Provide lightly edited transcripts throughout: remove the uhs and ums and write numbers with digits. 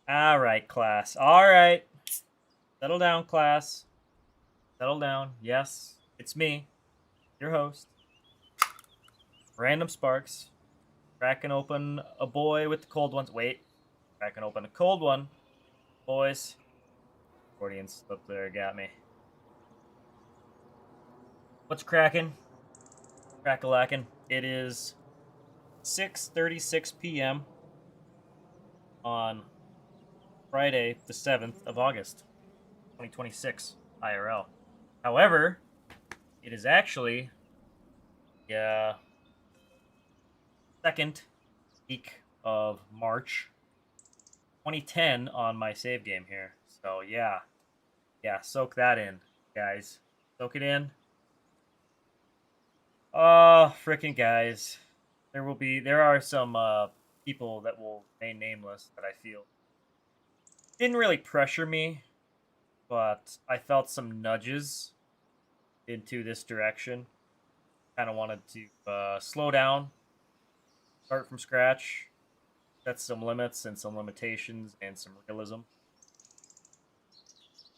All right, class. All right. Settle down, class. Settle down. Yes, it's me, your host, Random Sparks, cracking open a boy with the cold ones. Wait, cracking open a cold one, boys. Accordion slip there got me. What's cracking? Crack-a-lackin'. It is 6:36 p.m. on Friday, the 7th of August, 2026, IRL. However, it is actually the second week of March 2010 on my save game here. So yeah, soak that in, guys. Soak it in. Oh, freaking guys. There are some people that will remain nameless that I feel didn't really pressure me, but I felt some nudges into this direction. Kind of wanted to slow down, start from scratch, set some limits and some limitations and some realism.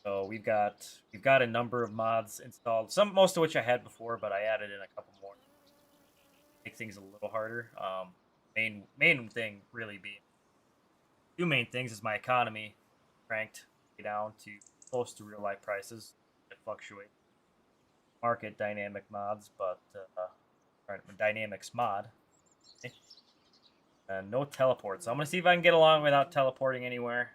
So we've got a number of mods installed. Most of which I had before, but I added in a couple more. Make things a little harder. Main thing really being two main things is my economy cranked down to close to real life prices. It fluctuates. Market dynamic mods, but dynamics mod. Okay. And no teleport. So I'm gonna see if I can get along without teleporting anywhere.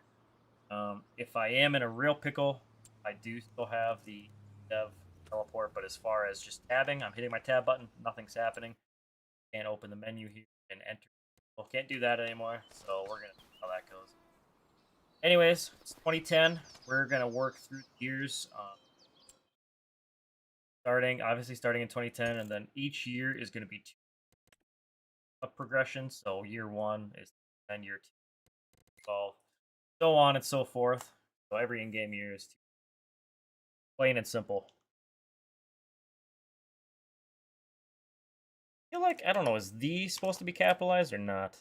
If I am in a real pickle, I do still have the dev teleport, but as far as just tabbing, I'm hitting my tab button, nothing's happening. Can't open the menu here and enter. Well, can't do that anymore, so we're gonna see how that goes. Anyways, it's 2010. We're gonna work through the years. Obviously starting in 2010, and then each year is gonna be two of progression. So year one is 10, year two, 12, so on and so forth. So every in-game year is plain and simple. I feel like, I don't know, is the supposed to be capitalized or not?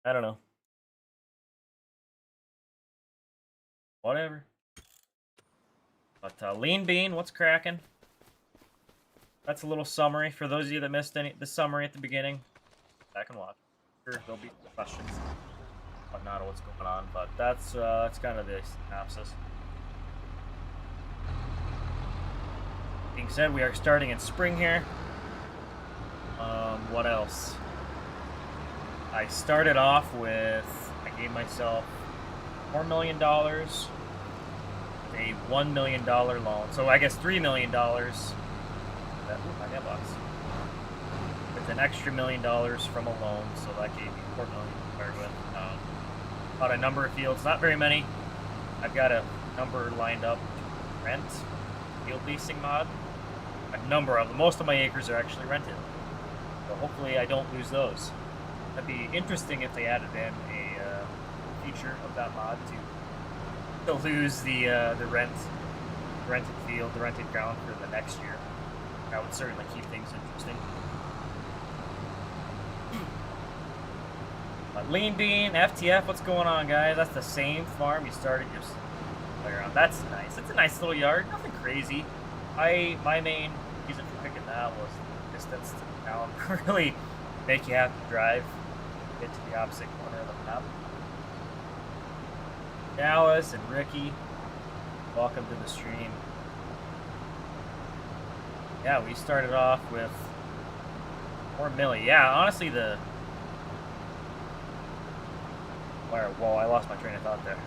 I don't know. Whatever. But Lean Bean, what's cracking? That's a little summary for those of you that missed the summary at the beginning. Back and watch. Sure, there'll be questions, whatnot, of what's going on, but that's kind of the synopsis. Being said, we are starting in spring here. What else? I started off with, I gave myself $4 million, a $1 million loan. So I guess $3 million. My mailbox. With an extra $1 million from a loan, so that gave me $4 million to start with. Bought a number of fields, not very many. I've got a number lined up to rent. Field leasing mod. A number of them. Most of my acres are actually rented. So hopefully I don't lose those. That'd be interesting if they added in a feature of that mod to lose the rented field, the rented ground for the next year. That would certainly keep things interesting. Lean Bean, FTF, what's going on, guys? That's the same farm you started your play around. That's nice. It's a nice little yard. Nothing crazy. My main reason for picking that was the distance to the town. Really make you have to drive to get to the opposite corner of the map. Dallas and Ricky, welcome to the stream. Yeah, we started off with 4 milli. Yeah, honestly, whoa, I lost my train of thought there.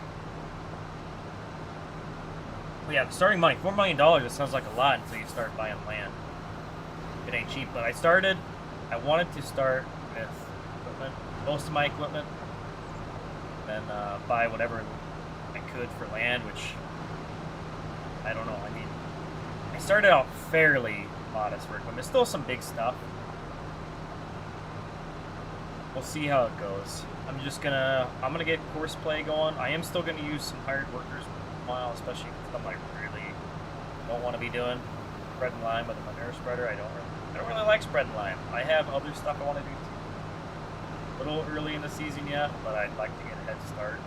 Well, yeah, starting money, $4 million, it sounds like a lot until you start buying land. It ain't cheap, but I wanted to start with equipment, most of my equipment, then buy whatever I could for land, which, I don't know, I mean, I started out fairly modest for equipment. There's still some big stuff. We'll see how it goes. I'm gonna get course play going. I am still gonna use some hired workers for a while, especially stuff I really don't want to be doing. Spread and lime with a manure spreader. I don't really like spread and lime. I have other stuff I want to do too. little early in the season yet, but I'd like to get a head start.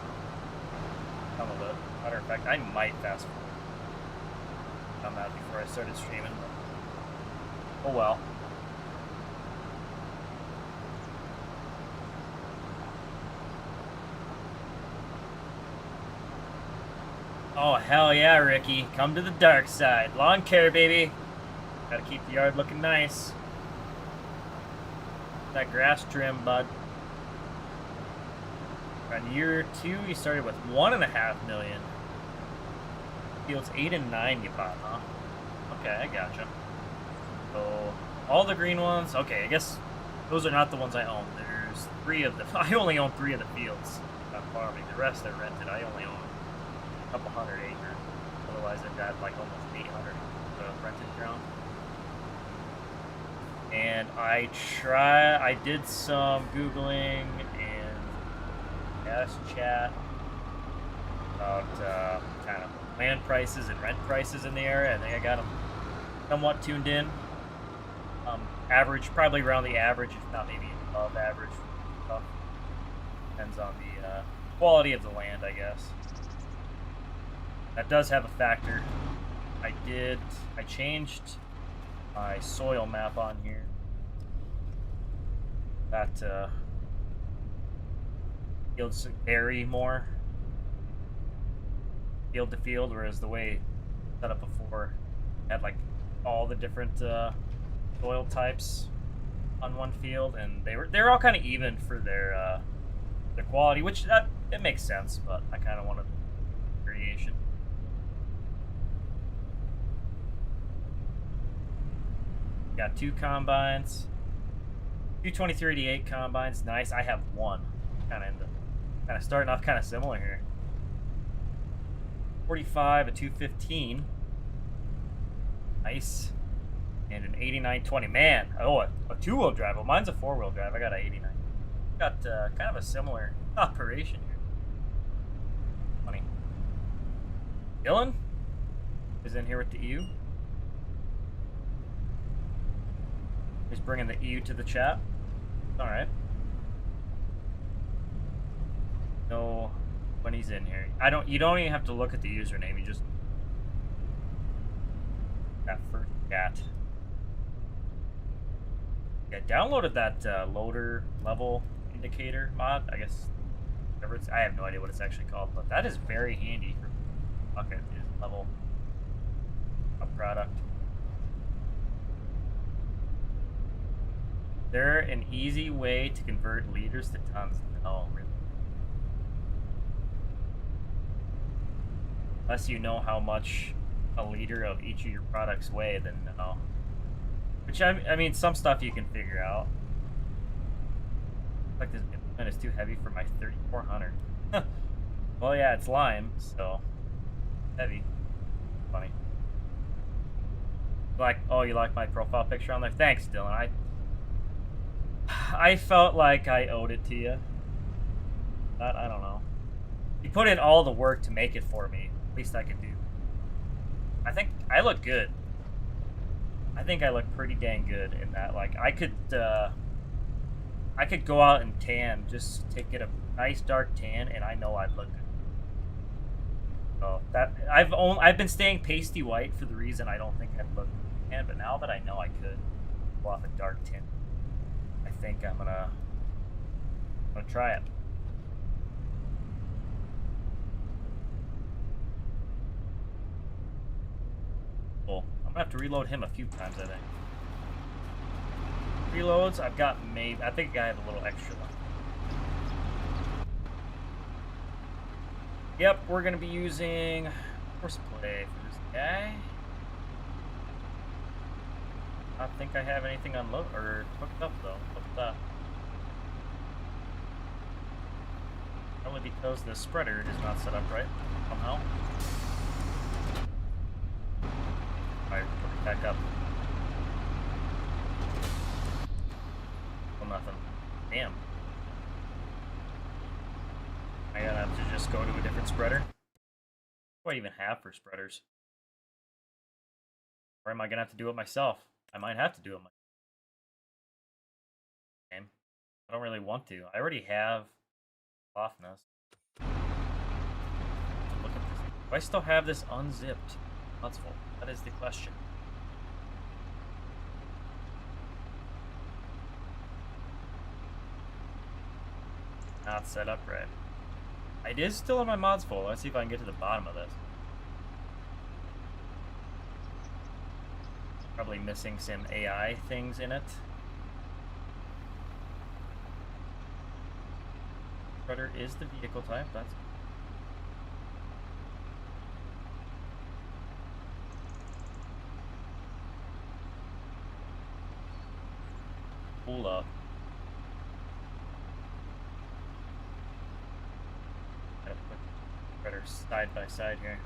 Some of it. Matter of fact, I might fast forward on that before I started streaming. But oh well. Oh, hell yeah, Ricky. Come to the dark side. Lawn care, baby. Gotta keep the yard looking nice. That grass trim, bud. On year 2, you started with 1.5 million. Fields 8 and 9 you bought, huh? Okay, I gotcha. So, all the green ones. Okay, I guess those are not the ones I own. There's 3 of them. I only own 3 of the fields. I'm farming. The rest are rented. I only own a couple hundred acres. Otherwise, I've got like almost 800 rented ground. And I did some Googling and asked chat about kind of land prices and rent prices in the area. I think I got them somewhat tuned in. Average, probably around the average, if not maybe above average stuff. Depends on the quality of the land, I guess. That does have a factor. I changed my soil map on here. That fields vary more field to field, whereas the way set up before had like all the different soil types on one field, and they're all kind of even for their quality, which it makes sense, but I kind of wanted variation. Got 2 combines, 2 2388 combines. Nice. I have 1. Kind of starting off kind of similar here. 45, a 215. Nice. And an 8920. Man, oh, a 2-wheel drive. Well, mine's a 4-wheel drive. I got an 89. Got kind of a similar operation here. Funny. Dylan is in here with the EU. He's bringing the EU to the chat. All right. No, when he's in here, you don't even have to look at the username. You just that first chat. Yeah, downloaded that loader level indicator mod. I guess whatever it's. I have no idea what it's actually called, but that is very handy for bucket level a product. There an easy way to convert liters to tons? No, really. Unless you know how much a liter of each of your products weigh, then no. Which, I mean, some stuff you can figure out. Like this implement is too heavy for my 3400. Well, yeah, it's lime, so heavy. Funny. Oh, you like my profile picture on there? Thanks, Dylan. I felt like I owed it to you. But I don't know. You put in all the work to make it for me. Least I could do. I think I look good. I think I look pretty dang good in that. Like I could go out and tan, just get a nice dark tan, and I know I'd look good. So that I've been staying pasty white for the reason I don't think I'd look tan, but now that I know I could go off a dark tint, I think I'm gonna try it. Cool. I'm gonna have to reload him a few times, I think. Reloads, I've got maybe. I think I have a little extra one. Yep, we're gonna be using horseplay for this guy. I don't think I have anything unloaded or hooked up though. Look at that. Only because the spreader is not set up right somehow. Alright, put it back up. Well, nothing. Damn. I gotta have to just go to a different spreader. What do I even have for spreaders? Or am I gonna have to do it myself? I might have to do it myself. Okay. I don't really want to. I already have softness. Look at this. Do I still have this unzipped console? That is the question. Not set up right. It is still in my mods folder. Let's see if I can get to the bottom of this. Probably missing some AI things in it. Rudder is the vehicle type. That's pull up. Gotta put rudder side by side here.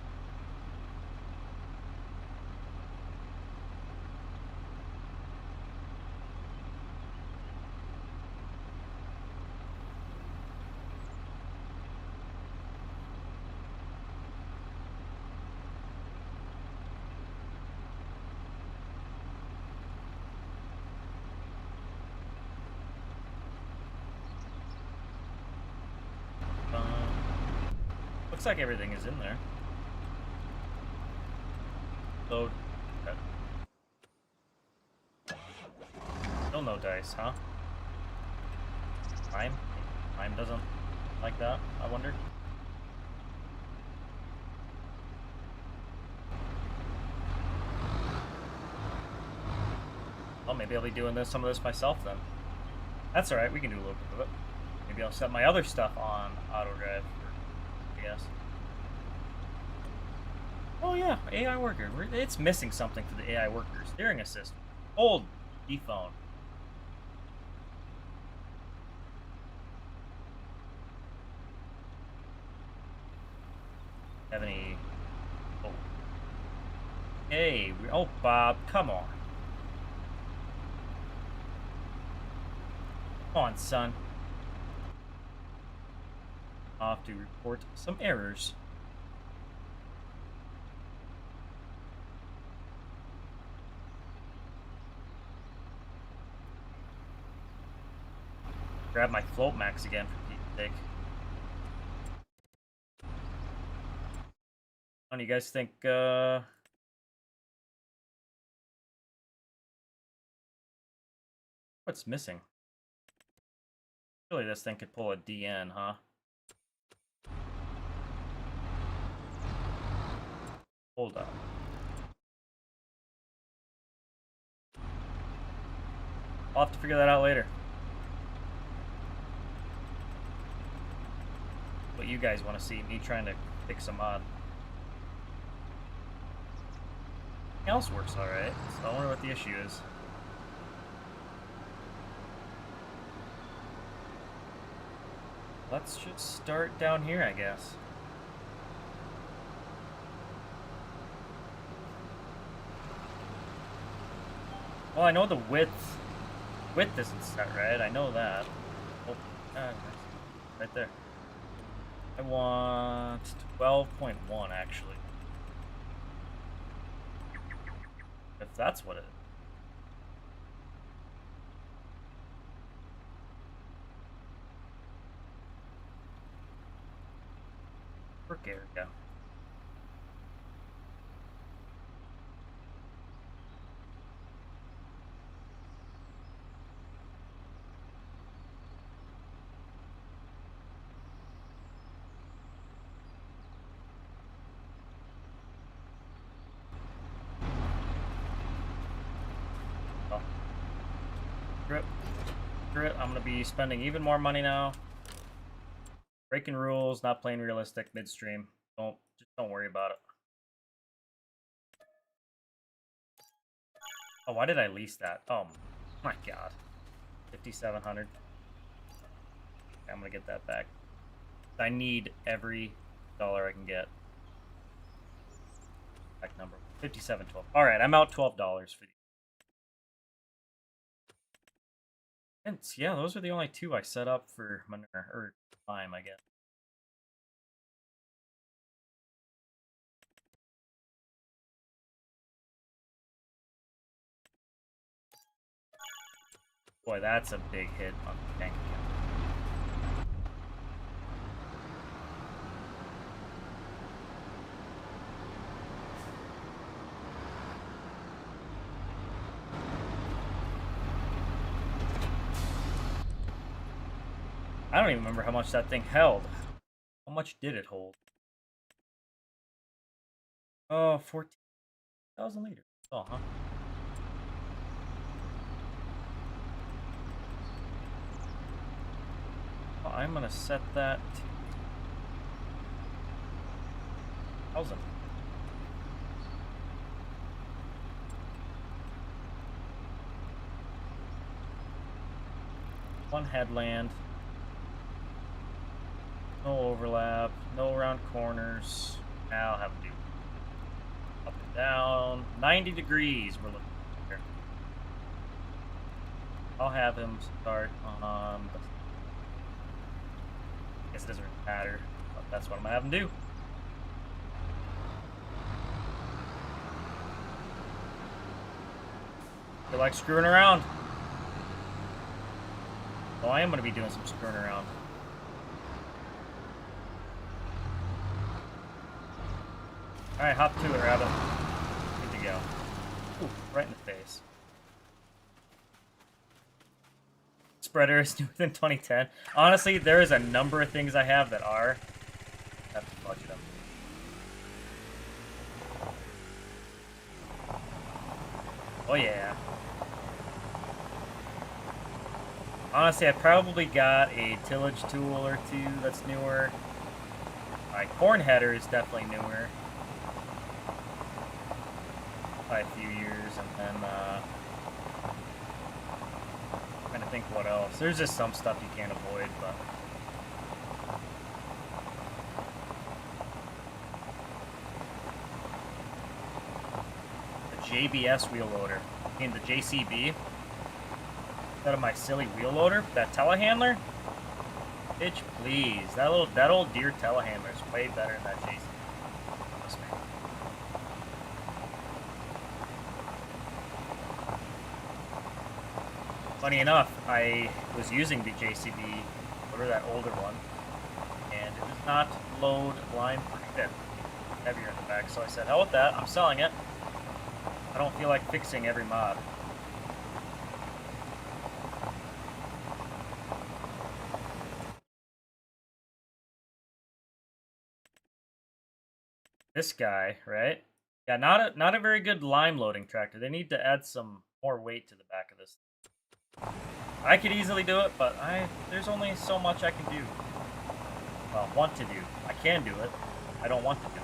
Looks like everything is in there. Load. Still no dice, huh? Time? Time doesn't like that, I wonder. Well, maybe I'll be doing some of this myself then. That's alright, we can do a little bit of it. Maybe I'll set my other stuff on auto drive. Yes. Oh yeah, AI worker. It's missing something for the AI worker. Steering assist. Old phone. Have any? Oh. Hey. Oh, Bob, come on. Come on, son. I'll have to report some errors. Grab my float max again for Pete's sake. What do you guys think? What's missing? Surely this thing could pull a DN, huh? Hold up. I'll have to figure that out later. What you guys want to see, me trying to fix a mod. Everything else works alright, so I wonder what the issue is. Let's just start down here, I guess. Well, I know the width isn't set right. I know that. Oh, right there. I want 12.1 actually. If that's what it is. Work area. I'm gonna be spending even more money now. Breaking rules, not playing realistic midstream. Just don't worry about it. Oh, why did I lease that? Oh my god. 5,700. I'm gonna get that back. I need every dollar I can get. Back number 57.12. All right, I'm out $12 for these. And yeah, those are the only two I set up for manure or time, I guess. Boy, that's a big hit on the tank account. I don't even remember how much that thing held. How much did it hold? Oh, 14,000 liters. Oh, huh? Well, I'm gonna set that to 1,000. One headland. No overlap. No round corners. I'll have to do up and down. 90 degrees we're looking at here. I'll have him start on... I guess it doesn't really matter, but that's what I'm gonna have him do. Feel like screwing around. So I am gonna be doing some screwing around. Alright, hop to it, Rabbit. Good to go. Ooh, right in the face. Spreader is new than 2010. Honestly, there is a number of things I have that are. I have to budget them. Oh yeah. Honestly, I probably got a tillage tool or two that's newer. My corn header is definitely newer. By a few years, and then trying to think what else. There's just some stuff you can't avoid, but the JBS wheel loader. I mean the JCB. Instead of my silly wheel loader, that telehandler. Bitch, please. That old deer telehandler is way better than that JCB. Trust me. Funny enough, I was using the JCB loader, that older one, and it does not load line for shit. Heavier in the back, so I said, hell with that, I'm selling it. I don't feel like fixing every mod. This guy, right? Yeah, not a very good lime loading tractor. They need to add some more weight to the back of this. I could easily do it, but there's only so much I can do. Well, want to do. I can do it. I don't want to do it.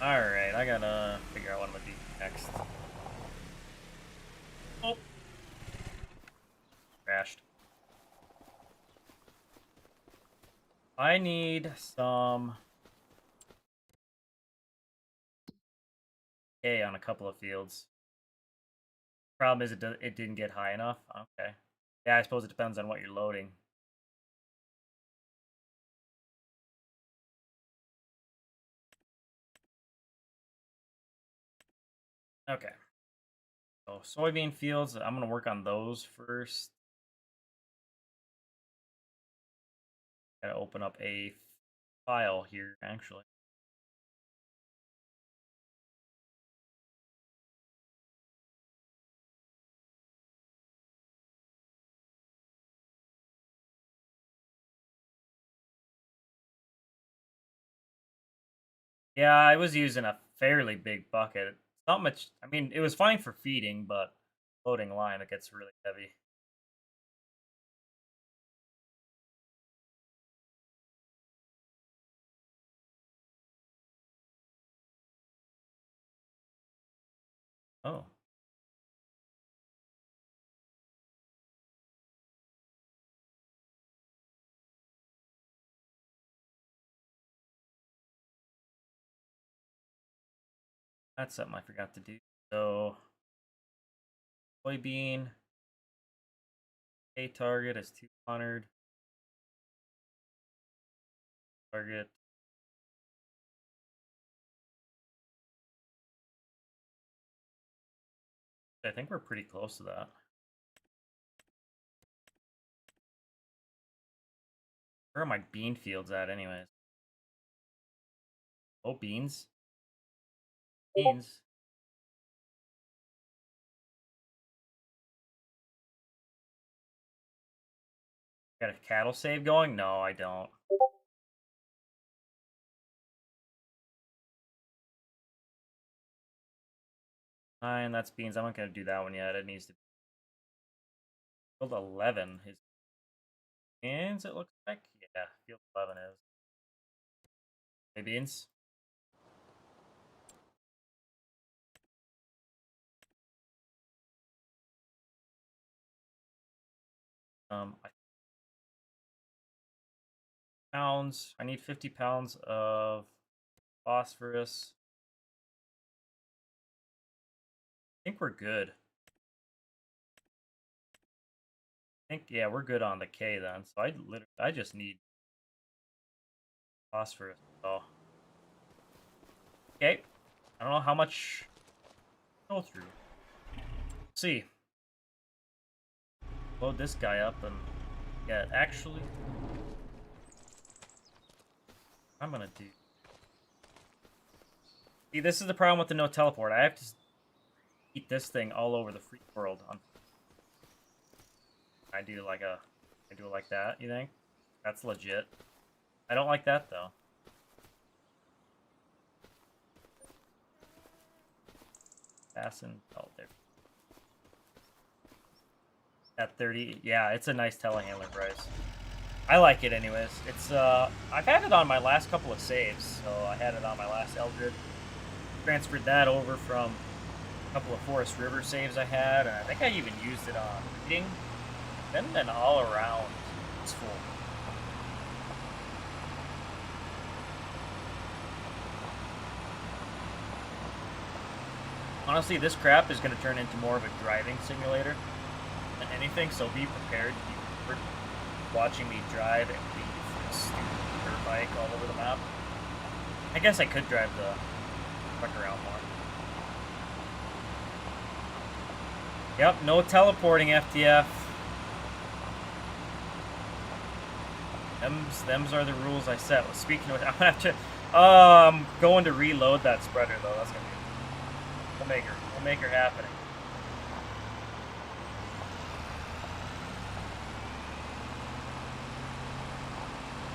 Alright, I gotta figure out what I'm gonna do next. Oh. Crashed. I need some K on a couple of fields. Problem is it didn't get high enough. Okay. Yeah, I suppose it depends on what you're loading. Okay. So soybean fields, I'm gonna work on those first. Gotta open up a file here, actually. Yeah, I was using a fairly big bucket. Not much. I mean, it was fine for feeding, but loading line, it gets really heavy. Oh. That's something I forgot to do. So, soybean, A target is 200. Target. I think we're pretty close to that. Where are my bean fields at, anyways? Oh, beans. Beans. Got a cattle save going? No, I don't. Fine, that's beans. I'm not gonna do that one yet. It needs to be field 11. His beans, it looks like. Yeah, field 11 is. Hey, beans. Pounds. I need 50 pounds of phosphorus. I think we're good. I think, yeah, we're good on the K then. So I just need phosphorus. So, okay. I don't know how much go through. Let's see. Load this guy up and yeah, actually, I'm gonna do. See, this is the problem with the no teleport. I have to eat this thing all over the free world. I do it like that. You think? That's legit. I don't like that though. Fasten. Oh, there. At 30, yeah, it's a nice telehandler price. I like it anyways. It's I've had it on my last couple of saves, so I had it on my last Eldred. Transferred that over from a couple of Forest River saves I had, and I think I even used it on reading. Then all around, it's full. Honestly, this crap is going to turn into more of a driving simulator than anything, so be prepared to be watching me drive and leave this stupid dirt bike all over the map. I guess I could drive the truck around more. Yep, no teleporting, FTF. Them's are the rules I set. Well, speaking of, I'm gonna have to. I'm going to reload that spreader though. That's gonna be. We'll make her happening.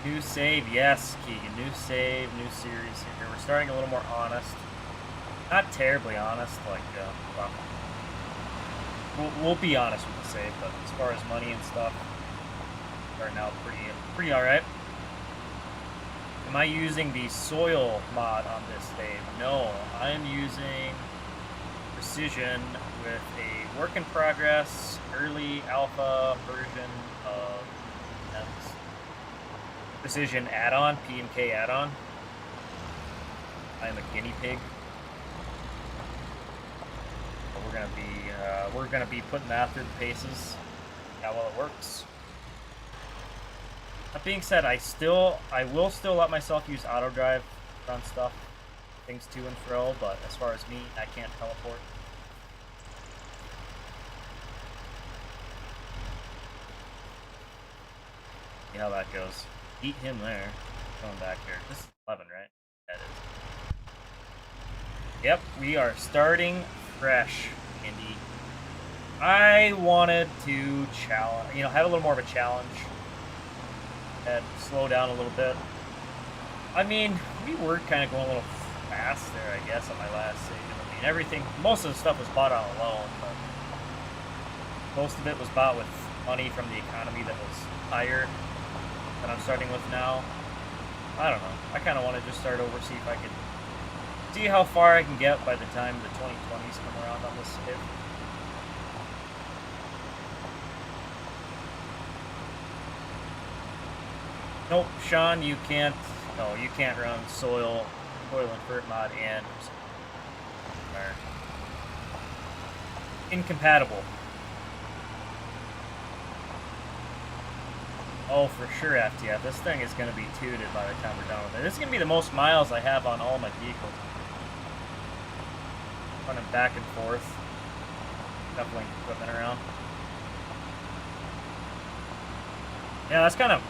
New save, yes, Keegan. New save, new series here. We're starting a little more honest. Not terribly honest, like, well, we'll be honest with the save, but as far as money and stuff, are now pretty alright. Am I using the soil mod on this save? No, I am using Precision with a work in progress, early alpha version of Precision add-on, PMK add-on. I am a guinea pig. But we're gonna be putting that through the paces. How well it works. That being said, I will still let myself use auto drive on stuff, things to and fro. But as far as me, I can't teleport. See how that goes. Eat him there. Going back here. This is 11, right? That is. Yep, we are starting fresh, Indy. I wanted to challenge, have a little more of a challenge and slow down a little bit. I mean, we were kind of going a little fast there, I guess, on my last save. I mean, most of the stuff was bought on a loan, but most of it was bought with money from the economy that was higher that I'm starting with now. I don't know. I kind of want to just start over, see if I can see how far I can get by the time the 2020s come around on this save. Nope, Sean, you can't. No, you can't run soil invert mod and incompatible. Oh, for sure, FTF. This thing is going to be tooted by the time we're done with it. This is going to be the most miles I have on all my vehicles. Running back and forth. Shuffling equipment around. Yeah, that's kind of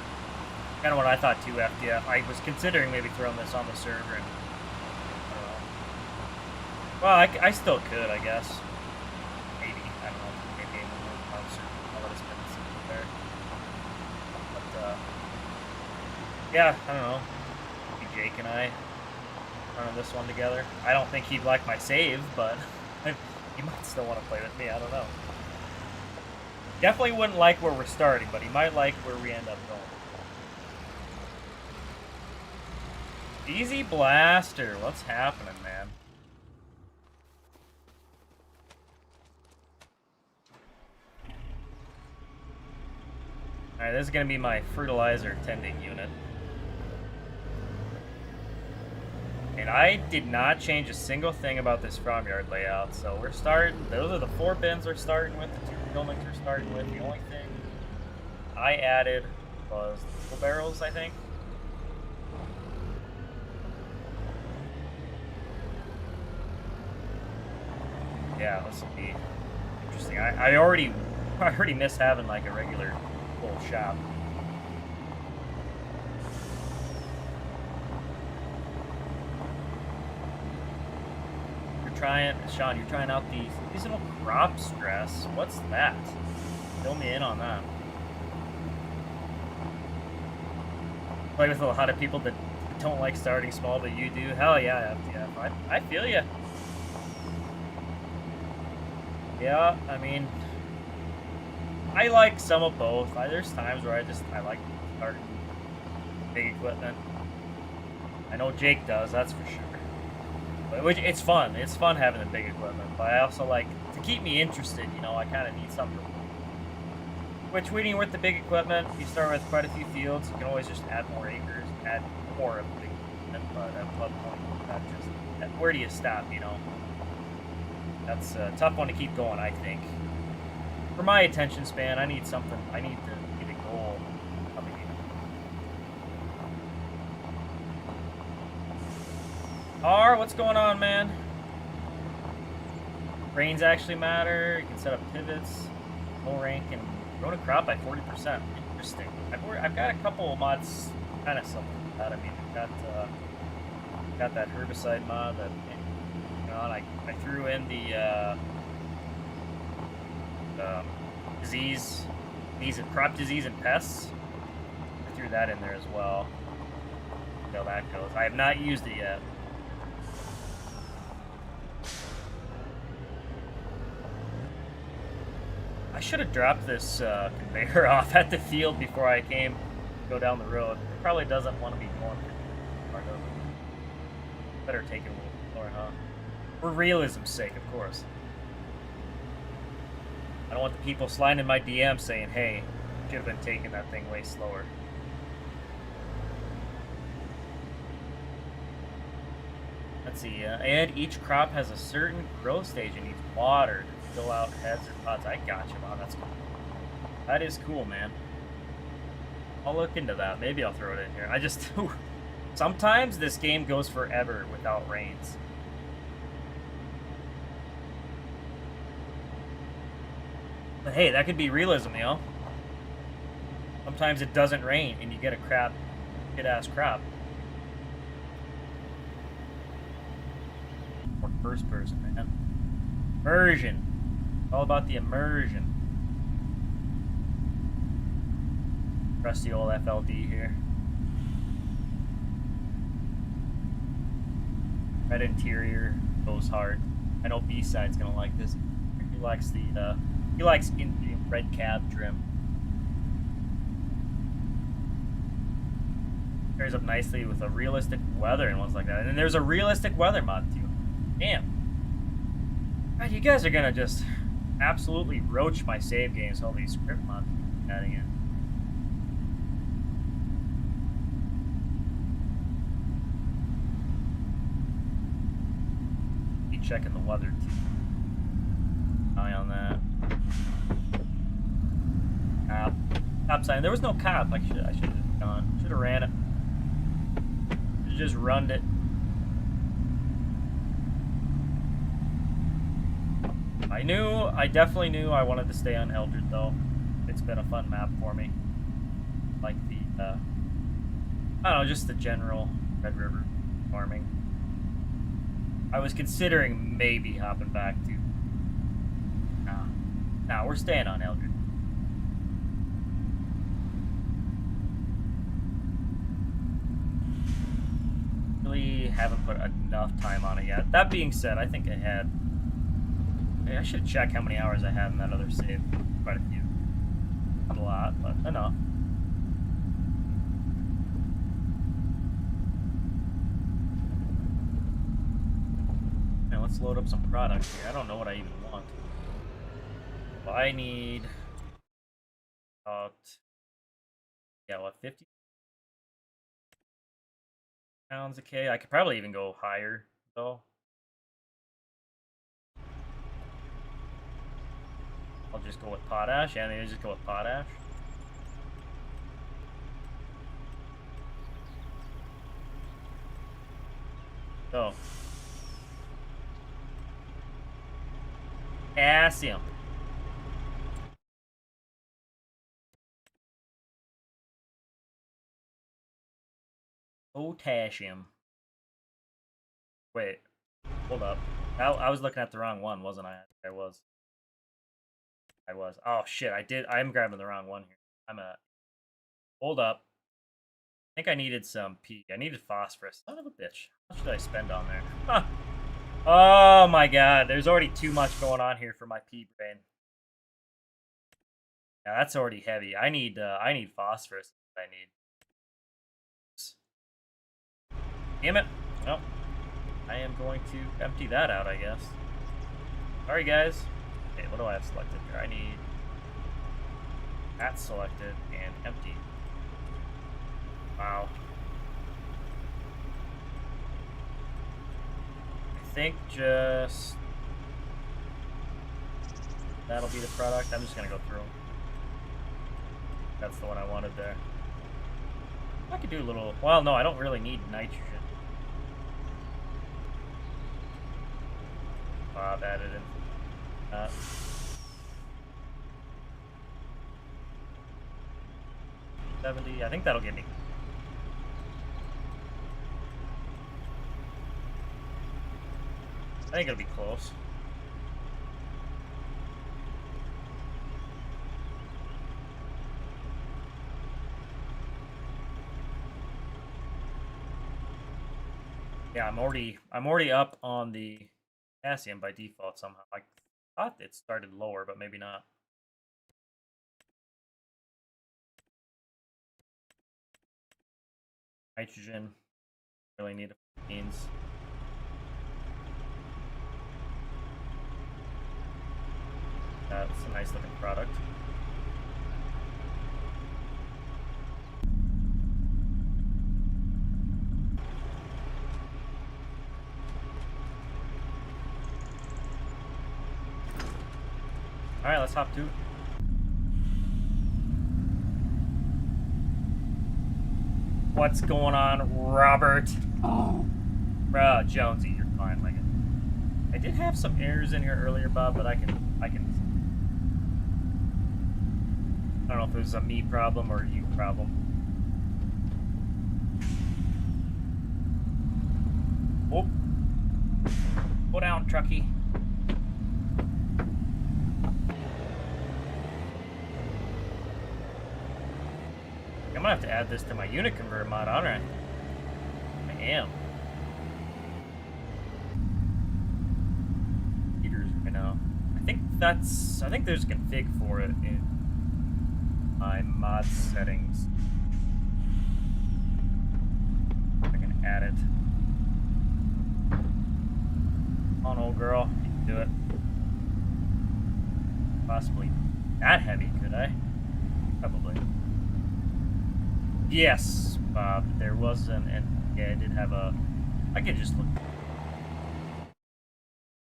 what I thought too, FTF. I was considering maybe throwing this on the server and Well, I still could, I guess. Maybe. I don't know. Maybe I'm certain how it's been there. But, yeah, I don't know. Maybe Jake and I running this one together. I don't think he'd like my save, but he might still want to play with me. I don't know. Definitely wouldn't like where we're starting, but he might like where we end up going. Easy Blaster. What's happening, man? Alright, this is going to be my fertilizer tending unit. And I did not change a single thing about this farmyard layout, so we're starting, those are the 4 bins we're starting with, the 2 buildings we're starting with. The only thing I added was the barrels, I think. Yeah, this will be interesting. I already miss having like a regular full shop. Sean, you're trying out the seasonal crop stress. What's that? Fill me in on that. Play with a lot of people that don't like starting small, but you do. Hell yeah, FTF. I feel you. Yeah, I mean, I like some of both. There's times where I like starting big equipment. I know Jake does, that's for sure. Which it's fun. It's fun having the big equipment, but I also like to keep me interested. You know, I kind of need something. Which, when you're with the big equipment, you start with quite a few fields. You can always just add more acres, add more of the big equipment. But at what point, where do you stop? You know, that's a tough one to keep going. I think for my attention span, I need something. I need to get a goal coming in. R, what's going on, man? Rains actually matter. You can set up pivots. Low rank and grow a crop by 40%. Interesting. I've got a couple of mods kind of something like that. I mean, I've got that herbicide mod that, you know, and I threw in the crop disease and pests. I threw that in there as well. See how that goes. I have not used it yet. I should have dropped this conveyor off at the field before I go down the road. It probably doesn't want to be going far, does it? Better take it a little slower, huh? For realism's sake, of course. I don't want the people sliding in my DM saying, hey, should have been taking that thing way slower. Let's see, and each crop has a certain growth stage and needs water to fill out heads or pods. I got you, man. That's cool. That is cool, man. I'll look into that. Maybe I'll throw it in here. I just... Sometimes this game goes forever without rains. But hey, that could be realism, you know? Sometimes it doesn't rain and you get a good-ass crop. Or first person, man. Immersion. All about the immersion. Rusty old FLD here. Red interior goes hard. I know B-Side's gonna like this. He likes the Indian red cab trim. Pairs up nicely with a realistic weather and ones like that. And then there's a realistic weather mod too. Damn. God, you guys are gonna just absolutely roach my save games, all these script mods adding in. Be checking the weather too. Eye on that. Cop. Cop sign. There was no cop. I should have gone. Should have ran it. Should have just runned it. I definitely knew I wanted to stay on Eldred, though. It's been a fun map for me. Like the, I don't know, just the general Red River farming. I was considering maybe hopping back to... Nah, we're staying on Eldred. Really haven't put enough time on it yet. That being said, I think I had... I should check how many hours I had in that other save. Quite a few. Not a lot, but enough. Now let's load up some product here. I don't know what I even want. Well, I need about, yeah, what, 50 pounds a K? I could probably even go higher, though. I'll just go with potash. Yeah, maybe just go with potash. So, potassium. Potassium. Wait, hold up. I was looking at the wrong one, wasn't I? I was. Oh shit, I'm grabbing the wrong one here. Hold up. I think I needed some P. I needed phosphorus. Son of a bitch. How much did I spend on there? Huh. Oh my god, there's already too much going on here for my P brain. Yeah, that's already heavy. I need phosphorus. I need. Damn it. Well, I am going to empty that out, I guess. Sorry, guys. Okay, what do I have selected here? I need that selected and empty. Wow. I think just that'll be the product. I'm just gonna go through them. That's the one I wanted there. I could do a little. Well, no, I don't really need nitrogen. Bob added in. 70. I think that'll get me. I think it'll be close. Yeah, I'm already up on the potassium by default somehow. I thought it started lower, but maybe not. Nitrogen. Really need beans. That's a nice looking product. Alright, let's hop to it. What's going on, Robert? Oh. Jonesy, you're fine, like it. I did have some errors in here earlier, Bob, but I can. I don't know if it was a me problem or a you problem. Oh. Go down, trucky. I'm gonna have to add this to my unit converter mod, aren't I? I am. Heaters right now. I think there's a config for it in my mod settings. I can add it. Come on, old girl, you can do it. Possibly that heavy, could I? Probably. Yes, Bob, there was and yeah, I did have a, I could just look,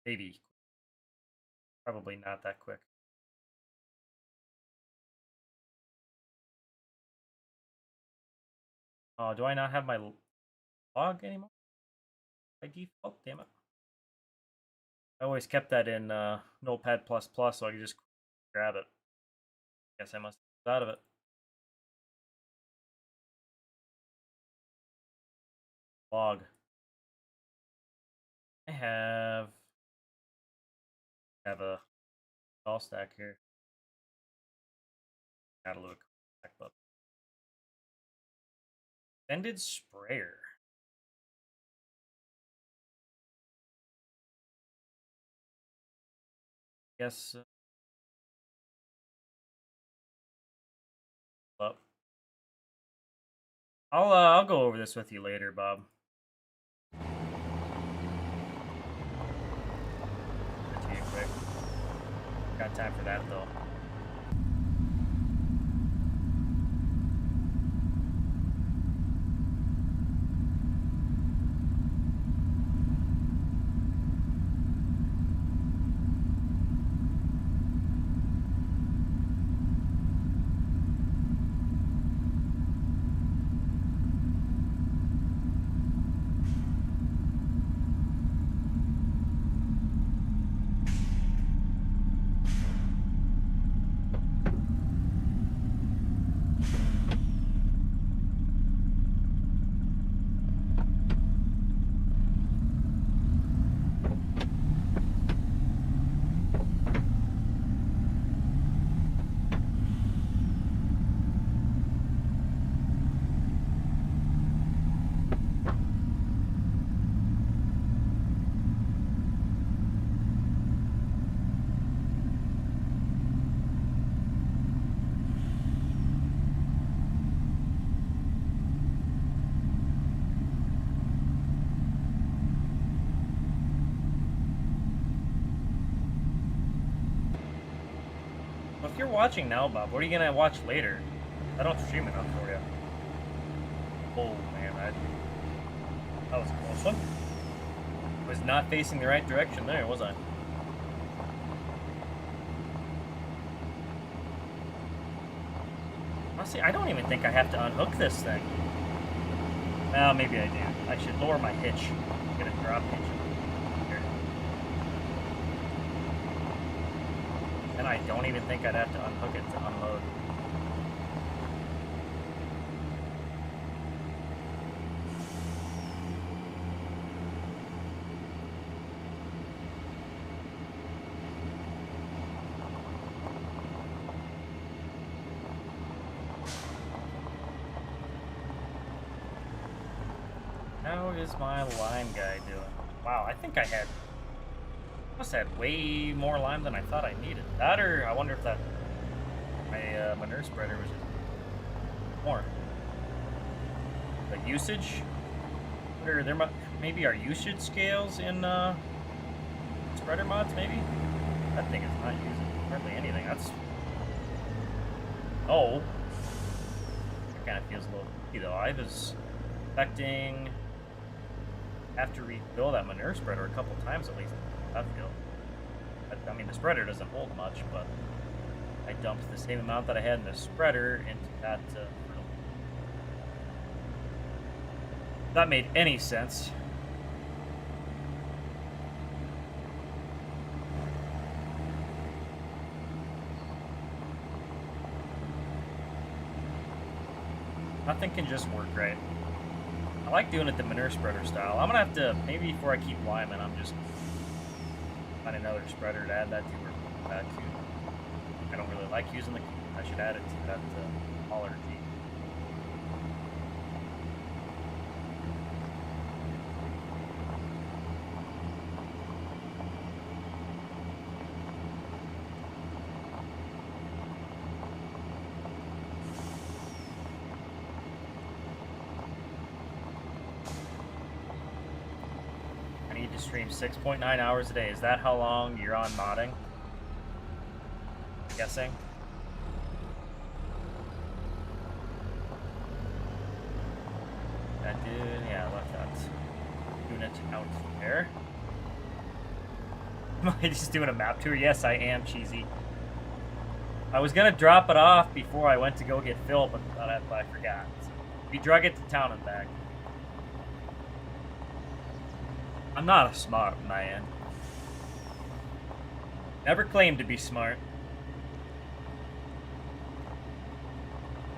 maybe, probably not that quick. Oh, do I not have my log anymore? By default, damn it. I always kept that in Notepad++, so I could just grab it. Guess I must have out of it. Log. I have a all stack here. Got a little back up. Extended sprayer. Guess. Well, I'll go over this with you later, Bob. To you quick. Got time for that though. If you're watching now, Bob, what are you gonna watch later? I don't stream enough for you. Oh man, that was a close one. Was not facing the right direction there, was I? Honestly, I don't even think I have to unhook this thing. Well, maybe I do. I should lower my hitch. Get a drop hitch. And I don't even think I'd have to unhook it to unload. How is my lime guy doing? Wow, I think I must have had way more lime than I thought I needed. That, or I wonder if that my manure spreader was just more. The usage, or there maybe are usage scales in spreader mods. Maybe that thing is not using hardly anything. That's it kind of feels a little iffy though. I was expecting have to refill that manure spreader a couple times at least. I feel. I mean, the spreader doesn't hold much, but I dumped the same amount that I had in the spreader into that. If that made any sense. Nothing can just work right. I like doing it the manure spreader style. I'm gonna have to, maybe before I keep liming, I'm just find another spreader to add that to or that to. I don't really like using I should add it to that hauler G. Stream 6.9 hours a day. Is that how long you're on modding? I'm guessing. That did, yeah, I left that unit out there. Am I just doing a map tour? Yes, I am, Cheesy. I was gonna drop it off before I went to go get Phil, but I forgot. We drug it to town and back. I'm not a smart man. Never claimed to be smart.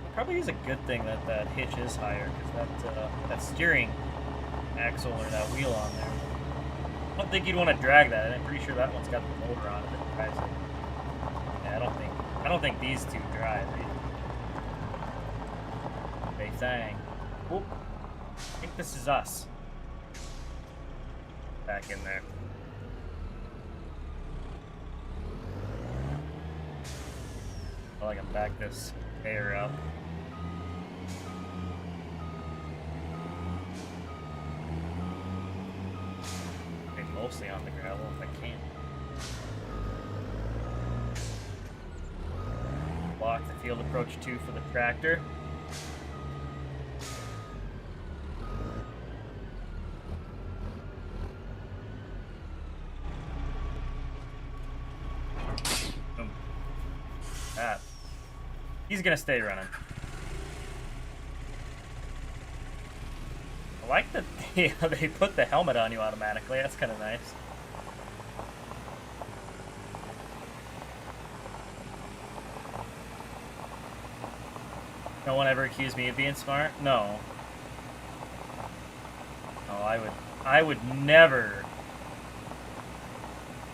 It probably is a good thing that that hitch is higher, because that steering axle or that wheel on there I don't think you'd want to drag that. I'm pretty sure that one's got the motor on it that drives it. Yeah, I don't think these two drive either. Okay, thing. Oop. I think this is us. Back in there. I feel like I'm back this air up. Okay, mostly on the gravel if I can. Block the field approach 2 for the tractor. Boom. That. He's gonna stay running. I like that they put the helmet on you automatically. That's kind of nice. No one ever accused me of being smart? No. No, I would never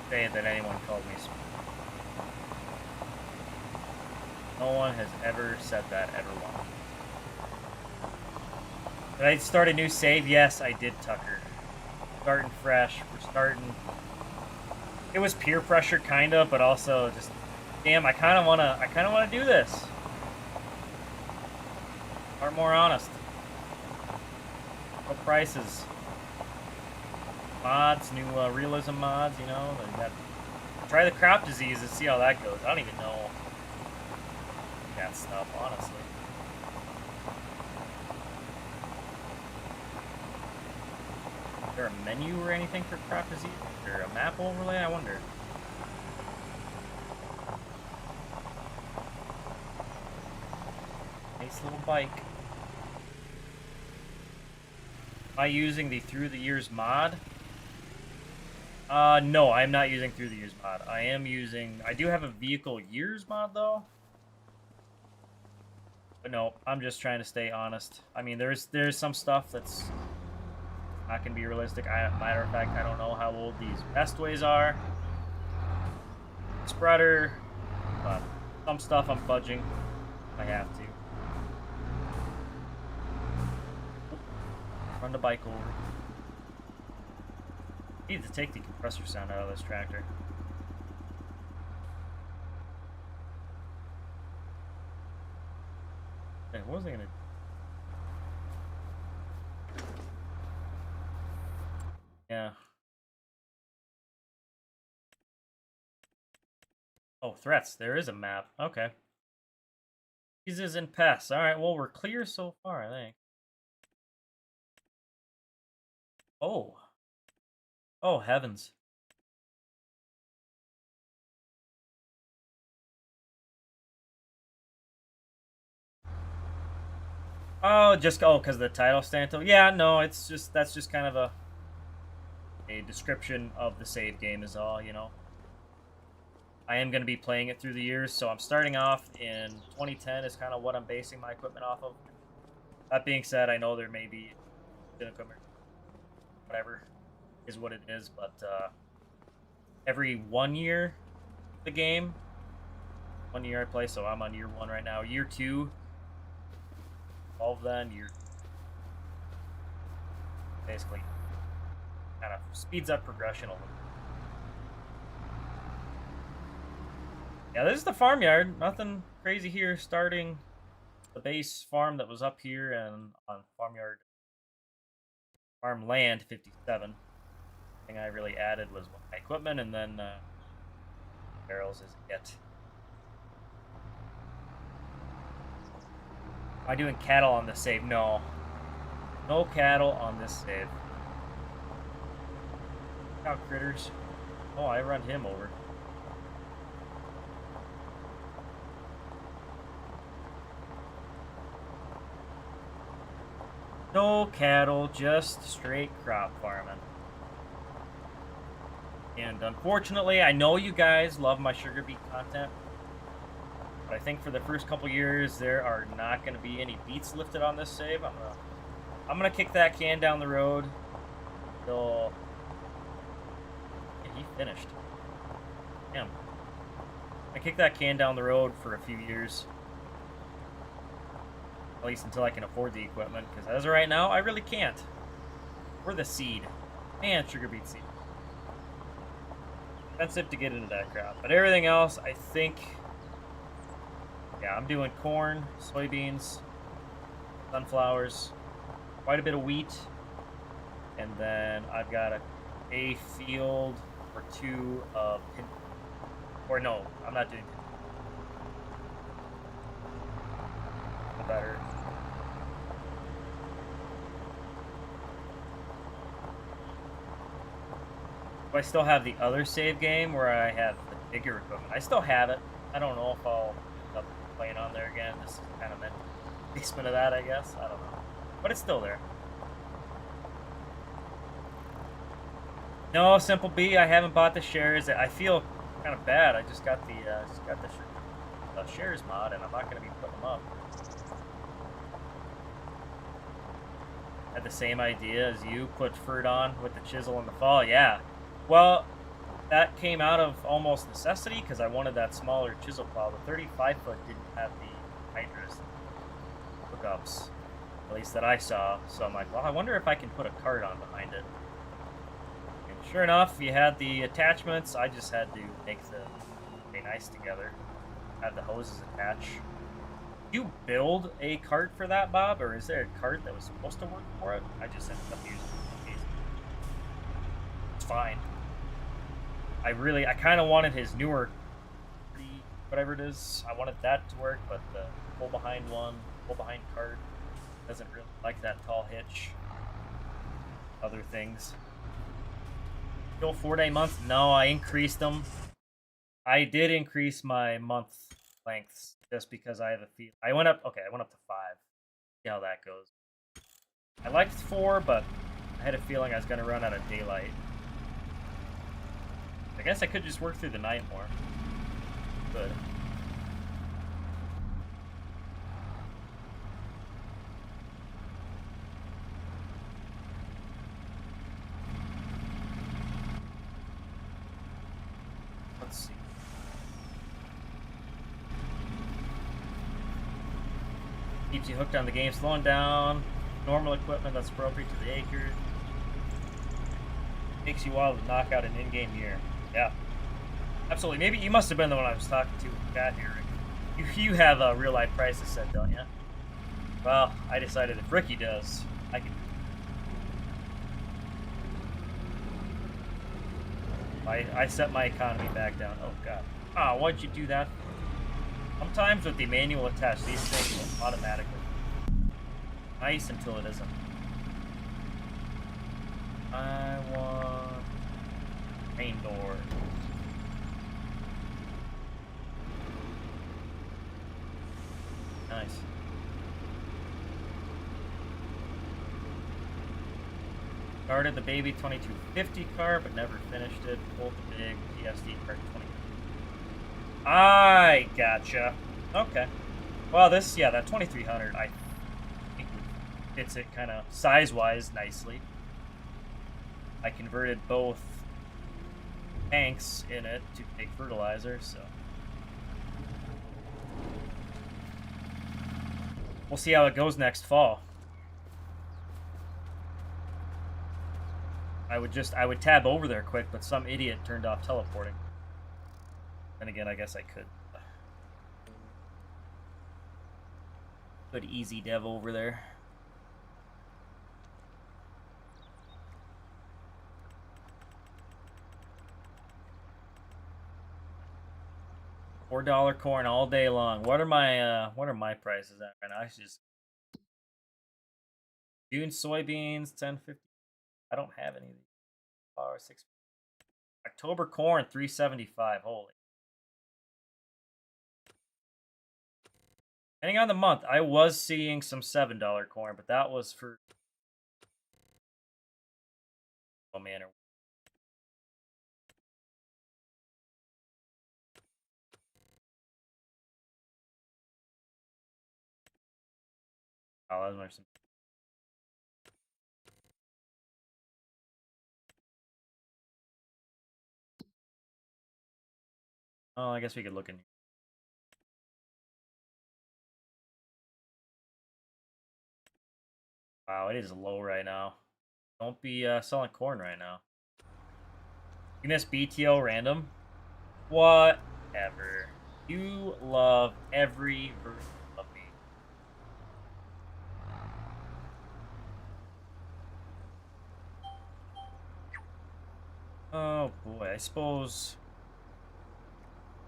say that anyone called me smart. No one has ever said that ever once. Did I start a new save? Yes, I did, Tucker. Starting fresh. We're starting. It was peer pressure, kinda, but also just, damn, I kind of wanna do this. Are more honest. What prices? Mods, new realism mods, you know. Try the crop disease and see how that goes. I don't even know that stuff, honestly. Is there a menu or anything for crop disease? Is there a map overlay? I wonder. Nice little bike. Am I using the Through the Years mod? No, I'm not using Through the Years mod. I do have a Vehicle Years mod, though. But no, I'm just trying to stay honest. I mean, there's some stuff that's not going to be realistic. Matter of fact, I don't know how old these Bestways are. Spreader. But some stuff I'm fudging. I have to. Run the bike over. Need to take the compressor sound out of this tractor. Hey, what was I gonna do? Yeah. Oh, threats. There is a map. Okay. Diseases and pests. Alright, well, we're clear so far, I think. Oh. Oh, heavens. Oh, just because the title stand. Yeah, no, that's just kind of a description of the save game is all, you know. I am going to be playing it through the years, so I'm starting off in 2010 is kind of what I'm basing my equipment off of. That being said, I know there may be whatever is what it is, but every 1 year the game, 1 year I play, so I'm on year 1 right now. Year 2, all of them, year basically kind of speeds up progression a little. Yeah, this is the farmyard. Nothing crazy here. Starting the base farm that was up here and on farmland 57. Thing I really added was my equipment, and then barrels is it. Am I doing cattle on this save? No. No cattle on this save. Cow critters. Oh, I run him over. No cattle, just straight crop farming. And unfortunately, I know you guys love my sugar beet content, but I think for the first couple years there are not going to be any beets lifted on this save. I'm gonna kick that can down the road till finished. Damn. I kicked that can down the road for a few years. At least until I can afford the equipment, because as of right now, I really can't. Or the seed. And sugar beet seed. Expensive to get into that crap. But everything else, I think... Yeah, I'm doing corn, soybeans, sunflowers, quite a bit of wheat. And then I've got a field or two of... Or no, I'm not doing... Better. Do I still have the other save game where I have the bigger equipment? I still have it. I don't know if I'll end up playing on there again. This is kind of a basement of that, I guess. I don't know. But it's still there. No, Simple B, I haven't bought the shares. I feel kind of bad. I just got the shares mod, and I'm not going to be putting them up. Had the same idea as you, put Ferd on with the chisel in the fall. Yeah. Well, that came out of almost necessity because I wanted that smaller chisel plow. The 35-foot didn't have the hydrous hookups, at least that I saw. So I'm like, well, I wonder if I can put a cart on behind it. And sure enough, you had the attachments. I just had to make the stay nice together. Have the hoses attach. You build a cart for that, Bob, or is there a cart that was supposed to work for it? I just ended up using it. It's fine. I kind of wanted his newer, whatever it is. I wanted that to work, but the pull behind cart doesn't really like that tall hitch. Other things. Still 4-day months? No, I increased them. I did increase my month lengths just because I have a feel. I went up to 5. See how that goes. I liked 4, but I had a feeling I was going to run out of daylight. I guess I could just work through the night more. Good. Let's see. Keeps you hooked on the game, slowing down. Normal equipment that's appropriate to the acre. Takes you a while to knock out an in-game year. Yeah, absolutely. Maybe you must have been the one I was talking to in the chat here, Rick. You have real-life prices set, don't you? Well, I decided if Ricky does, I can. I set my economy back down. Oh, God. Ah, why'd you do that? Sometimes with the manual attached, these things will automatically. Nice until it isn't. I want main door. Nice. Started the baby 2250 car, but never finished it. Pulled the big PSD car 20. I gotcha. Okay. Well, that 2300, I think fits it kind of size-wise nicely. I converted both tanks in it to make fertilizer, so we'll see how it goes next fall. I would tab over there quick, but some idiot turned off teleporting. And again, I guess I could. Good easy dev over there. $4 corn all day long. What are my prices at right now? I should just June soybeans 10.50. I don't have any of these. Flour 6. October corn 3.75. Holy. Depending on the month, I was seeing some $7 corn, but that was for oh man. Oh, that was some. Oh, I guess we could look in. Wow, it is low right now. Don't be selling corn right now. You miss BTO random? Whatever. You love every version of me. Oh boy, I suppose.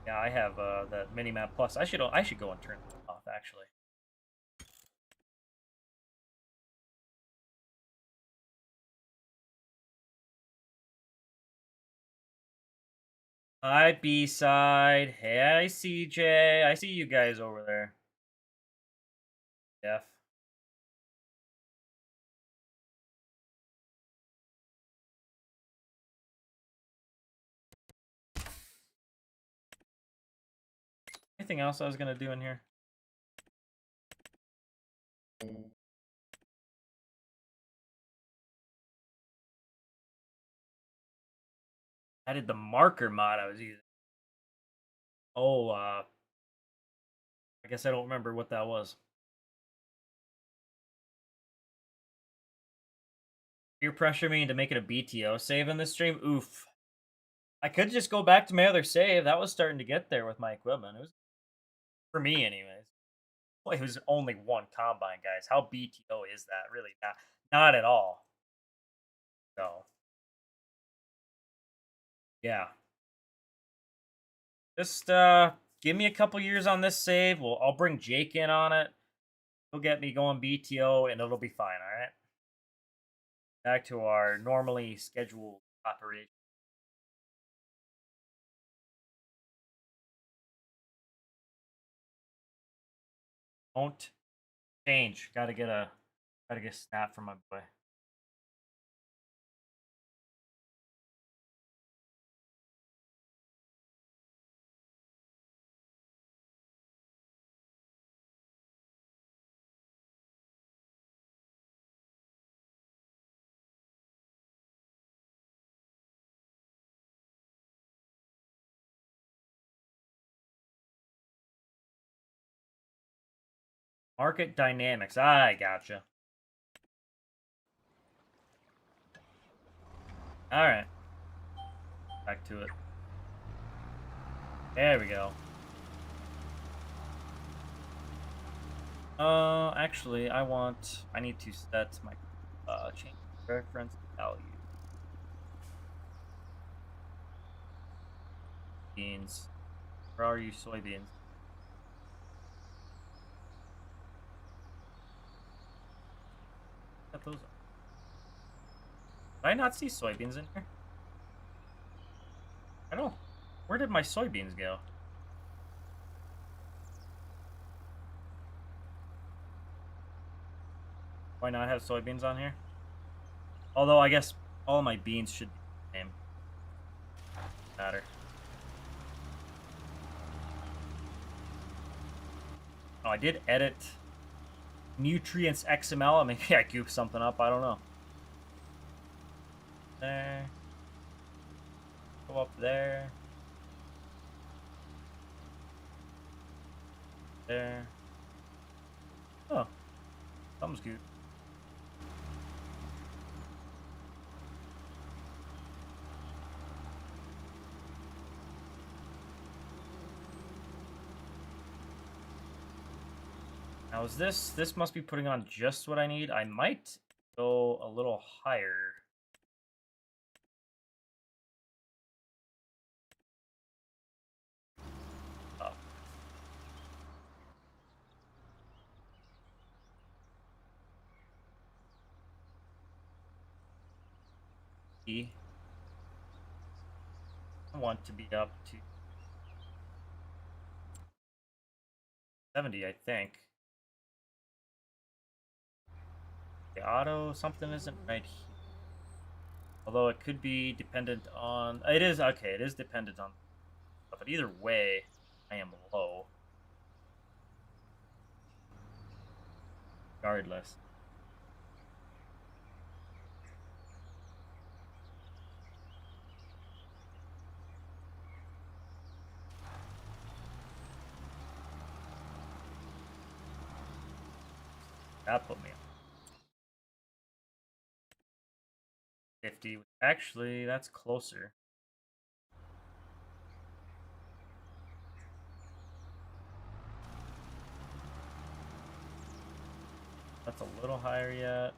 Yeah, I have that Minimap Plus. I should go and turn it off actually. Hi B-side. Hey CJ. I see you guys over there. Jeff. Anything else I was gonna do in here? I did the marker mod I was using. Oh, I guess I don't remember what that was. Peer pressure me into making a BTO save in this stream? Oof. I could just go back to my other save. That was starting to get there with my equipment. It was for me anyways. Well, it was only one combine, guys. How BTO is that? Really not at all. So yeah. Just give me a couple years on this save. I'll bring Jake in on it. He'll get me going BTO and it'll be fine, alright? Back to our normally scheduled operation. Don't change. Gotta get a snap from my boy. Market dynamics. I gotcha. Alright. Back to it. There we go. Actually, I need to set my change reference value. Beans. Where are you, soybeans? Got those. Did I not see soybeans in here? I don't. Where did my soybeans go? Why not have soybeans on here? Although I guess all my beans should be the same. Matter. Oh, I did edit nutrients XML. Maybe I goofed something up. I don't know. There. Go up there. There. Oh. Something's good. Now is this must be putting on just what I need. I might go a little higher. Up. I want to be up to 70, I think. The auto something isn't right here. Although it could be dependent on it is okay, it is dependent on, but either way, I am low. Regardless. That put me on 50. Actually, that's closer. That's a little higher yet.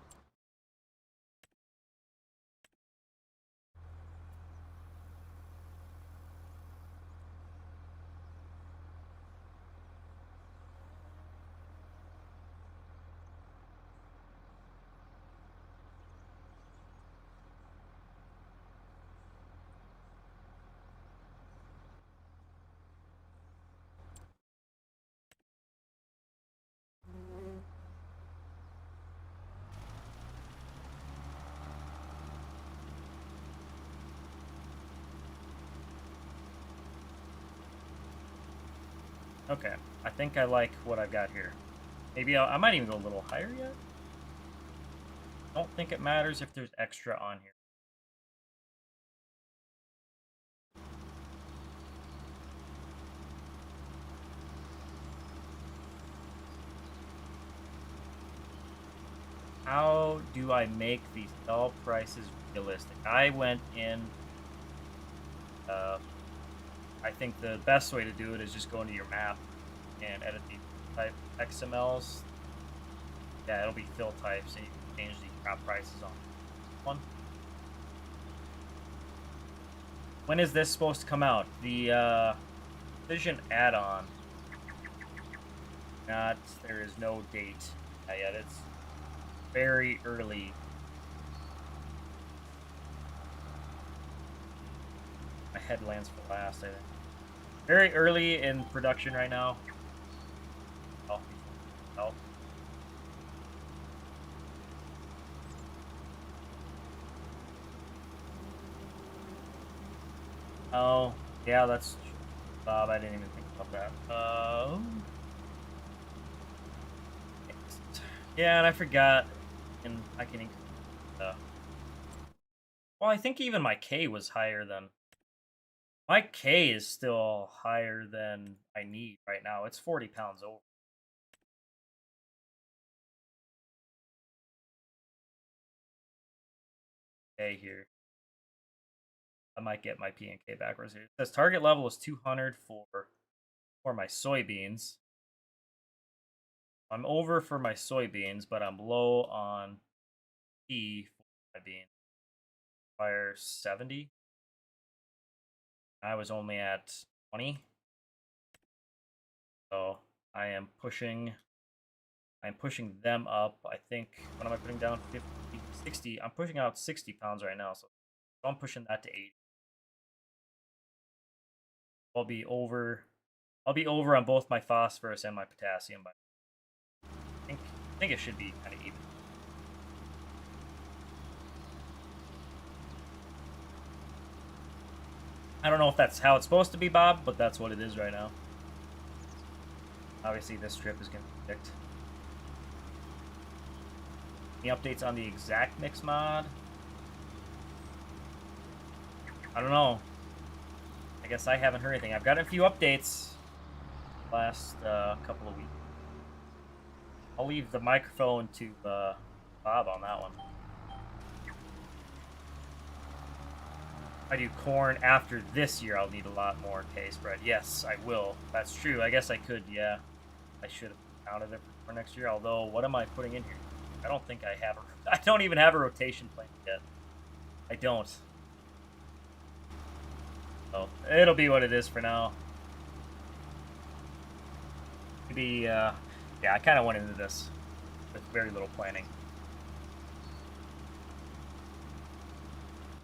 Okay, I think I like what I've got here. Maybe I might even go a little higher yet. Don't think it matters if there's extra on here. How do I make these sell prices realistic? I went in. I think the best way to do it is just go into your map and edit the type XMLs. Yeah, it'll be fill types, and you can change the crop prices on one. When is this supposed to come out? The Vision add-on. There is no date yet. It's very early. My head lands for last, I think. Very early in production right now. Oh. Oh. Oh, yeah, that's Bob. I didn't even think about that. Yeah, and I forgot. And I can. Well, I think even my K was higher than. My K is still higher than I need right now. It's 40 pounds over. K here. I might get my P and K backwards here. It says target level is 200 for my soybeans. I'm over for my soybeans, but I'm low on P for my beans. Fire 70. I was only at 20. So I am pushing. I'm pushing them up. I think, what am I putting down? 50, 60. I'm pushing out 60 pounds right now. So I'm pushing that to 80. I'll be over on both my phosphorus and my potassium. But I think it should be kind of even. I don't know if that's how it's supposed to be, Bob, but that's what it is right now. Obviously, this trip is going to be picked. Any updates on the exact mix mod? I don't know. I guess I haven't heard anything. I've got a few updates last couple of weeks. I'll leave the microphone to Bob on that one. If I do corn after this year, I'll need a lot more K spread. Yes, I will. That's true. I guess I could, yeah. I should have counted it for next year. Although, what am I putting in here? I don't think I have I don't even have a rotation plan yet. I don't. So, it'll be what it is for now. Maybe, yeah, I kind of went into this with very little planning.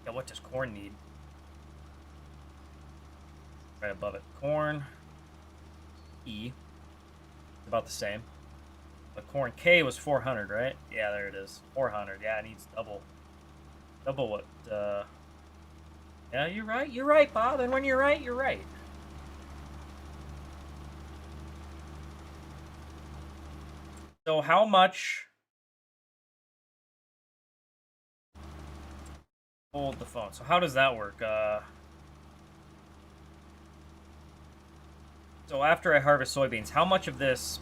Yeah, what does corn need? Right above it. Corn E. About the same. The corn K was 400, right? Yeah, there it is. 400. Yeah, it needs double. Double what? Yeah, you're right. You're right, Bob. And when you're right, you're right. So how much? Hold the phone. So how does that work? So after I harvest soybeans, how much of this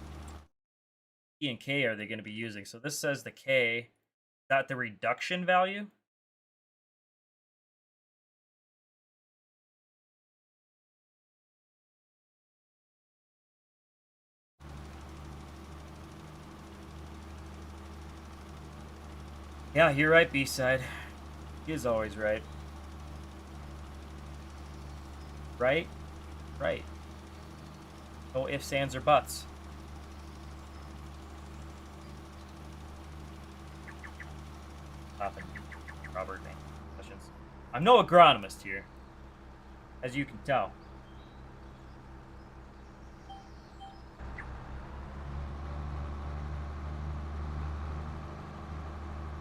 P and K are they going to be using? So this says the K. Is that the reduction value? Yeah, you're right, B-side. He is always right. Right? Right. No ifs, ands, or buts. Stopping Robert questions. I'm no agronomist here, as you can tell.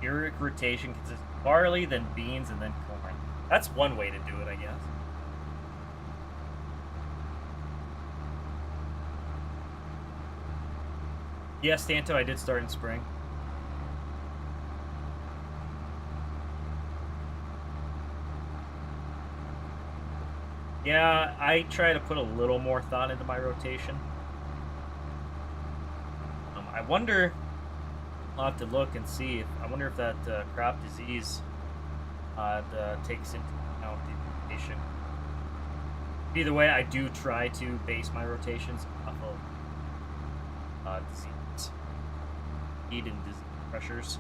Uric rotation consists of barley, then beans, and then corn. That's one way to do it, I guess. Yes, Stanto, I did start in spring. Yeah, I try to put a little more thought into my rotation. I wonder, I'll have to look and see. I wonder if that crop disease takes into account the rotation. Either way, I do try to base my rotations off of disease, heat, and disease pressures.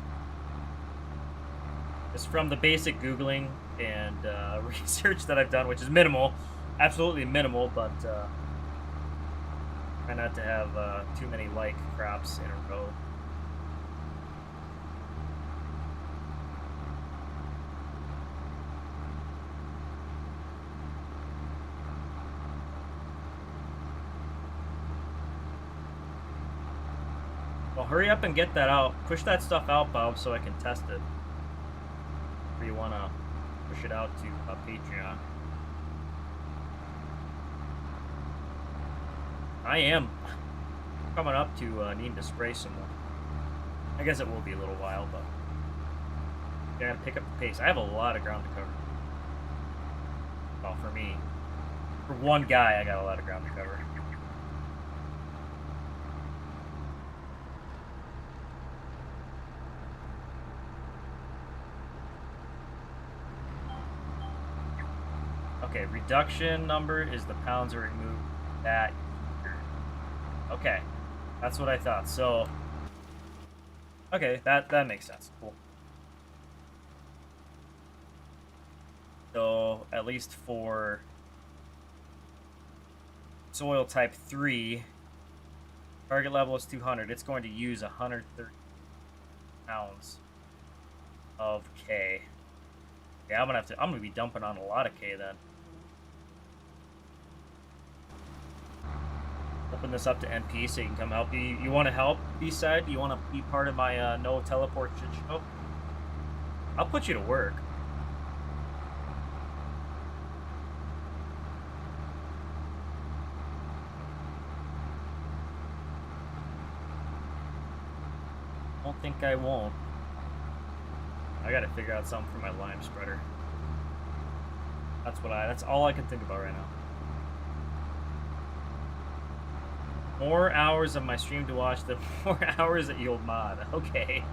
Just from the basic Googling and research that I've done, which is minimal, absolutely minimal, but try not to have too many like crops in a row. Well, hurry up and get that out. Push that stuff out, Bob, so I can test it. Or you want to push it out to Patreon. I am coming up to needing to spray some more. I guess it will be a little while, but I gotta pick up the pace. I have a lot of ground to cover. Well, for me. For one guy, I got a lot of ground to cover. Okay, reduction number is the pounds are removed that year. Okay, that's what I thought. So, okay, that makes sense. Cool. So, at least for soil type 3, target level is 200. It's going to use 130 pounds of K. Yeah, I'm gonna be dumping on a lot of K then. Open this up to NP so you can come help. You want to help, B-side? You want to be part of my no teleport shit show? I'll put you to work. Don't think I won't. I gotta figure out something for my lime spreader. That's all I can think about right now. More hours of my stream to watch, the more hours that you'll mod. Okay.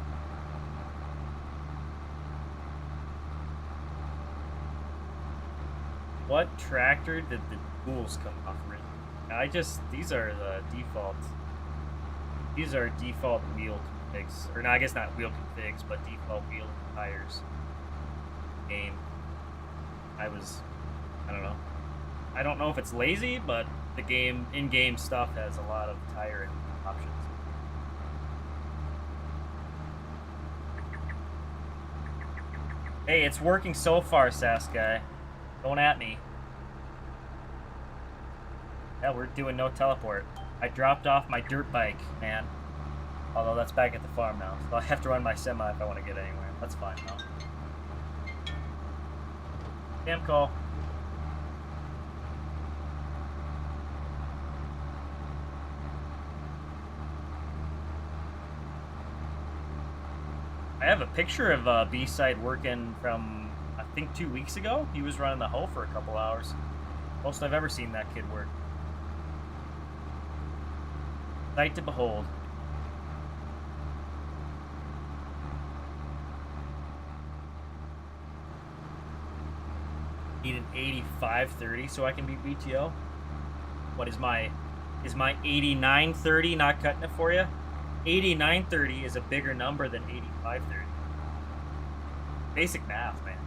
What tractor did the tools come off with? These are the default. These are default wheel configs. Or no, I guess not wheel configs, but default wheel tires. Game. I don't know. I don't know if it's lazy, but the game, in-game stuff has a lot of tire options. Hey, it's working so far, Saskai. Going at me. Yeah, we're doing no teleport. I dropped off my dirt bike, man. Although that's back at the farm now. So I have to run my semi if I want to get anywhere. That's fine, though. Damn call. I have a picture of B-side working from, I think, 2 weeks ago. He was running the hoe for a couple hours. Most I've ever seen that kid work. Sight to behold. Need an 8530 so I can beat BTO. What is my 8930 not cutting it for you? 8930 is a bigger number than 8530. Basic math, man.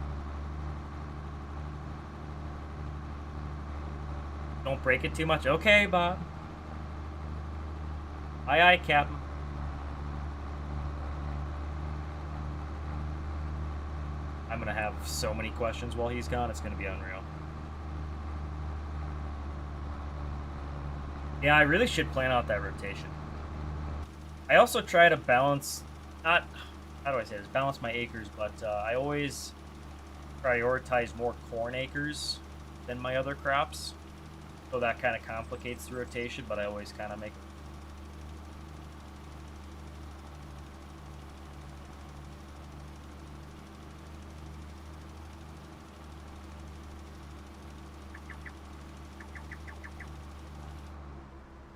Don't break it too much. Okay, Bob. Aye, aye, Captain. I'm gonna have so many questions while he's gone. It's gonna be unreal. Yeah, I really should plan out that rotation. I also try to balance, not, how do I say this, balance my acres, but I always prioritize more corn acres than my other crops. So that kind of complicates the rotation, but I always kind of make it.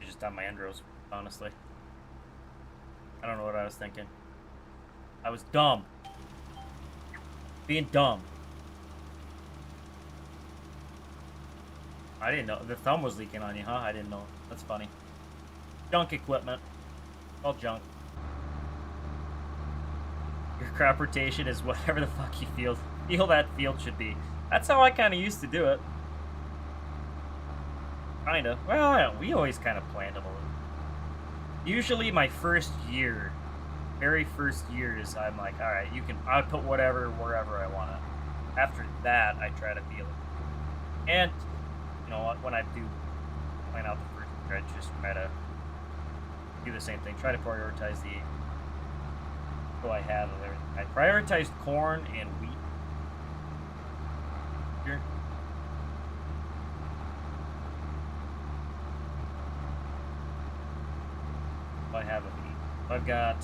Just on my Endros, honestly. I don't know what I was thinking. I was dumb. Being dumb. I didn't know. The thumb was leaking on you, huh? I didn't know. That's funny. Junk equipment. All junk. Your crop rotation is whatever the fuck you feel that field should be. That's how I kind of used to do it. Kinda. Well, we always kind of planned them a little. Usually my first year, very first years, I'm like, alright, I'll put whatever, wherever I want it. After that, I try to feel it. And, you know, when I do plan out the first year, I just try to do the same thing. Try to prioritize the I have of everything. I prioritized corn and wheat. Here. I have of wheat. I've got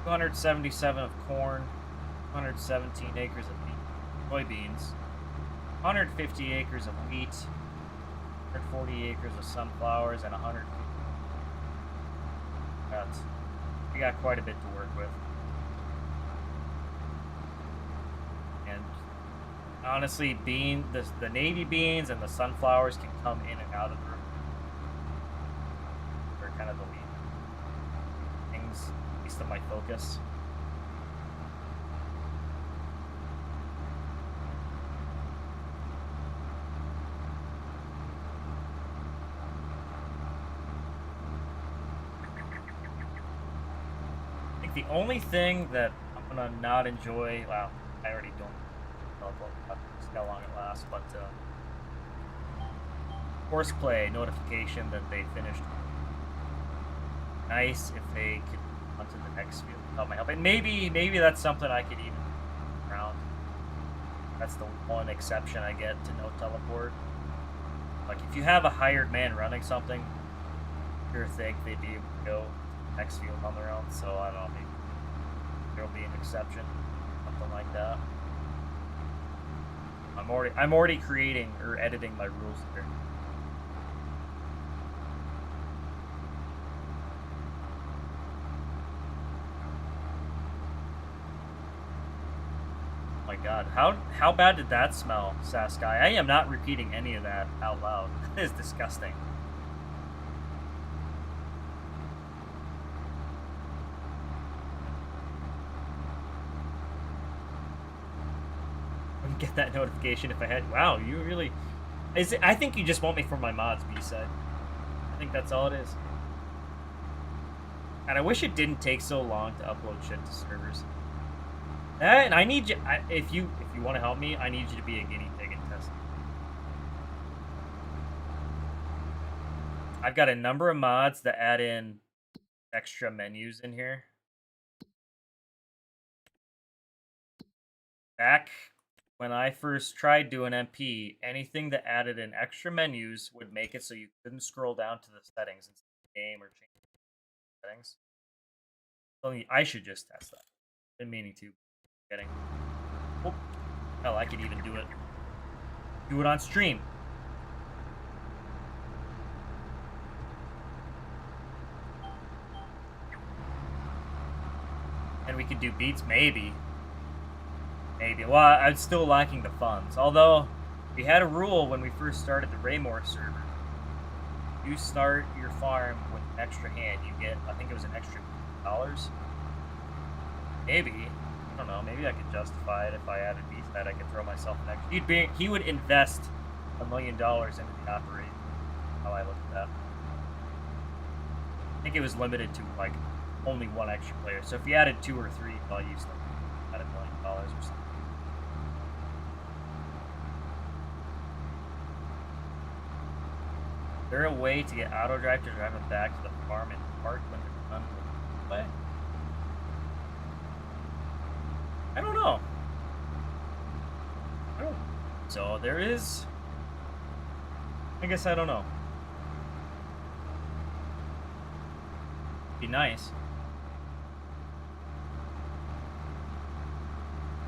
277 of corn, 117 acres of soybeans, 150 acres of wheat, 140 acres of sunflowers, and 150. We got quite a bit to work with. And honestly, the navy beans and the sunflowers can come in and out of the room. They're kind of the lead things, at least of my focus. The only thing that I'm gonna not enjoy, well, I already don't know how long it lasts, but horseplay notification that they finished. Nice if they could onto the next field without my help, and maybe that's something I could even around. That's the one exception I get to no teleport. Like if you have a hired man running something, you'd think they'd be able to go next field on their own, so I don't know, maybe there'll be an exception, something like that. I'm already creating or editing my rules here. Oh my god, how bad did that smell, Saskai? I am not repeating any of that out loud. It is disgusting. Get that notification if I had. Wow, you really I think you just want me for my mods, B-side. I think that's all it is. And I wish it didn't take so long to upload shit to servers. And I need you, if you want to help me, I need you to be a guinea pig and test. I've got a number of mods that add in extra menus in here. Back when I first tried doing MP, anything that added in extra menus would make it so you couldn't scroll down to the settings in the game or change the settings. So I should just test that. Been meaning to. Getting. Oh, hell, I could even do it. Do it on stream. And we could do beats, maybe. Maybe. Well, I'm still lacking the funds. Although, we had a rule when we first started the Raymore server. You start your farm with an extra hand, you get, I think it was an extra $1,000. Maybe. I don't know. Maybe I could justify it if I added beast that I could throw myself an extra. He would invest $1 million into the operation. How I look at that. I think it was limited to like only one extra player. So if you added 2 or 3, well, you still had $1 million or something. Is there a way to get auto drive to drive them back to the farm and park when they're done with the play? I don't know. So there is. I guess I don't know. Be nice.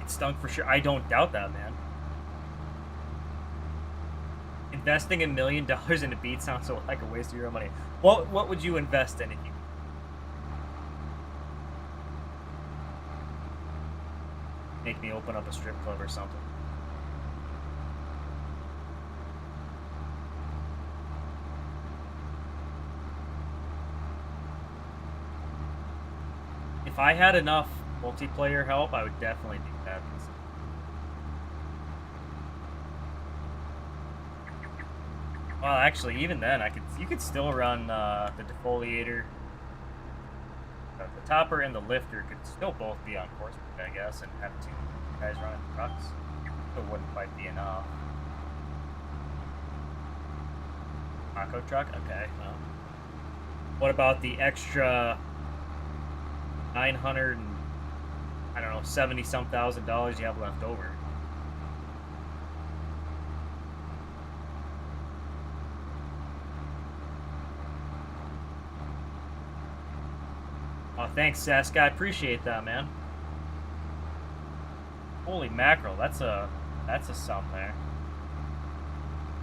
It stunk for sure. I don't doubt that, man. Investing $1 million in a beat sounds so like a waste of your own money. What would you invest in if you? Make me open up a strip club or something. If I had enough multiplayer help, I would definitely do that. Well, actually, even then, you could still run the defoliator. The topper and the lifter could still both be on Corsair, I guess, and have 2 guys running trucks. It wouldn't quite be enough. Taco truck? Okay. Well. What about the extra 900 and, I don't know, 70-some thousand dollars you have left over? Oh, thanks, Sask. I appreciate that, man. Holy mackerel, that's a sum there.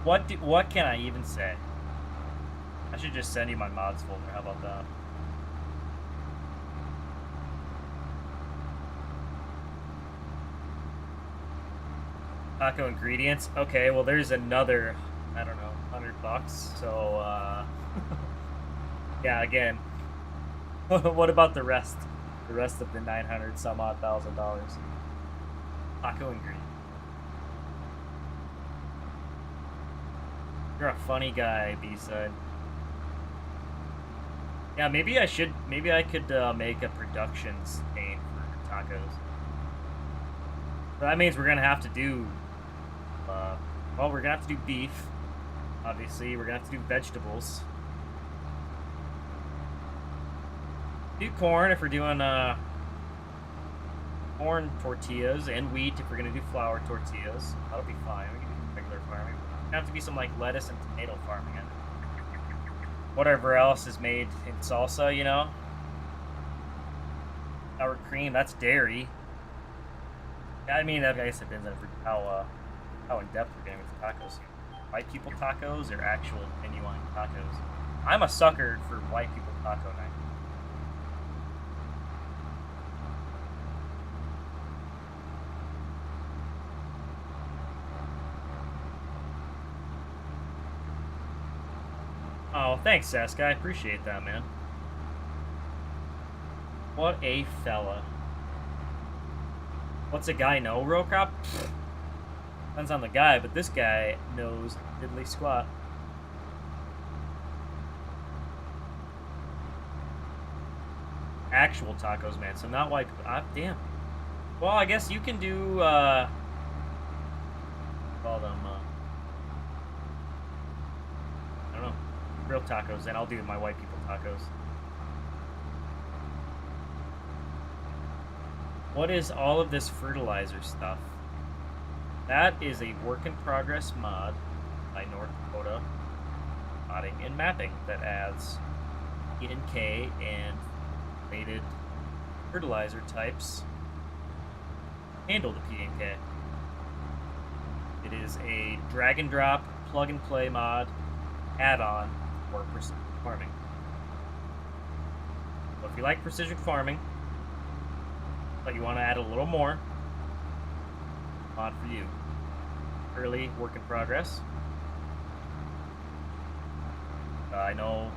What can I even say? I should just send you my mods folder. How about that? Taco ingredients. Okay, well there's another, I don't know, $100. So yeah, again. What about the rest? The rest of the 900 some odd $1,000. Taco ingredient. You're a funny guy, B-side. Yeah, maybe I could make a production stain for tacos. So that means we're gonna have to do, well, we're gonna have to do beef. Obviously, we're gonna have to do vegetables. Do corn if we're doing corn tortillas, and wheat if we're gonna do flour tortillas. That'll be fine. We can do regular farming. It's gonna have to be some like lettuce and tomato farming. And whatever else is made in salsa, you know. Sour cream, that's dairy. I mean, I guess it depends on how in depth we're getting with tacos. White people tacos or actual genuine tacos. I'm a sucker for white people taco night. Oh, thanks, Saska. I appreciate that, man. What a fella. What's a guy know, Rocrop? Depends on the guy, but this guy knows diddly squat. Actual tacos, man. So not like... damn. Well, I guess you can do... call them... I don't know. Real tacos, and I'll do my white people tacos. What is all of this fertilizer stuff? That is a work-in-progress mod by North Dakota modding and mapping that adds P and K and related fertilizer types handle the P and K. It is a drag-and-drop, plug-and-play mod add-on for precision farming. So if you like precision farming, but you want to add a little more, mod for you. Early work in progress. I know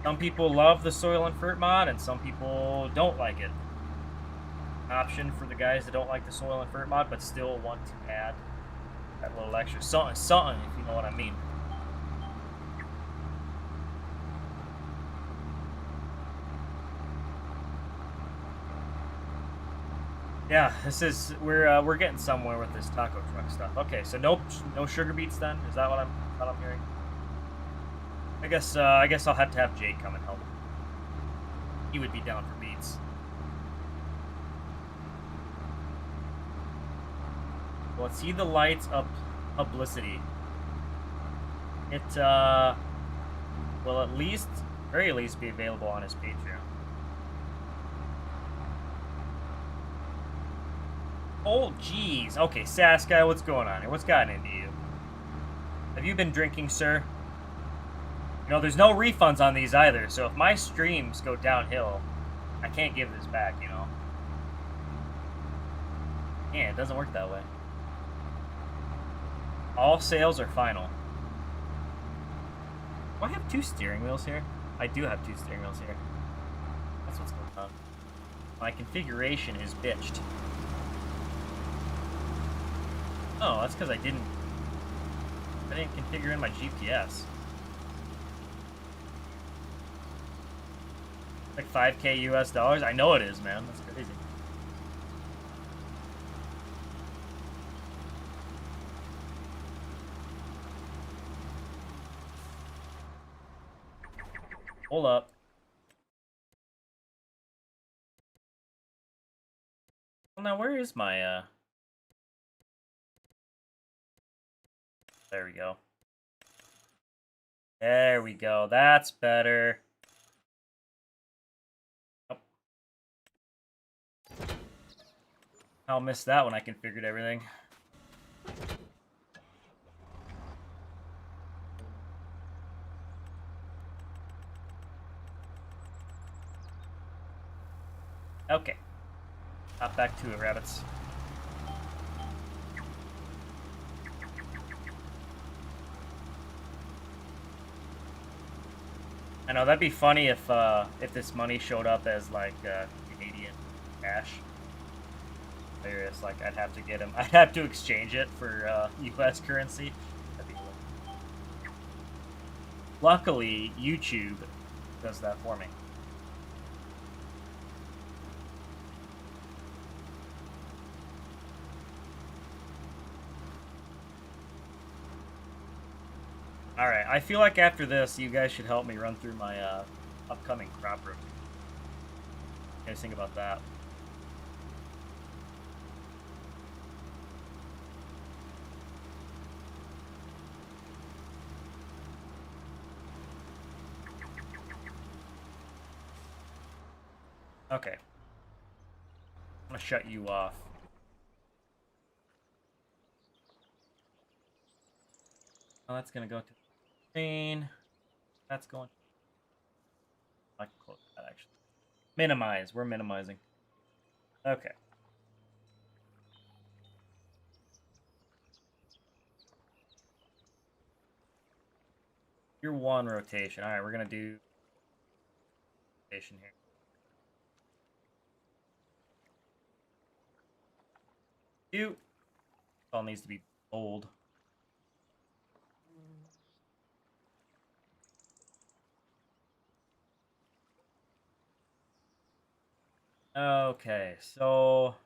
some people love the soil invert mod, and some people don't like it. Option for the guys that don't like the soil invert mod, but still want to add that little extra something, if you know what I mean. Yeah, this is we're getting somewhere with this taco truck stuff. Okay, so no sugar beets then. Is that what I'm hearing? I guess I'll have to have Jake come and help. He would be down for beets. Well, let's see the lights of publicity. It will at least, very least, be available on his Patreon. Oh, jeez. Okay, Sass guy, what's going on here? What's gotten into you? Have you been drinking, sir? You know, there's no refunds on these either, so if my streams go downhill, I can't give this back, you know? Yeah, it doesn't work that way. All sales are final. Do I have 2 steering wheels here? I do have 2 steering wheels here. That's what's going on. My configuration is bitched. Oh, that's because I didn't configure in my GPS. Like $5K US dollars? I know it is, man. That's crazy. Hold up. Well, now where is my, There we go. There we go. That's better. Oh. I'll miss that when I configured everything. Okay. Hop back to it, rabbits. I know that'd be funny if this money showed up as like Canadian cash. Hilarious. Like I'd have to get him. I'd have to exchange it for U.S. currency. That'd be cool. Luckily, YouTube does that for me. Alright, I feel like after this, you guys should help me run through my upcoming crop rotation. What do you guys think about that? Okay. I'm gonna shut you off. Oh, that's gonna go to screen. That's going. I can close that actually. Minimize. We're minimizing. Okay. Your 1 rotation. All right, we're gonna do rotation here. Two. All needs to be bold. Okay, so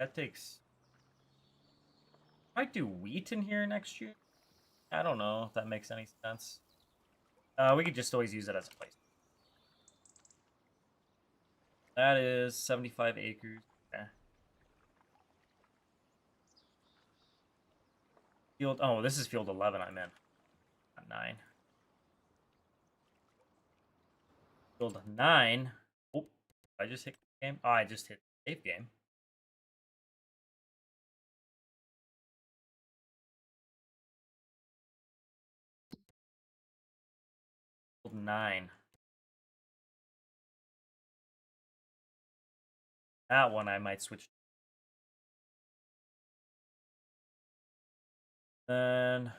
that takes. Might do wheat in here next year. I don't know if that makes any sense. We could just always use it as a place. That is 75 acres. Okay. Field. Oh, this is field 11. I'm in. Not 9. Field 9. Oh, I just hit the game. Oh, I just hit save game. Field 9. That one I might switch. Then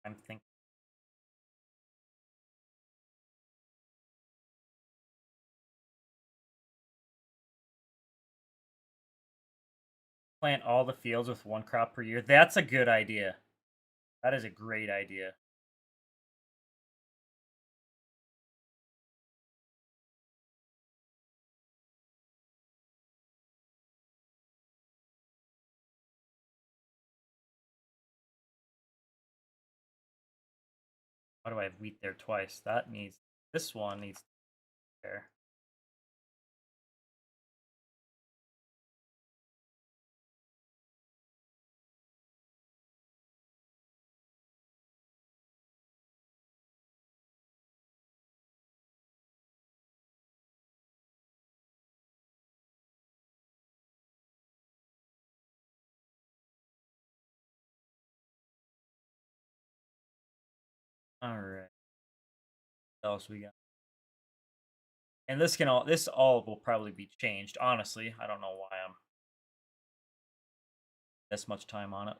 I'm thinking plant all the fields with one crop per year. That's a good idea. That is a great idea. Why do I have wheat there twice? That needs, this one needs there. All right. What else we got? And this all will probably be changed. Honestly, I don't know why I'm this much time on it.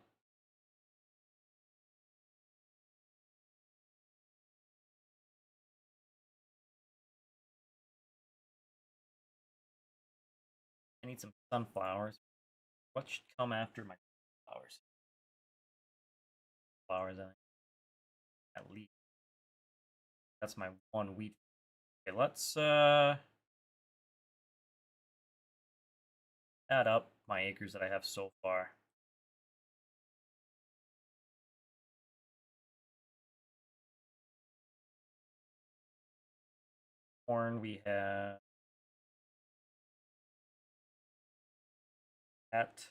I need some sunflowers. What should come after my flowers? Flowers, I think. At least. That's my one wheat. Okay, let's add up my acres that I have so far. Corn, we have that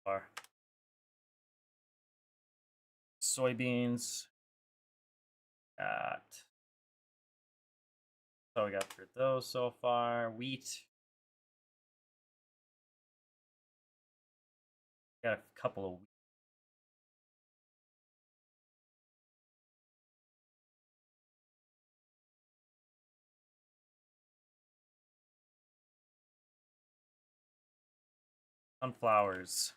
far. Soybeans, got, so we got for those so far. Wheat, got a couple of sunflowers.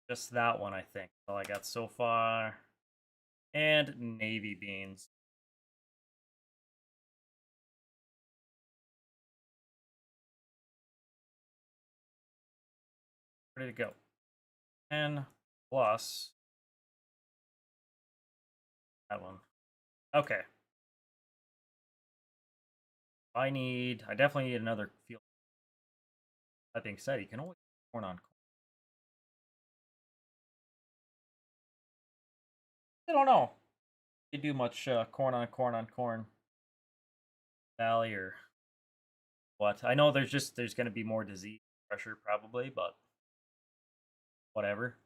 Just that one, I think. All I got so far. And navy beans. Ready to go. 10 plus that one. Okay. I definitely need another field. That being said, you can only corn on corn. I don't know. You do much corn on corn on corn valley or what? I know there's going to be more disease pressure probably, but whatever.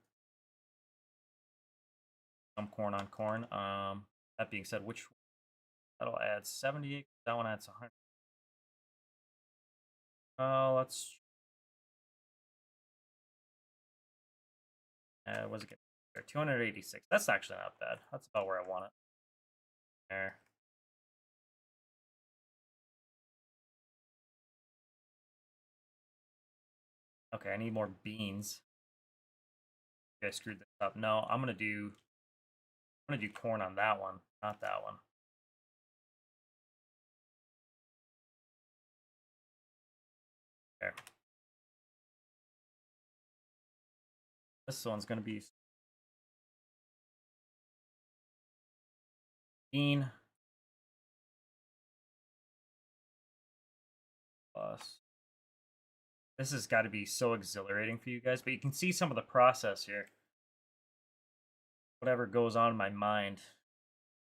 Some corn on corn. That being said, which that'll add 70. That one adds 100. Let's. Was it get 286? That's actually not bad. That's about where I want it. There. Okay, I need more beans. Okay, I screwed this up. No, I'm gonna do corn on that one, not that one. There. This one's gonna be bean plus. This has got to be so exhilarating for you guys, but you can see some of the process here. Whatever goes on in my mind.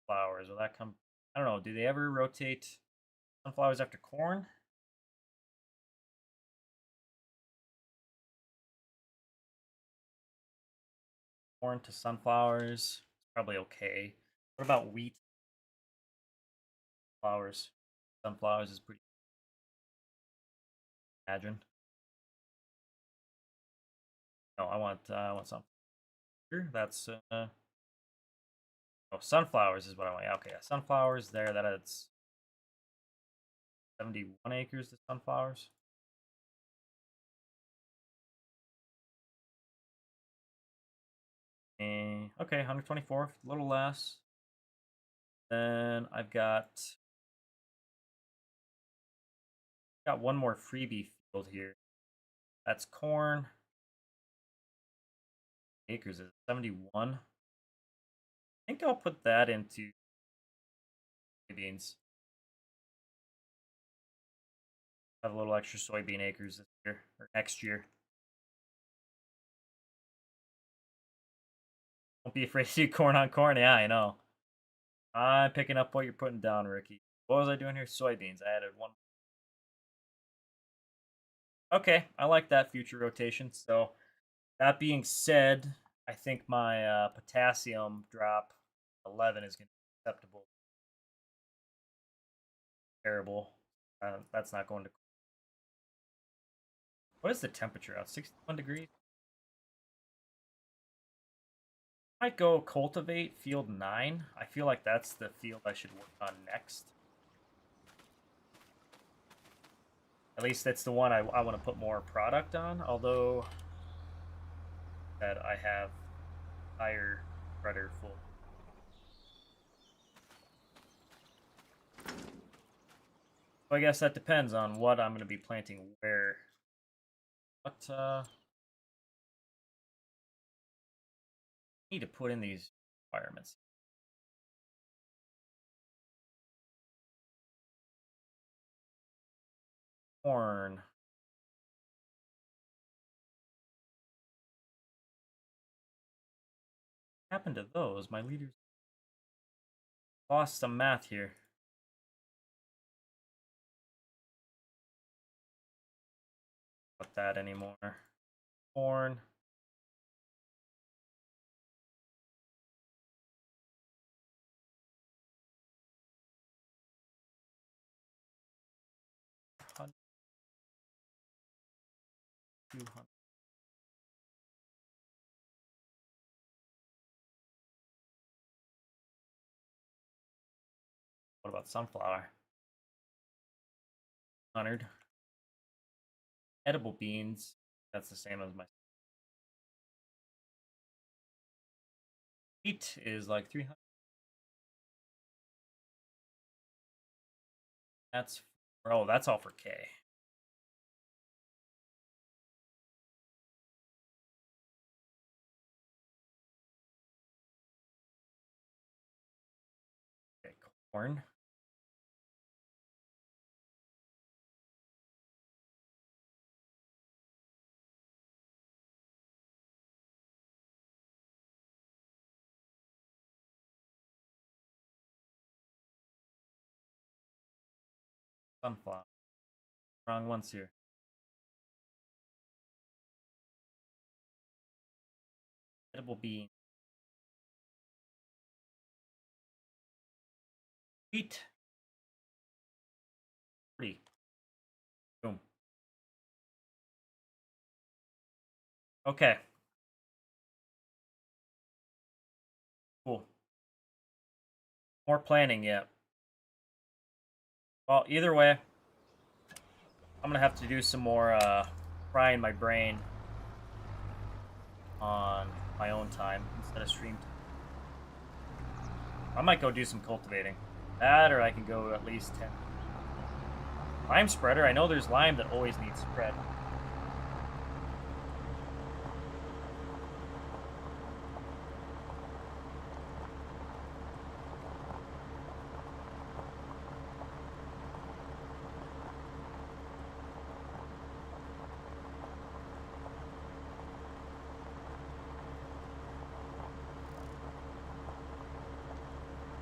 Flowers, will that come? I don't know. Do they ever rotate sunflowers after corn? Corn to sunflowers. Probably okay. What about wheat? Flowers. Sunflowers is pretty. Imagine. No, I want something. That's oh, sunflowers is what I want. Yeah, okay, yeah, sunflowers there. That adds 71 acres to sunflowers. And okay, 124, a little less. Then I've got one more freebie field here. That's corn. Acres is 71. I think I'll put that into soybeans. Have a little extra soybean acres this year or next year. Don't be afraid to do corn on corn. Yeah, I know. I'm picking up what you're putting down, Ricky. What was I doing here? Soybeans. I added one. Okay, I like that future rotation. So, that being said, I think my potassium drop 11 is going to be acceptable. Terrible. That's not going to. What is the temperature out? 61 degrees? I might go cultivate field 9. I feel like that's the field I should work on next. At least that's the one I want to put more product on, although that I have higher spreader full. So I guess that depends on what I'm going to be planting where. What I need to put in these requirements. Corn. What happened to those? My leaders lost some math here. Not that anymore. Corn. $200. What about sunflower? 100. Edible beans. That's the same as my wheat is like 300. That's that's all for K. Okay, corn. Sunflower. Wrong ones here. Edible bean. Wheat. 40. Boom. Okay. Cool. More planning yet. Well, either way, I'm gonna have to do some more frying my brain on my own time instead of stream time. I might go do some cultivating. That, or I can go at least 10. Lime spreader. I know there's lime that always needs spread.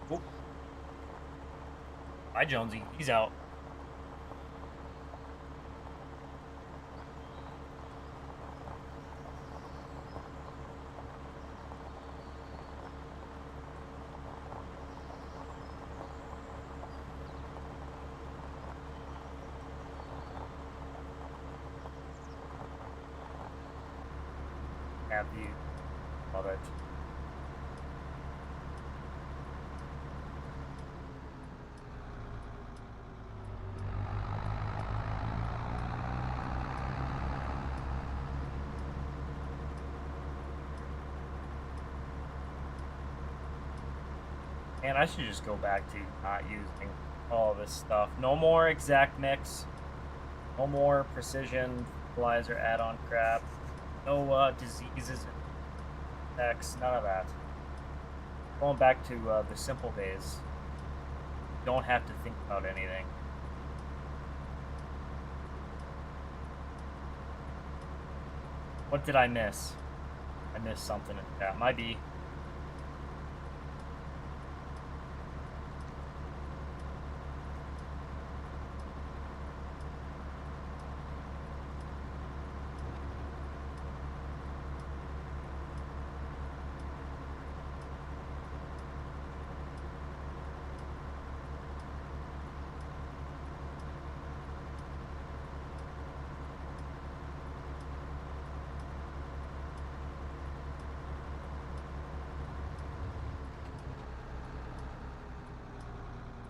Oh. Bye, Jonesy. He's out. have you. Love it. And I should just go back to not using all this stuff. No more exact mix. No more precision fertilizer add-on crap. No diseases and effects. None of that. Going back to the simple days. Don't have to think about anything. What did I miss? I missed something in chat. Might be.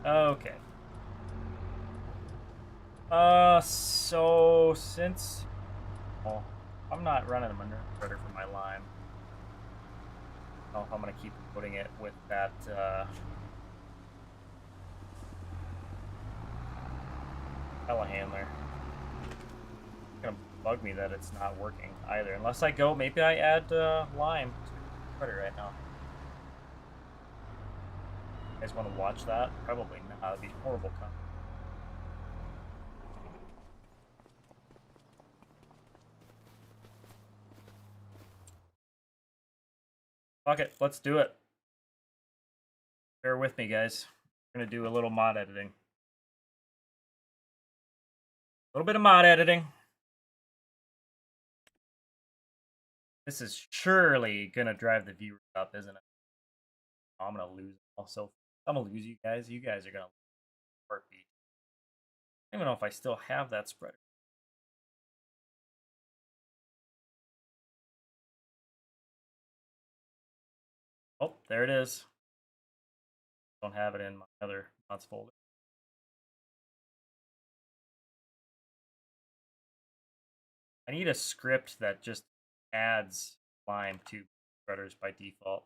Okay. So since I'm not running a manure spreader for my lime, I don't know if I'm gonna keep putting it with that telehandler. It's gonna bug me that it's not working either. Unless I go, maybe I add lime to the spreader right now. You guys want to watch that? Probably not. That'd be horrible content. Fuck it, let's do it. Bear with me, guys. We're gonna do a little mod editing. A little bit of mod editing. This is surely gonna drive the viewers up, isn't it? I'm gonna lose. Also, I'm gonna lose you guys. You guys are gonna heartbeat. I don't even know if I still have that spreader. Oh, there it is. Don't have it in my other mods folder. I need a script that just adds lime to spreaders by default.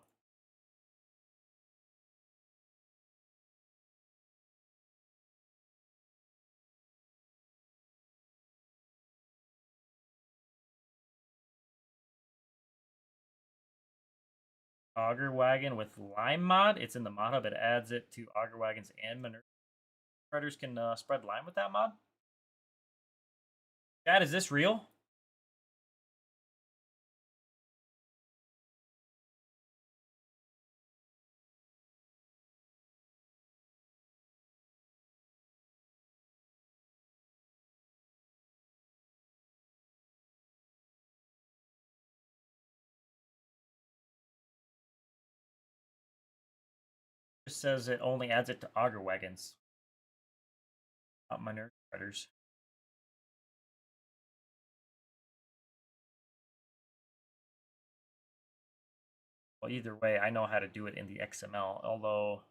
Auger Wagon with lime mod. It's in the mod hub. It adds it to Auger Wagons and manure spreaders can spread lime with that mod. Dad, is this real? It just says it only adds it to Auger Wagons, not manure spreaders. Well, either way, I know how to do it in the XML, although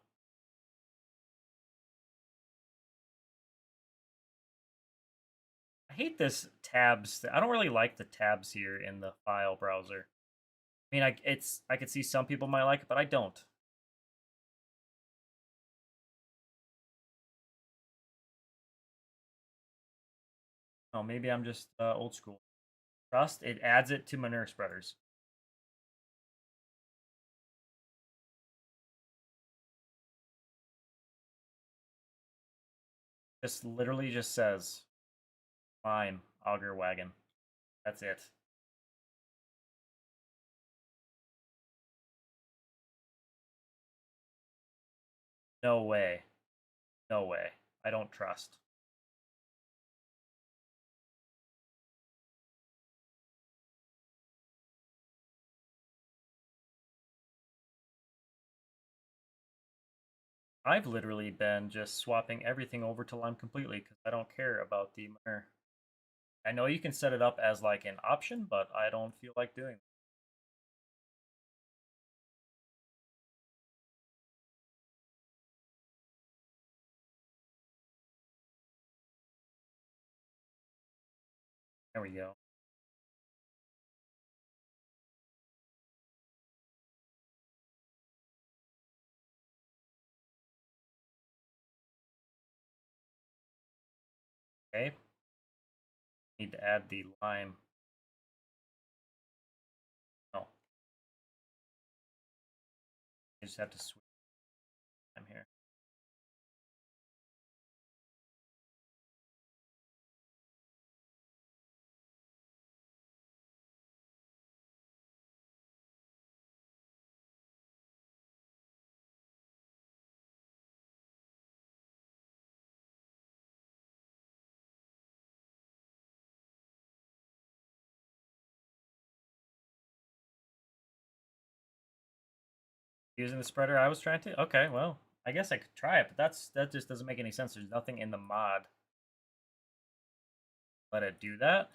I hate this tabs. I don't really like the tabs here in the file browser. I mean, I could see some people might like it, but I don't. Oh, maybe I'm just old school. Trust, it adds it to manure spreaders. Just literally just says lime auger wagon. That's it. No way. No way. I don't trust. I've literally been just swapping everything over to lime completely because I don't care about the manure. I know you can set it up as like an option, but I don't feel like doing it. There we go. Okay. Need to add the lime. Oh. I just have to switch time here. Using the spreader I was trying to? Okay, well, I guess I could try it, but that just doesn't make any sense. There's nothing in the mod. Let it do that.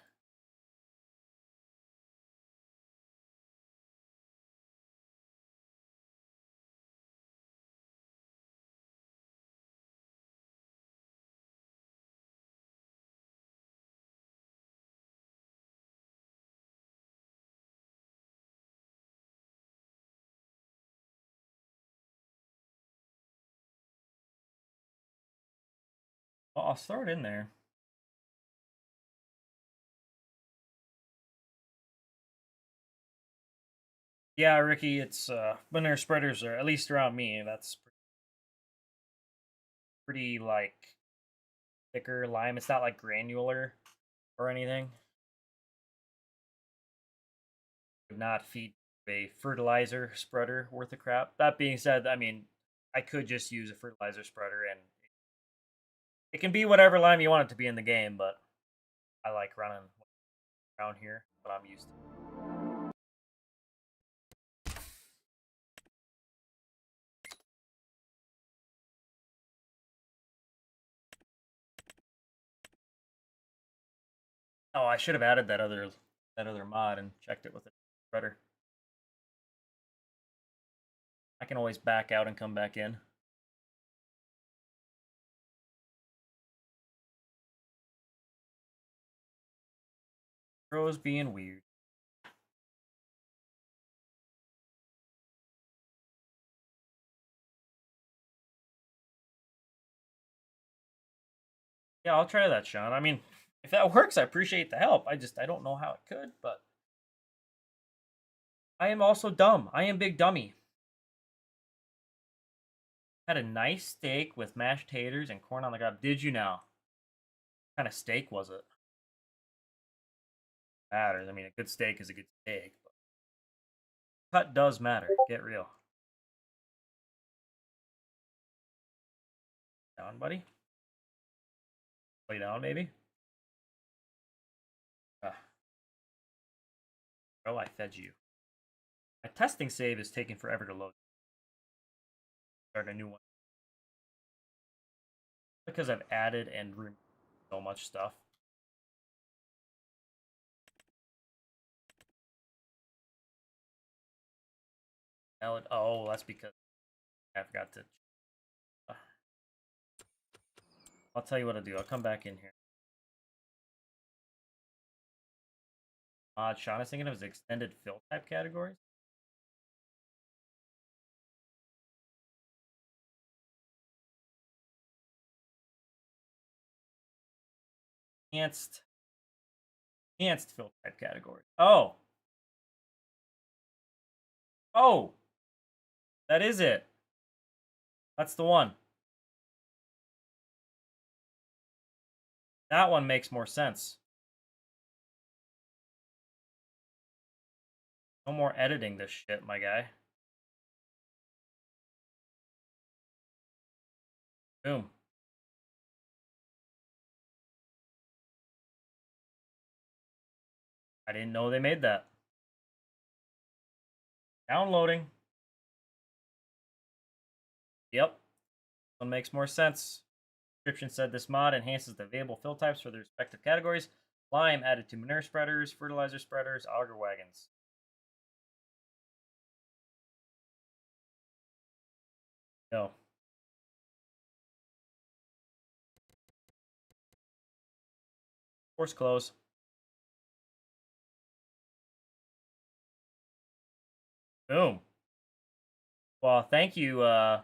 Well, I'll throw it in there. Yeah, Ricky, it's linear spreaders are, at least around me, that's pretty like thicker lime. It's not like granular or anything. Would not feed a fertilizer spreader worth of crap. That being said, I mean, I could just use a fertilizer spreader and it can be whatever lime you want it to be in the game, but I like running around here, what I'm used to. Oh, I should have added that other mod and checked it with a spreader. I can always back out and come back in. Pros being weird. Yeah, I'll try that, Sean. I mean, if that works, I appreciate the help. I don't know how it could, but I am also dumb. I am big dummy. Had a nice steak with mashed taters and corn on the cob. Did you now? What kind of steak was it? Matters. I mean, a good steak is a good steak, but cut does matter. Get real. Down, buddy. Lay down, maybe. Oh, I fed you. My testing save is taking forever to load. Start a new one because I've added and removed so much stuff. Oh, that's because I forgot to. I'll tell you what I'll do. I'll come back in here. Sean is thinking of his extended fill type categories. Enhanced fill type categories. Oh. Oh. That is it. That's the one. That one makes more sense. No more editing this shit, my guy. Boom. I didn't know they made that. Downloading. Yep. One makes more sense. Description said this mod enhances the available fill types for the respective categories. Lime added to manure spreaders, fertilizer spreaders, auger wagons. No. Force close. Boom. Well, thank you, yeah,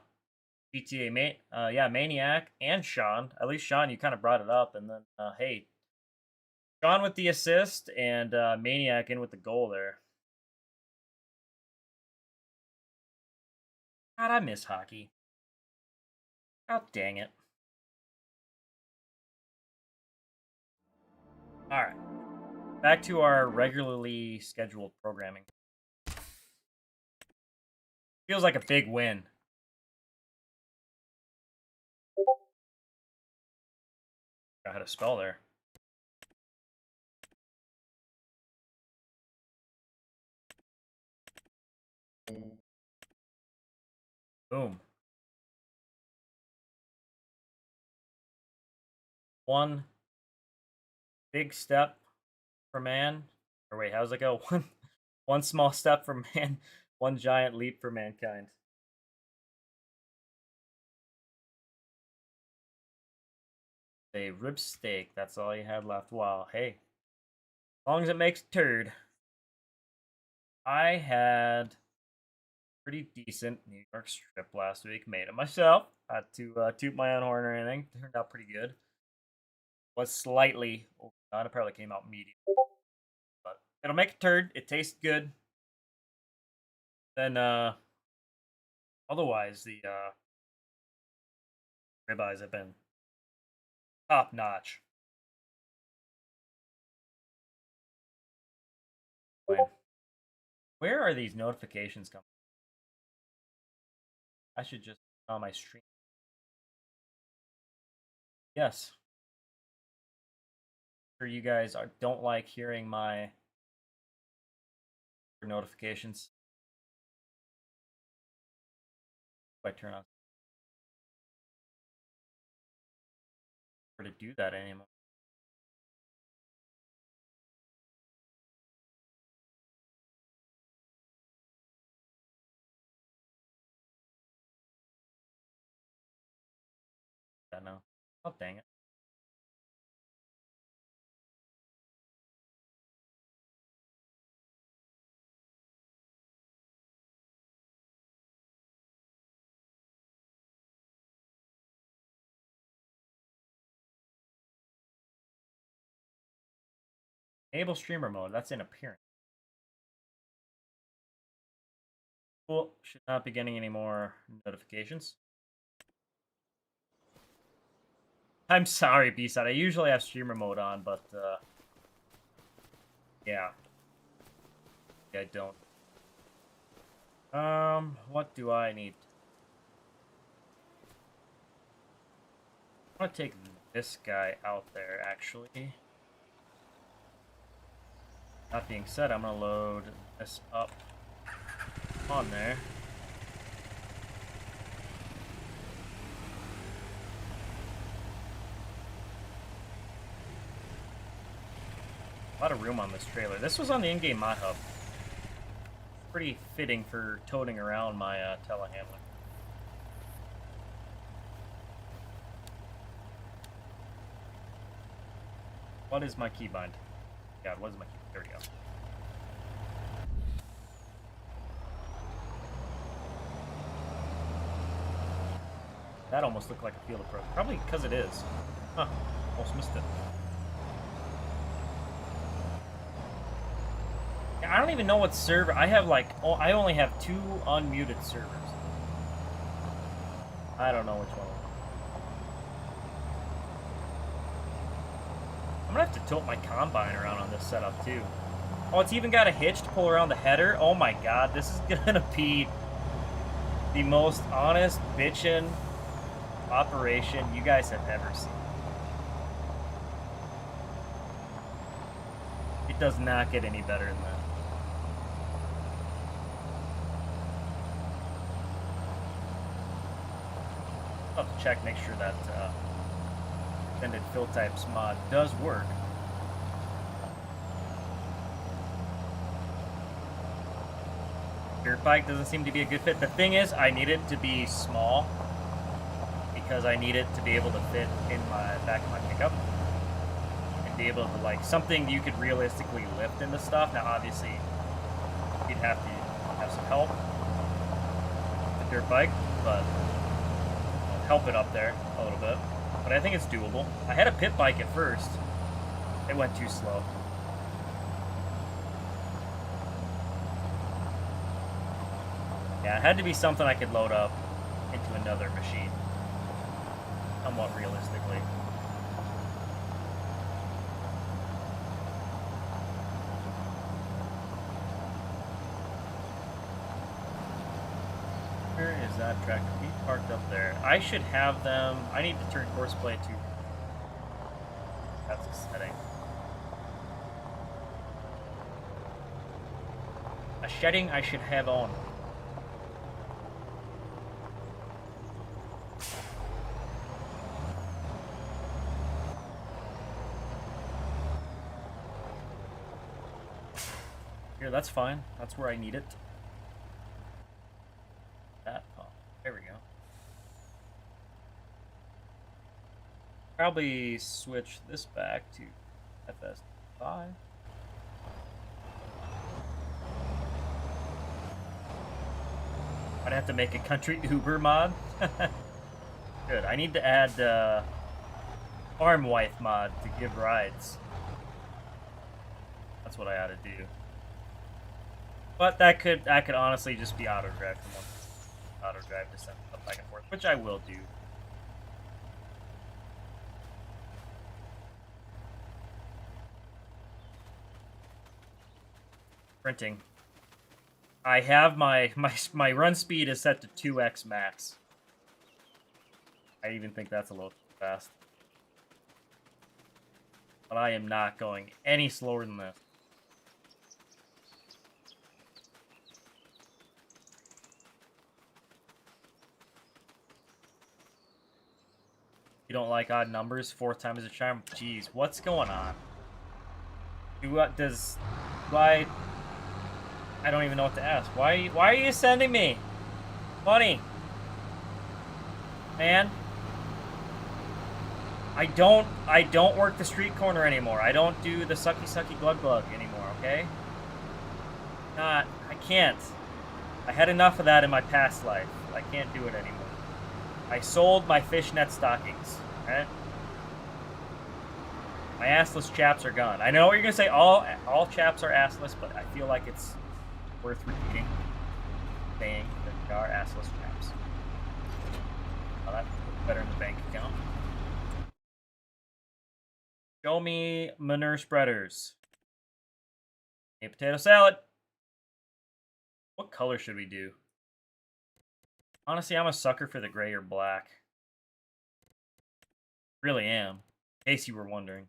Maniac and Sean. At least Sean, you kind of brought it up, and then hey, Sean with the assist and Maniac in with the goal there. God, I miss hockey. God dang it. All right, back to our regularly scheduled programming. Feels like a big win. I had a spell there. Boom. One big step for man. Or wait, how's it go? One small step for man, one giant leap for mankind. A rib steak, that's all you had left. Wow, hey. As long as it makes a turd. I had pretty decent New York strip last week. Made it myself. Had to toot my own horn or anything. Turned out pretty good. Was slightly overdone. It probably came out medium. But it'll make a turd. It tastes good. Then otherwise the ribeyes have been top notch. Where are these notifications coming? I should just on my stream. Yes. Sure, you guys don't like hearing my notifications. If I turn on to do that anymore. I know. Oh dang it. Enable streamer mode. That's in appearance. Cool. Should not be getting any more notifications. I'm sorry, B-Side. I usually have streamer mode on, but yeah. I don't. What do I need? I want to take this guy out there, actually. That being said, I'm going to load this up on there. A lot of room on this trailer. This was on the in-game mod hub. Pretty fitting for toting around my telehandler. What is my keybind? God, what is my key? There we go. That almost looked like a field approach. Probably because it is. Huh. Almost missed it. I don't even know what server. I have like, oh, I only have 2 unmuted servers. I don't know which one. I'm gonna have to tilt my combine around on this setup too. Oh, it's even got a hitch to pull around the header. Oh my god, this is gonna be the most honest bitchin' operation you guys have ever seen. It does not get any better than that. I'll have to check, make sure that extended fill types mod does work. Dirt bike doesn't seem to be a good fit. The thing is, I need it to be small because I need it to be able to fit in my back of my pickup and be able to, like, something you could realistically lift into stuff. Now, obviously, you'd have to have some help. The dirt bike, but I'll help it up there a little bit. But I think it's doable. I had a pit bike at first. It went too slow. Yeah, it had to be something I could load up into another machine. Somewhat realistically. Where is that tractor? He's parked up there. I should have them. I need to turn horseplay to. That's a setting. A shedding I should have on. Here, that's fine. That's where I need it. That, oh, there we go. Probably switch this back to FS25. I'd have to make a country Uber mod. Good. I need to add farm wife mod to give rides. That's what I ought to do. But that could honestly just be auto drive from one auto drive to send stuff back and forth, which I will do. Printing. I have my run speed is set to 2x max. I even think that's a little too fast. But I am not going any slower than this. You don't like odd numbers? Fourth time is a charm? Jeez, what's going on? I don't even know what to ask. Why are you sending me money? Man. I don't work the street corner anymore. I don't do the sucky glug anymore, okay? I can't. I had enough of that in my past life. I can't do it anymore. I sold my fishnet stockings, right? My assless chaps are gone. I know what you're gonna say, all chaps are assless, but I feel like it's worth repeating, saying that they are assless chaps. Well, that's better in the bank account. Show me manure spreaders. A potato salad. What color should we do? Honestly, I'm a sucker for the gray or black. Really am. In case you were wondering.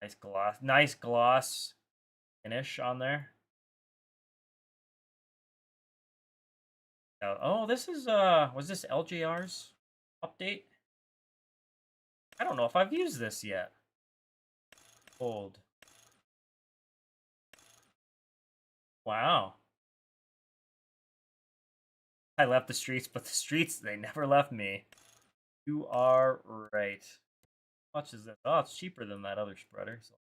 Nice gloss finish on there. Oh, this is was this LJR's update? I don't know if I've used this yet. Old. Wow. I left the streets, but the streets, they never left me. You are right. How much is this? Oh, it's cheaper than that other spreader. So.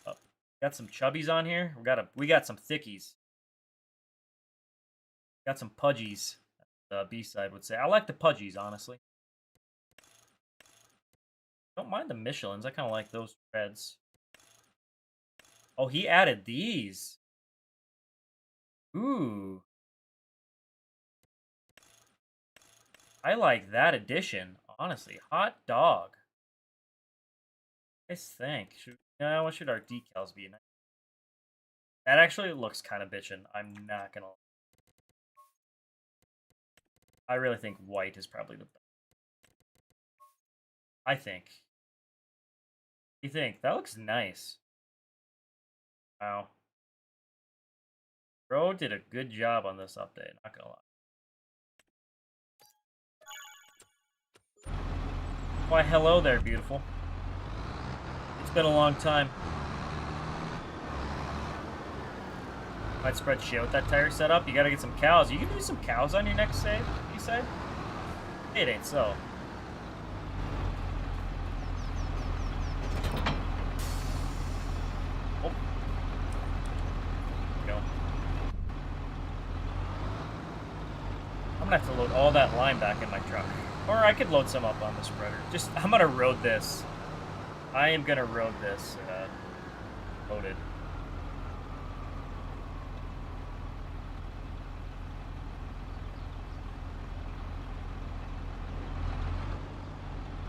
Oh, got some chubbies on here. We got some thickies. Got some pudgies. The B-side would say. I like the pudgies, honestly. Don't mind the Michelins. I kind of like those threads. Oh, he added these. Ooh. I like that addition, honestly. Hot dog. I think. What should our decals be? That actually looks kind of bitchin'. I'm not gonna. I really think white is probably the best. I think. What do you think? That looks nice. Wow. Bro did a good job on this update, not gonna lie. Why, hello there, beautiful. It's been a long time. Widespread shit with that tire setup. You gotta get some cows. You can do some cows on your next save, you say? It ain't so. Oh. There we go. put all that lime back in my truck. Or I could load some up on the spreader. I'm gonna road this. I am gonna road this loaded.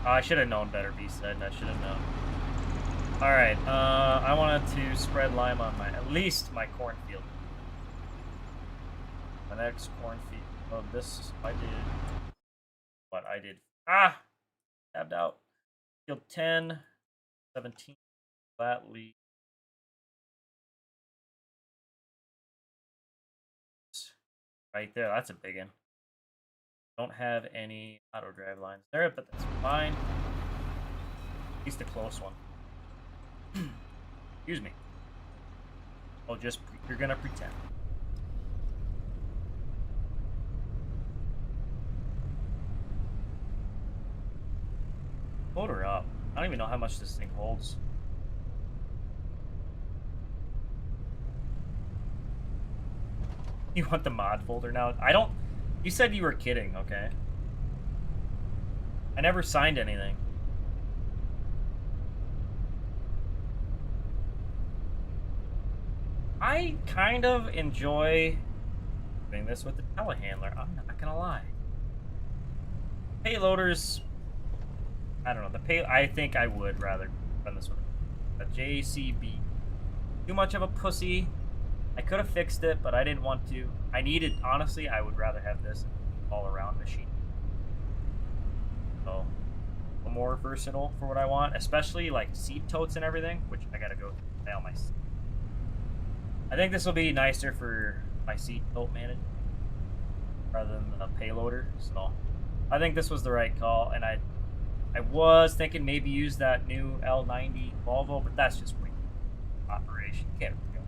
I should have known better, B-Said. I should have known. Alright, I wanted to spread lime on at least my cornfield. My next cornfield. Oh, this, I did. What I did. Tabbed out. Field 10, 17, flat lead. Right there, that's a big one. Don't have any auto drive lines there, but that's fine. At least a close one. Excuse me. Oh, you're gonna pretend. Load her up. I don't even know how much this thing holds. You want the mod folder now? I don't... You said you were kidding, okay? I never signed anything. I kind of enjoy doing this with the telehandler. I'm not gonna lie. Payloaders... I don't know. I think I would rather run this one. A JCB. Too much of a pussy. I could have fixed it, but I didn't want to. Honestly, I would rather have this all-around machine. So, a little more versatile for what I want, especially like seat totes and everything, which I gotta go nail my seat. I think this will be nicer for my seat tote management rather than the payloader. So, I think this was the right call, and I was thinking maybe use that new L90 Volvo, but that's just way operation. Can't go.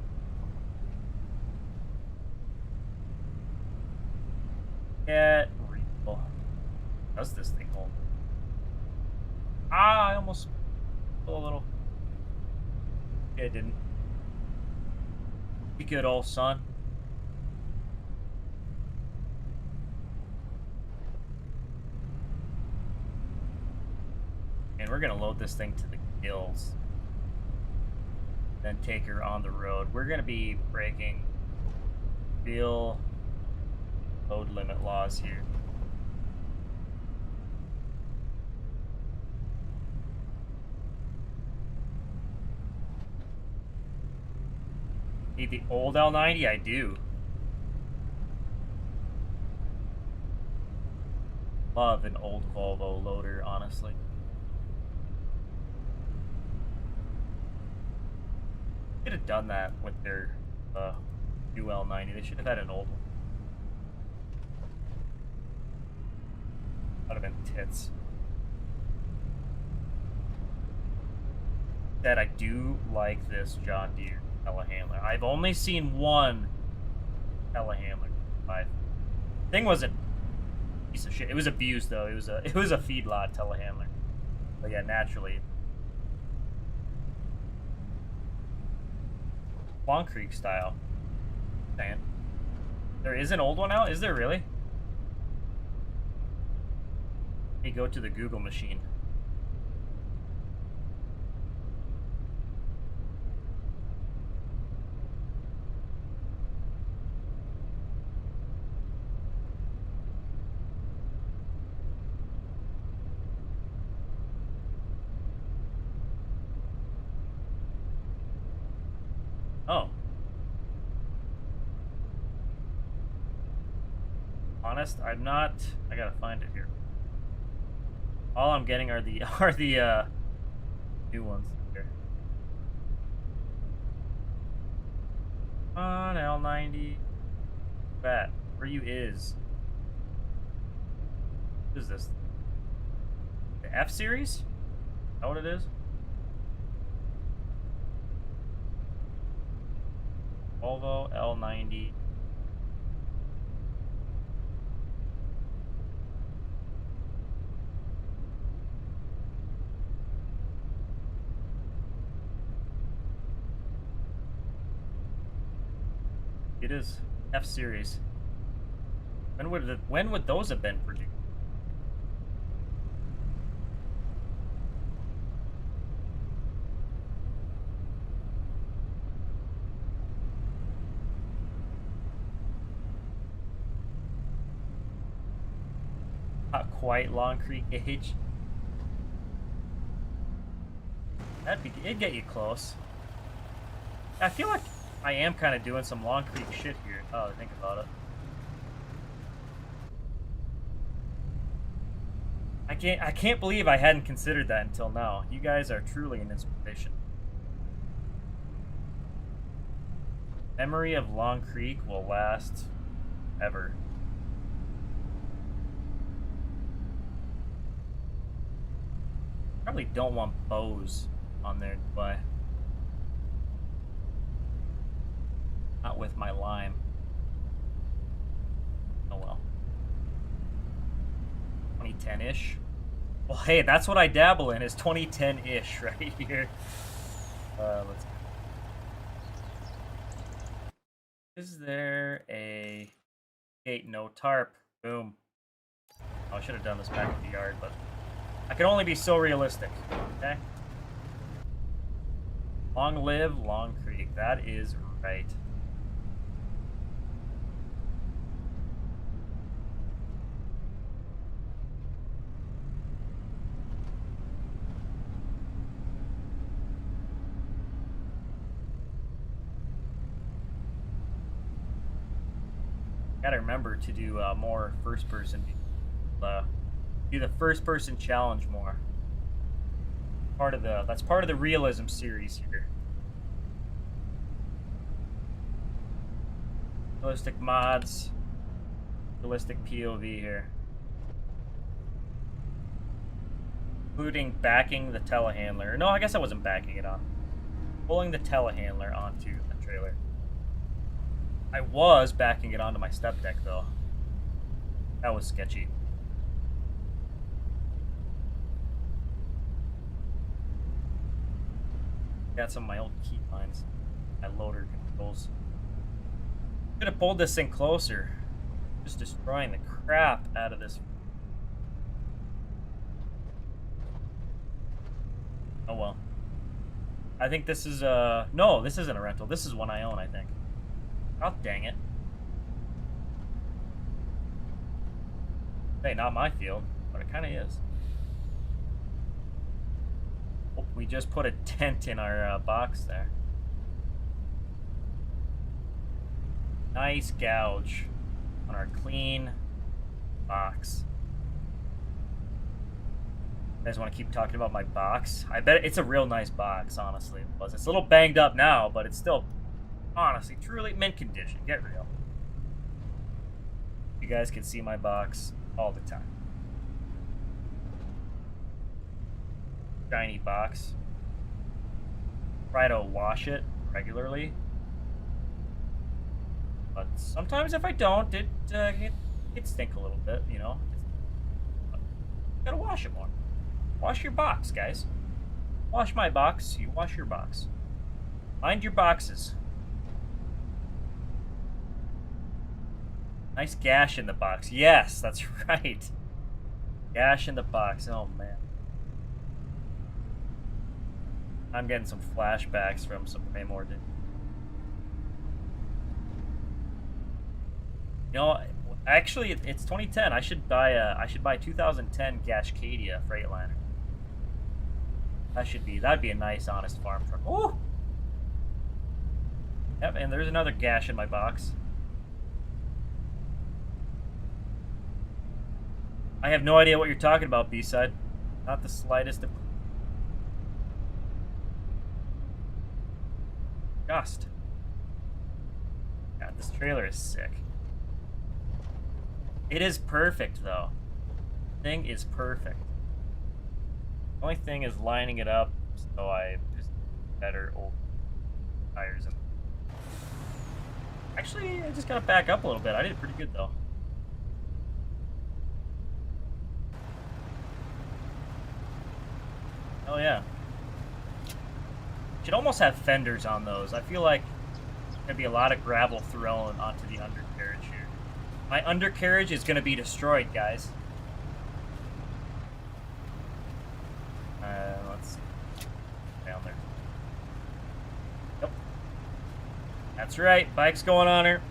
Get real. Does this thing hold? I almost a little. It didn't. Be good, old son. And we're gonna load this thing to the gills. Then take her on the road. We're gonna be breaking real load limit laws here. Need the old L90? I do. Love an old Volvo loader, honestly. Should have done that with their new L90. They should have had an old one. That would have been tits. That I do like this John Deere telehandler. I've only seen one telehandler. Thing wasn't a piece of shit. It was abused though. It was a feedlot telehandler. But yeah, naturally. Long Creek style. Man. There is an old one out? Is there really? Let me go to the Google machine. Oh. Honest, I'm not. I gotta find it here. All I'm getting are the new ones here. On L90. That where you is? What is this? The F series? Is that what it is? Volvo L90. It is F series. When would those have been produced? Not quite Long Creek age. It'd get you close. I feel like I am kind of doing some Long Creek shit here. Oh, think about it. I can't believe I hadn't considered that until now. You guys are truly an inspiration. Memory of Long Creek will last ever. Probably don't want bows on there, but not with my lime. Oh well. 2010-ish. Well, hey, that's what I dabble in, is 2010-ish right here. Let's go. Is there a gate? No tarp. Boom. Oh, I should have done this back in the yard, but I can only be so realistic. Okay? Long live Long Creek. That is right. Gotta remember to do more first-person. Do the first-person challenge more. That's part of the realism series here. Realistic mods, realistic POV here, including backing the telehandler. No, I guess I wasn't backing it on. Pulling the telehandler onto the trailer. I was backing it onto my step deck, though. That was sketchy. Got some of my old key lines. My loader controls. Could have pulled this thing closer. Just destroying the crap out of this. Oh well. I think this is no, this isn't a rental. This is one I own, I think. Oh, dang it. Hey, not my field, but it kind of is. Oh, we just put a dent in our box there. Nice gouge on our clean box. You guys want to keep talking about my box? I bet it's a real nice box, honestly. It's a little banged up now, but it's still, honestly, truly mint condition. Get real. You guys can see my box all the time. Shiny box. Try to wash it regularly. But sometimes if I don't, it stink a little bit, you know. Gotta wash it more. Wash your box, guys. Wash my box, you wash your box. Mind your boxes. Nice gash in the box. Yes, that's right. Gash in the box. Oh, man. I'm getting some flashbacks from some Paymore. You know, actually, it's 2010. I should buy 2010 Cascadia Freightliner. That'd be a nice, honest farm truck. Oh. Yep, and there's another gash in my box. I have no idea what you're talking about, B-side. Not the slightest. Just. God, this trailer is sick. It is perfect, though. Thing is perfect. The only thing is lining it up so I just better old tires. Actually, I just gotta back up a little bit. I did pretty good, though. Oh yeah. Should almost have fenders on those. I feel like there'd be a lot of gravel thrown onto the undercarriage here. My undercarriage is going to be destroyed, guys. Let's see. Down there. Yep. That's right. Bike's going on her.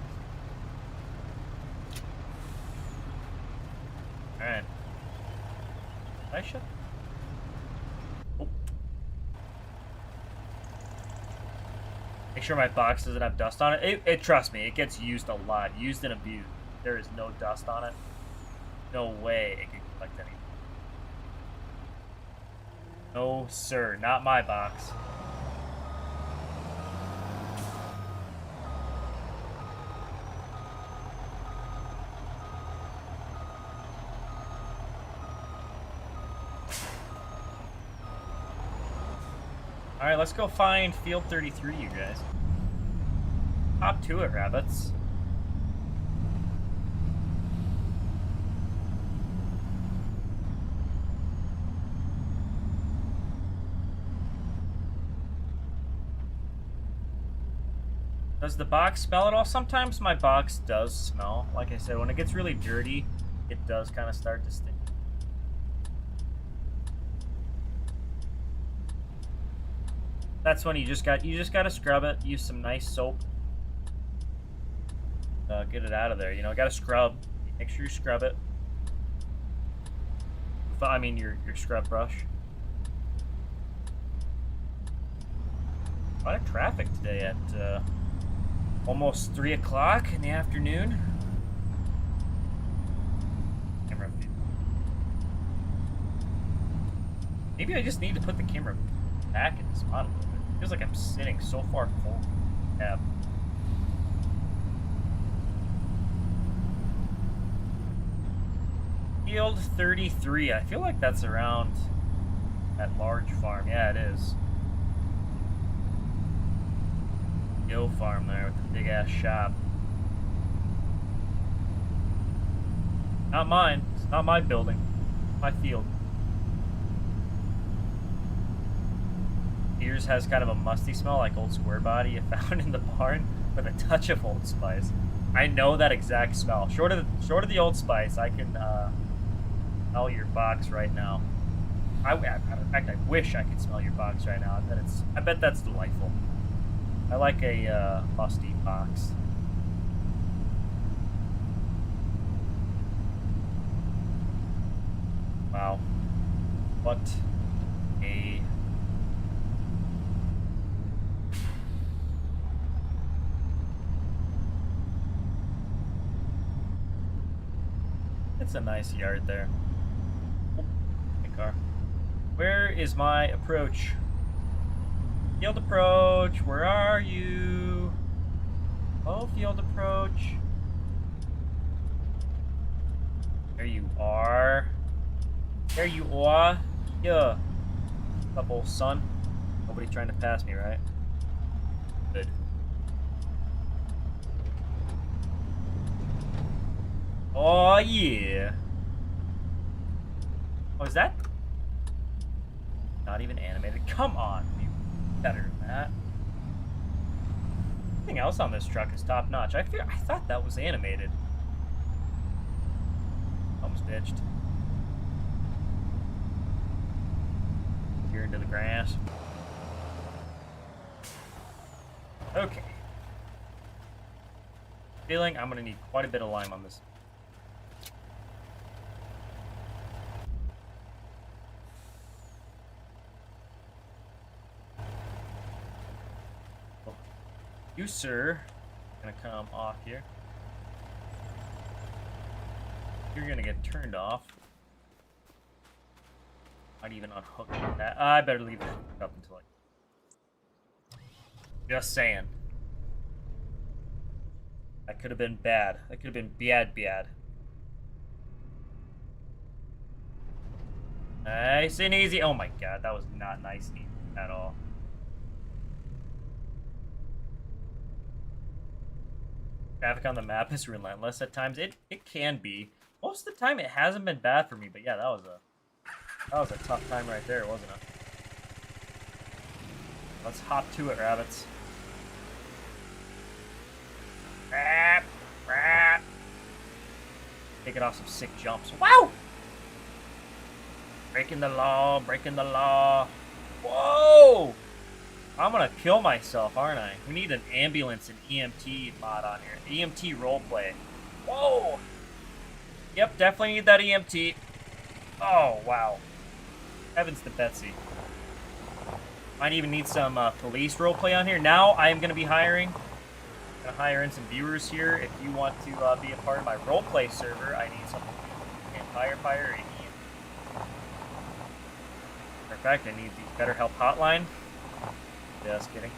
Alright. Did I shut? Oh. Make sure my box doesn't have dust on it. Trust me, it gets used a lot. Used and abused. There is no dust on it. No way it can collect anything. No, sir. Not my box. Alright, let's go find Field 33, you guys. Hop to it, rabbits. Does the box smell at all? Sometimes my box does smell. Like I said, when it gets really dirty, it does kind of start to stink. That's when you just gotta scrub it. Use some nice soap. Get it out of there. You know, gotta scrub. Make sure you scrub it. I mean your scrub brush. A lot of traffic today at almost 3 o'clock in the afternoon. Camera. Maybe I just need to put the camera back in this model. It feels like I'm sitting so far forward. Yeah. Field 33. I feel like that's around that large farm. Yeah, it is. Yo farm there with the big ass shop. Not mine. It's not my building. My field. Yours has kind of a musty smell, like Old Square Body you found in the barn, with a touch of Old Spice. I know that exact smell. Short of the Old Spice, I can smell your box right now. In fact, I wish I could smell your box right now. I bet that's delightful. I like a musty box. Wow. What a... It's a nice yard there. Hey, car. Where is my approach? Field approach, where are you? Oh, field approach. There you are. There you are. Yeah. Up, old son. Nobody trying to pass me, right? Good. Oh, yeah. Oh, is that? Not even animated. Come on. Better than that. Everything else on this truck is top notch. I thought that was animated. Almost ditched. Here into the grass. Okay. Feeling I'm gonna need quite a bit of lime on this. You, sir, are gonna come off here. You're gonna get turned off. Not even unhook that. I better leave it up until just saying. That could have been bad. That could have been bad. Nice and easy. Oh my god, that was not nice and easy at all. Traffic on the map is relentless at times. It can be. Most of the time it hasn't been bad for me, but yeah, that was a tough time right there, wasn't it? Let's hop to it, rabbits. taking off some sick jumps. Wow! Breaking the law, breaking the law. Whoa! I'm gonna kill myself, aren't I? We need an ambulance and EMT mod on here. EMT roleplay. Whoa! Yep, definitely need that EMT. Oh, wow. Heavens to Betsy. Might even need some police roleplay on here. Now I am gonna be hiring. I'm gonna hire in some viewers here. If you want to be a part of my roleplay server, I need some firefighter and EMT. In fact, I need the Better Help hotline. Just kidding.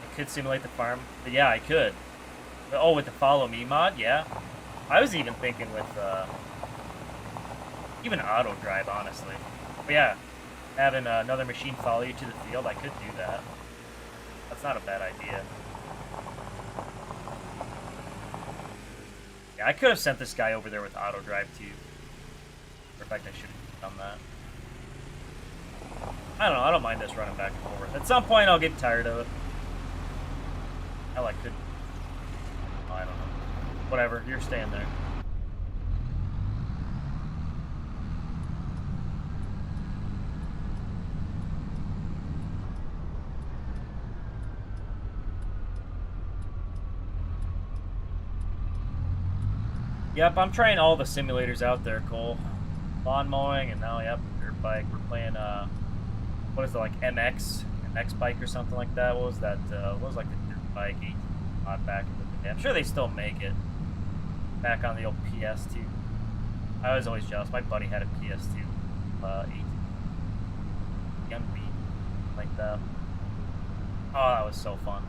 I could simulate the farm. But yeah, I could. But, oh, with the Follow Me mod? Yeah. I was even thinking with even auto drive, honestly. But yeah, having another machine follow you to the field, I could do that. That's not a bad idea. Yeah, I could have sent this guy over there with auto drive too. In fact, I should have done that. I don't know, I don't mind this running back and forth. At some point, I'll get tired of it. Hell, I could. Oh, I don't know. Whatever, you're staying there. Yep, I'm trying all the simulators out there, Cole. Lawn mowing, and now, yep, dirt bike. We're playing, what is it, like MX bike or something like that? What was that? What was like the dirt bike 18 mod back in the day? I'm sure they still make it. Back on the old PS2. I was always jealous. My buddy had a PS2, 18. Young B, like that. Oh, that was so fun.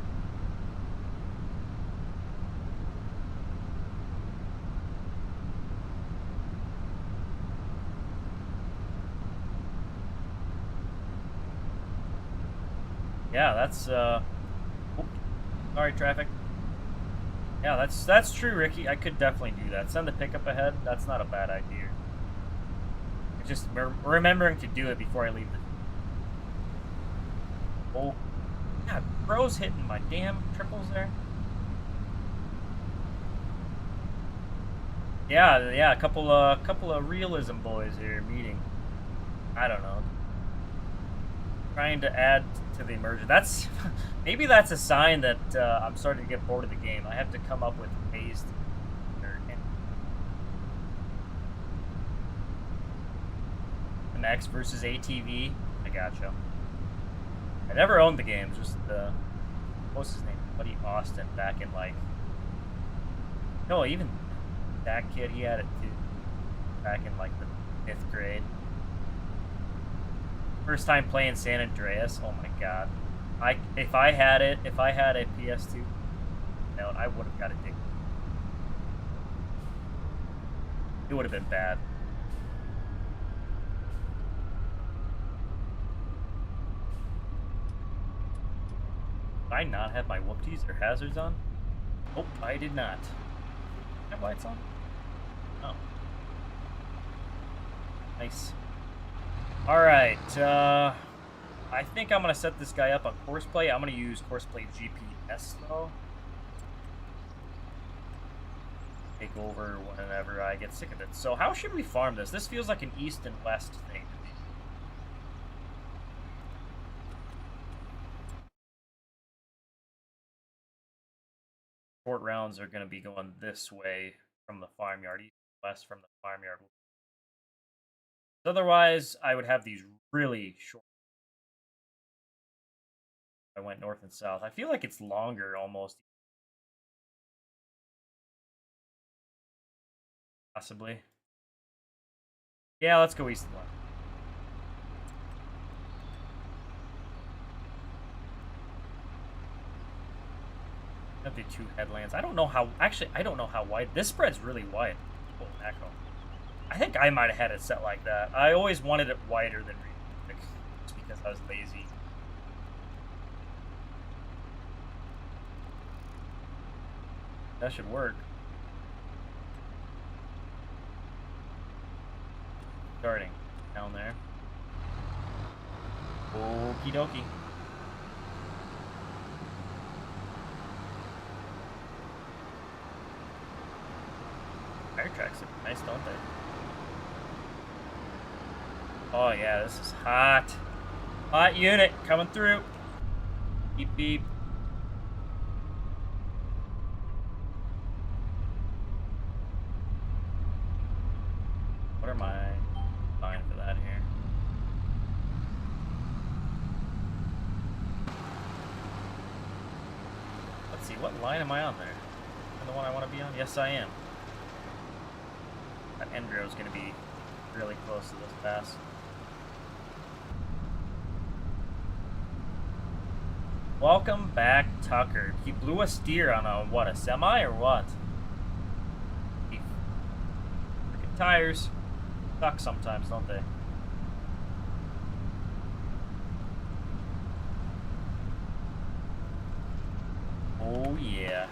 Yeah, that's sorry, traffic. Yeah, that's true, Ricky. I could definitely do that. Send the pickup ahead. That's not a bad idea. It's just remembering to do it before I leave the. Oh, God, bro's hitting my damn triples there. Yeah, a couple of realism boys here meeting. I don't know. Trying to add to the immersion. That's maybe that's a sign that I'm starting to get bored of the game. I have to come up with ways to MX versus ATV. I gotcha. I never owned the game. Just what's his name? Buddy Austin back in like. No, even that kid, he had it too. Back in like the 5th grade. First time playing San Andreas. Oh my god. If I had a PS2, no, I would have got addicted. It would have been bad. Did I not have my whoopties or hazards on? Nope, I did not. Have lights on? Oh. Nice. Alright, I think I'm going to set this guy up on Courseplay. I'm going to use Courseplay GPS, though. Take over whenever I get sick of it. So how should we farm this? This feels like an east and west thing to me. Short rounds are going to be going this way from the farmyard, east and west from the farmyard. Otherwise, I would have these really short. I went north and south. I feel like it's longer almost. Possibly. Yeah, let's go east and west. That'd be 2 headlands. I don't know how. Actually, I don't know how wide. This spread's really wide. Oh, macro. I think I might have had it set like that. I always wanted it wider than realistic, just because I was lazy. That should work. Starting down there. Okie dokie. tracks look nice, don't they? Oh yeah, this is hot. Hot unit coming through. Beep beep. What am I buying for that here? Let's see, what line am I on there? Am I the one I want to be on? Yes, I am. That Endro is going to be really close to this pass. Welcome back, Tucker. He blew a steer on a, what, a semi or what? Freaking tires suck sometimes, don't they? Oh, yeah.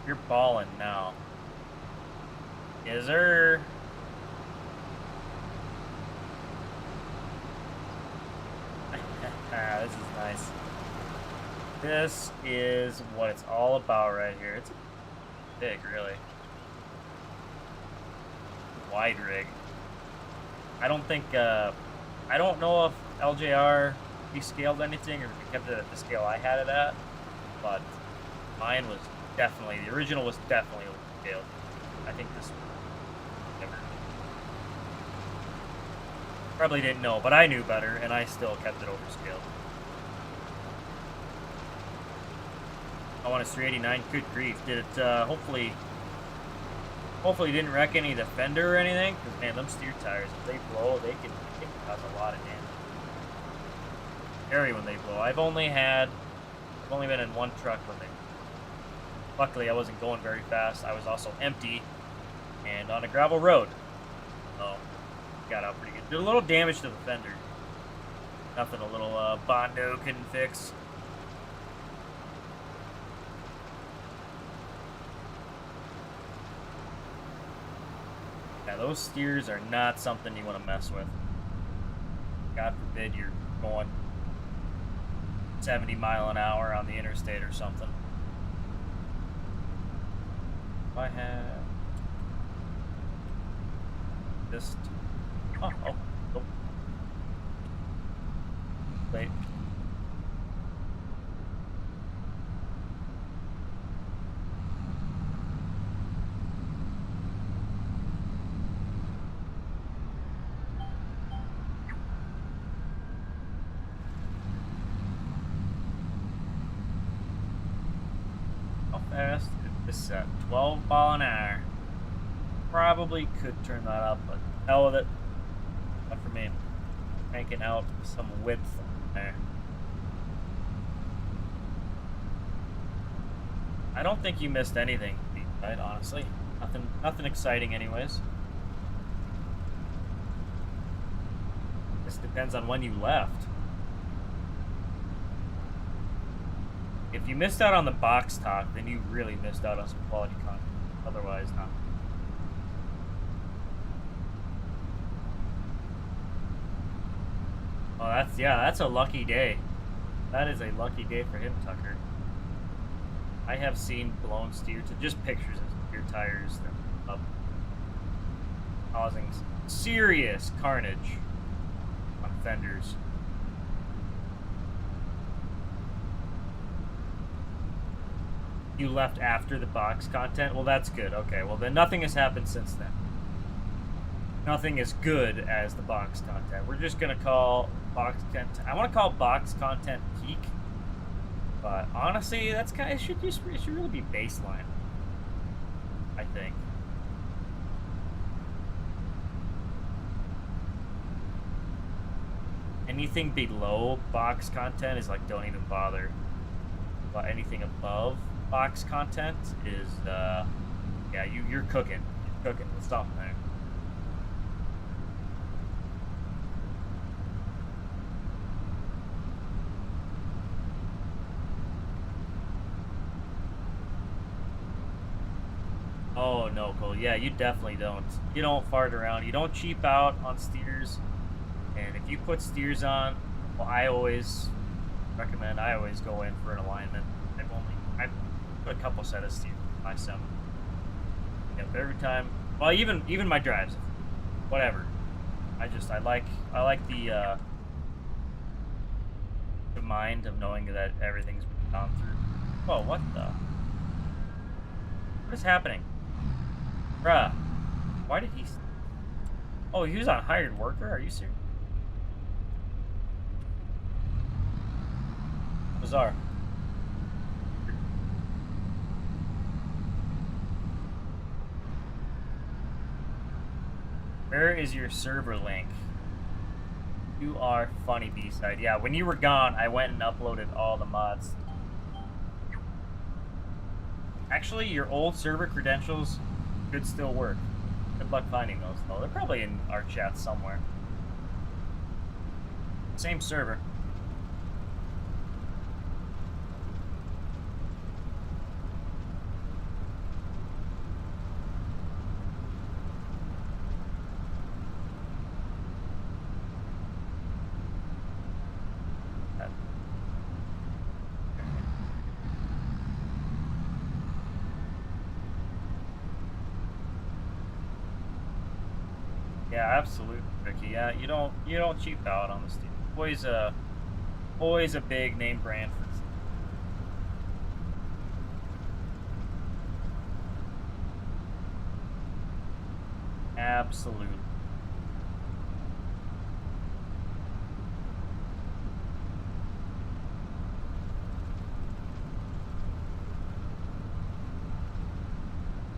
You're balling now. Yes, sir. This is nice. This is what it's all about right here. It's big, really. Wide rig. I don't think, I don't know if LJR rescaled anything or if it kept it at the scale I had it at, but mine was definitely, the original was definitely overscaled. I think this never. Probably didn't know, but I knew better, and I still kept it overscaled. I want a 389. Good grief! Did it? Hopefully didn't wreck any of the fender or anything. Because man, them steer tires, if they blow, they can cause a lot of damage. Scary when they blow. I've only been in one truck when they. Luckily, I wasn't going very fast. I was also empty and on a gravel road, so got out pretty good. Did a little damage to the fender. Nothing a little Bondo couldn't fix. Yeah, those steers are not something you want to mess with. God forbid you're going 70 miles an hour on the interstate or something. If I have just oh. Wait. How fast? This 12 mile an hour. Probably could turn that up, but hell with it. Not for me. Cranking out some width there. I don't think you missed anything, right? Honestly, nothing exciting, anyways. This depends on when you left. If you missed out on the box talk, then you really missed out on some quality content. Otherwise, not. Oh, that's a lucky day. That is a lucky day for him, Tucker. I have seen blown steer to just pictures of steer tires that are up, causing serious carnage on fenders. You left after the box content? Well, that's good. Okay, well then nothing has happened since then. Nothing as good as the box content. We're just gonna call box content. I want to call box content peak, but honestly, that's kind of it should really be baseline. I think. Anything below box content is like don't even bother. But anything above box content is yeah, you're cooking. You're cooking. Let's stop there. Oh no, Cole. Yeah, you definitely don't. You don't fart around. You don't cheap out on steers. And if you put steers on, well, I always go in for an alignment. I've put a couple set of steers in my semi. Yep, every time. Well, even my drives, whatever. I like the mind of knowing that everything's been gone through. Whoa, what the? What is happening? Bruh. Why did he... Oh, he was a hired worker? Are you serious? Bizarre. Where is your server link? You are funny, B-side. Yeah, when you were gone, I went and uploaded all the mods. Actually, your old server credentials could still work. Good luck finding those, though. They're probably in our chat somewhere. Same server. Yeah, absolutely, Ricky. Yeah, you don't cheap out on the Steam. Always a big name brand for this. Absolutely.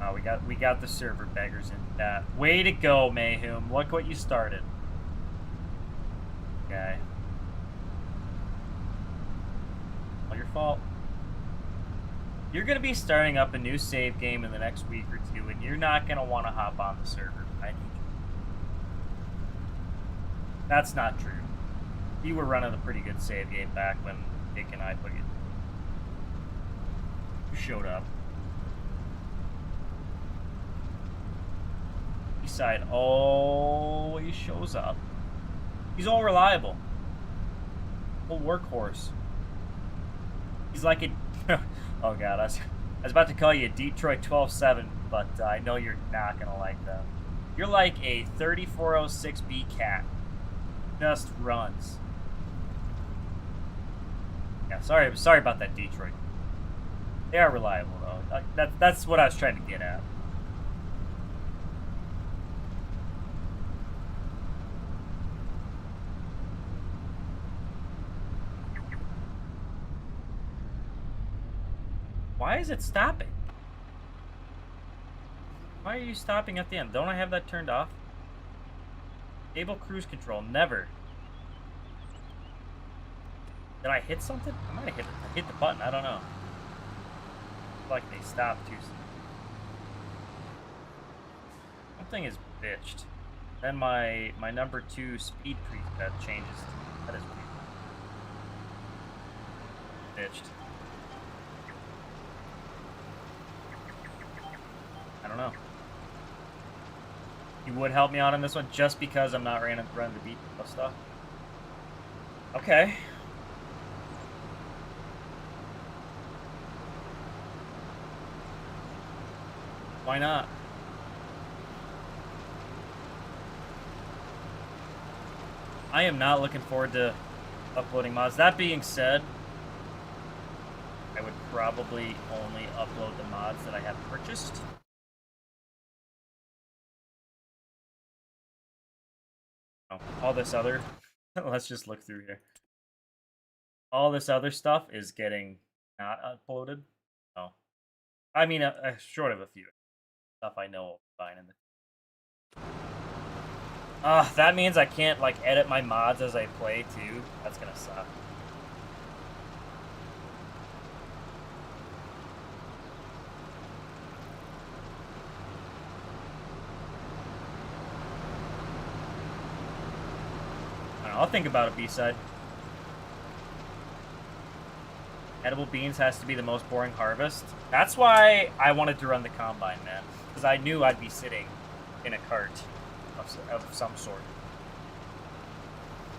Oh, we got the server beggars in that. Way to go, Mayhem. Look what you started. Okay. All your fault. You're gonna be starting up a new save game in the next week or two, and you're not gonna want to hop on the server. I need you. That's not true. You were running a pretty good save game back when Dick and I put you. You showed up. Side always shows up. He's all reliable. Full workhorse. He's like a... Oh god, I was about to call you a Detroit 12-7, but I know you're not gonna like that. You're like a 3406B cat. Just runs. Yeah, sorry about that, Detroit. They are reliable though. That's what I was trying to get at. Why is it stopping? Why are you stopping at the end? Don't I have that turned off? Stable cruise control, never. Did I hit something? I might have hit the button, I don't know. It's like they stopped too soon. Something is bitched. Then my number 2 speed preset changes. That is weird. Bitched. I don't know. You would help me out on this one just because I'm not running the beat stuff. Okay. Why not? I am not looking forward to uploading mods. That being said, I would probably only upload the mods that I have purchased. All this other, let's just look through here. All this other stuff is getting not uploaded. No, I mean, short of a few stuff I know will be fine in the. That means I can't like edit my mods as I play too. That's gonna suck. I'll think about it, B-side. Edible beans has to be the most boring harvest. That's why I wanted to run the combine, man. Because I knew I'd be sitting in a cart of some sort.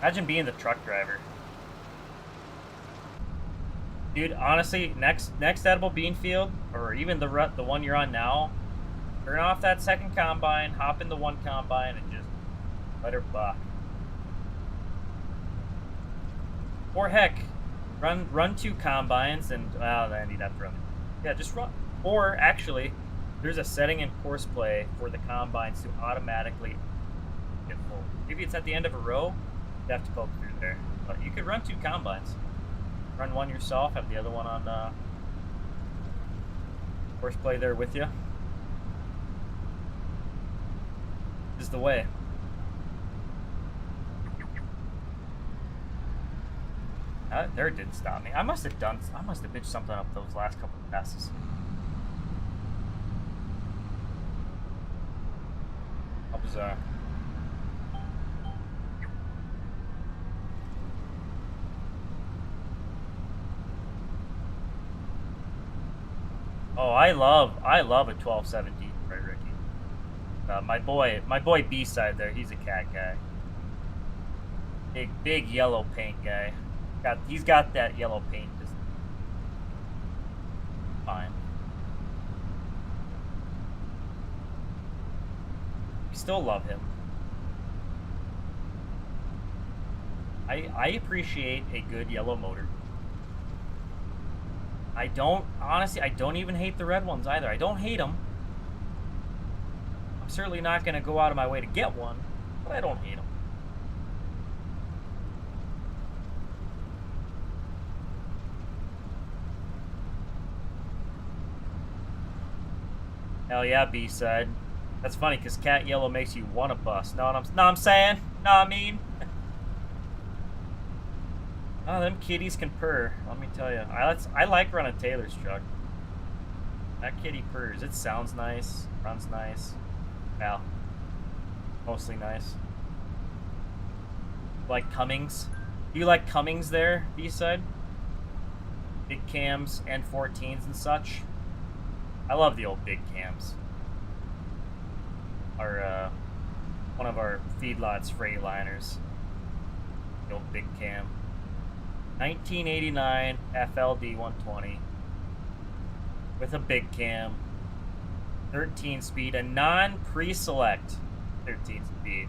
Imagine being the truck driver. Dude, honestly, next edible bean field, or even the one you're on now, Turn off that second combine, hop in the one combine, and just let her buck. Or heck, run 2 combines and, well, then you'd have to run it. Yeah, just run. Or actually, there's a setting in Courseplay for the combines to automatically get full. Maybe it's at the end of a row. You have to poke through there. But you could run 2 combines. Run one yourself, have the other one on Courseplay there with you. This is the way. There didn't stop me. I must have bitched something up those last couple of passes. How bizarre. Oh, I love a 1217 right, Ricky. My boy B-side there, he's a cat guy. Big yellow paint guy. He's got that yellow paint just fine. We still love him. I appreciate a good yellow motor. Honestly, I don't even hate the red ones either. I don't hate them. I'm certainly not going to go out of my way to get one, but I don't hate them. Hell yeah, B-side. That's funny, because cat yellow makes you want to bust. Know what I'm saying? Know what I mean? Oh, them kitties can purr. Let me tell you. I like running Taylor's truck. That kitty purrs. It sounds nice. Runs nice. Well, mostly nice. Like Cummings? Do you like Cummings there, B-side? Big cams and 14s and such. I love the old big cams. One of our feedlots Freightliners. The old big cam. 1989 FLD 120 with a big cam, 13 speed, a non-pre-select 13 speed.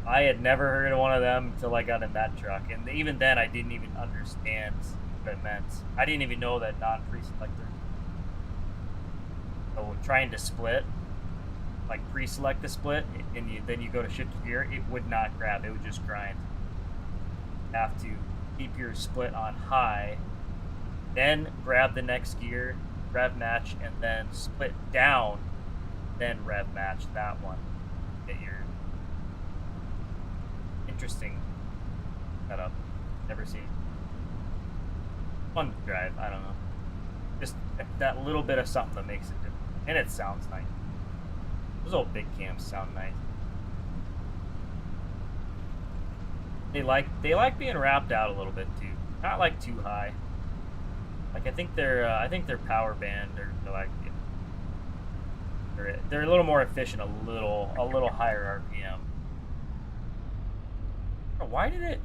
I had never heard of one of them until I got in that truck, and even then I didn't even understand what it meant. I didn't even know that non-pre-select. So trying to split, like pre-select the split, and then you go to shift gear, it would not grab. It would just grind. You have to keep your split on high, then grab the next gear, rev match, and then split down, then rev match that one. Get your interesting setup. Never seen. Fun to drive. I don't know. Just that little bit of something that makes it different. And it sounds nice. Those old big cams sound nice. They like being wrapped out a little bit too. Not like too high. Like I think their power band they're like they're a little more efficient, a little higher RPM. Why did it?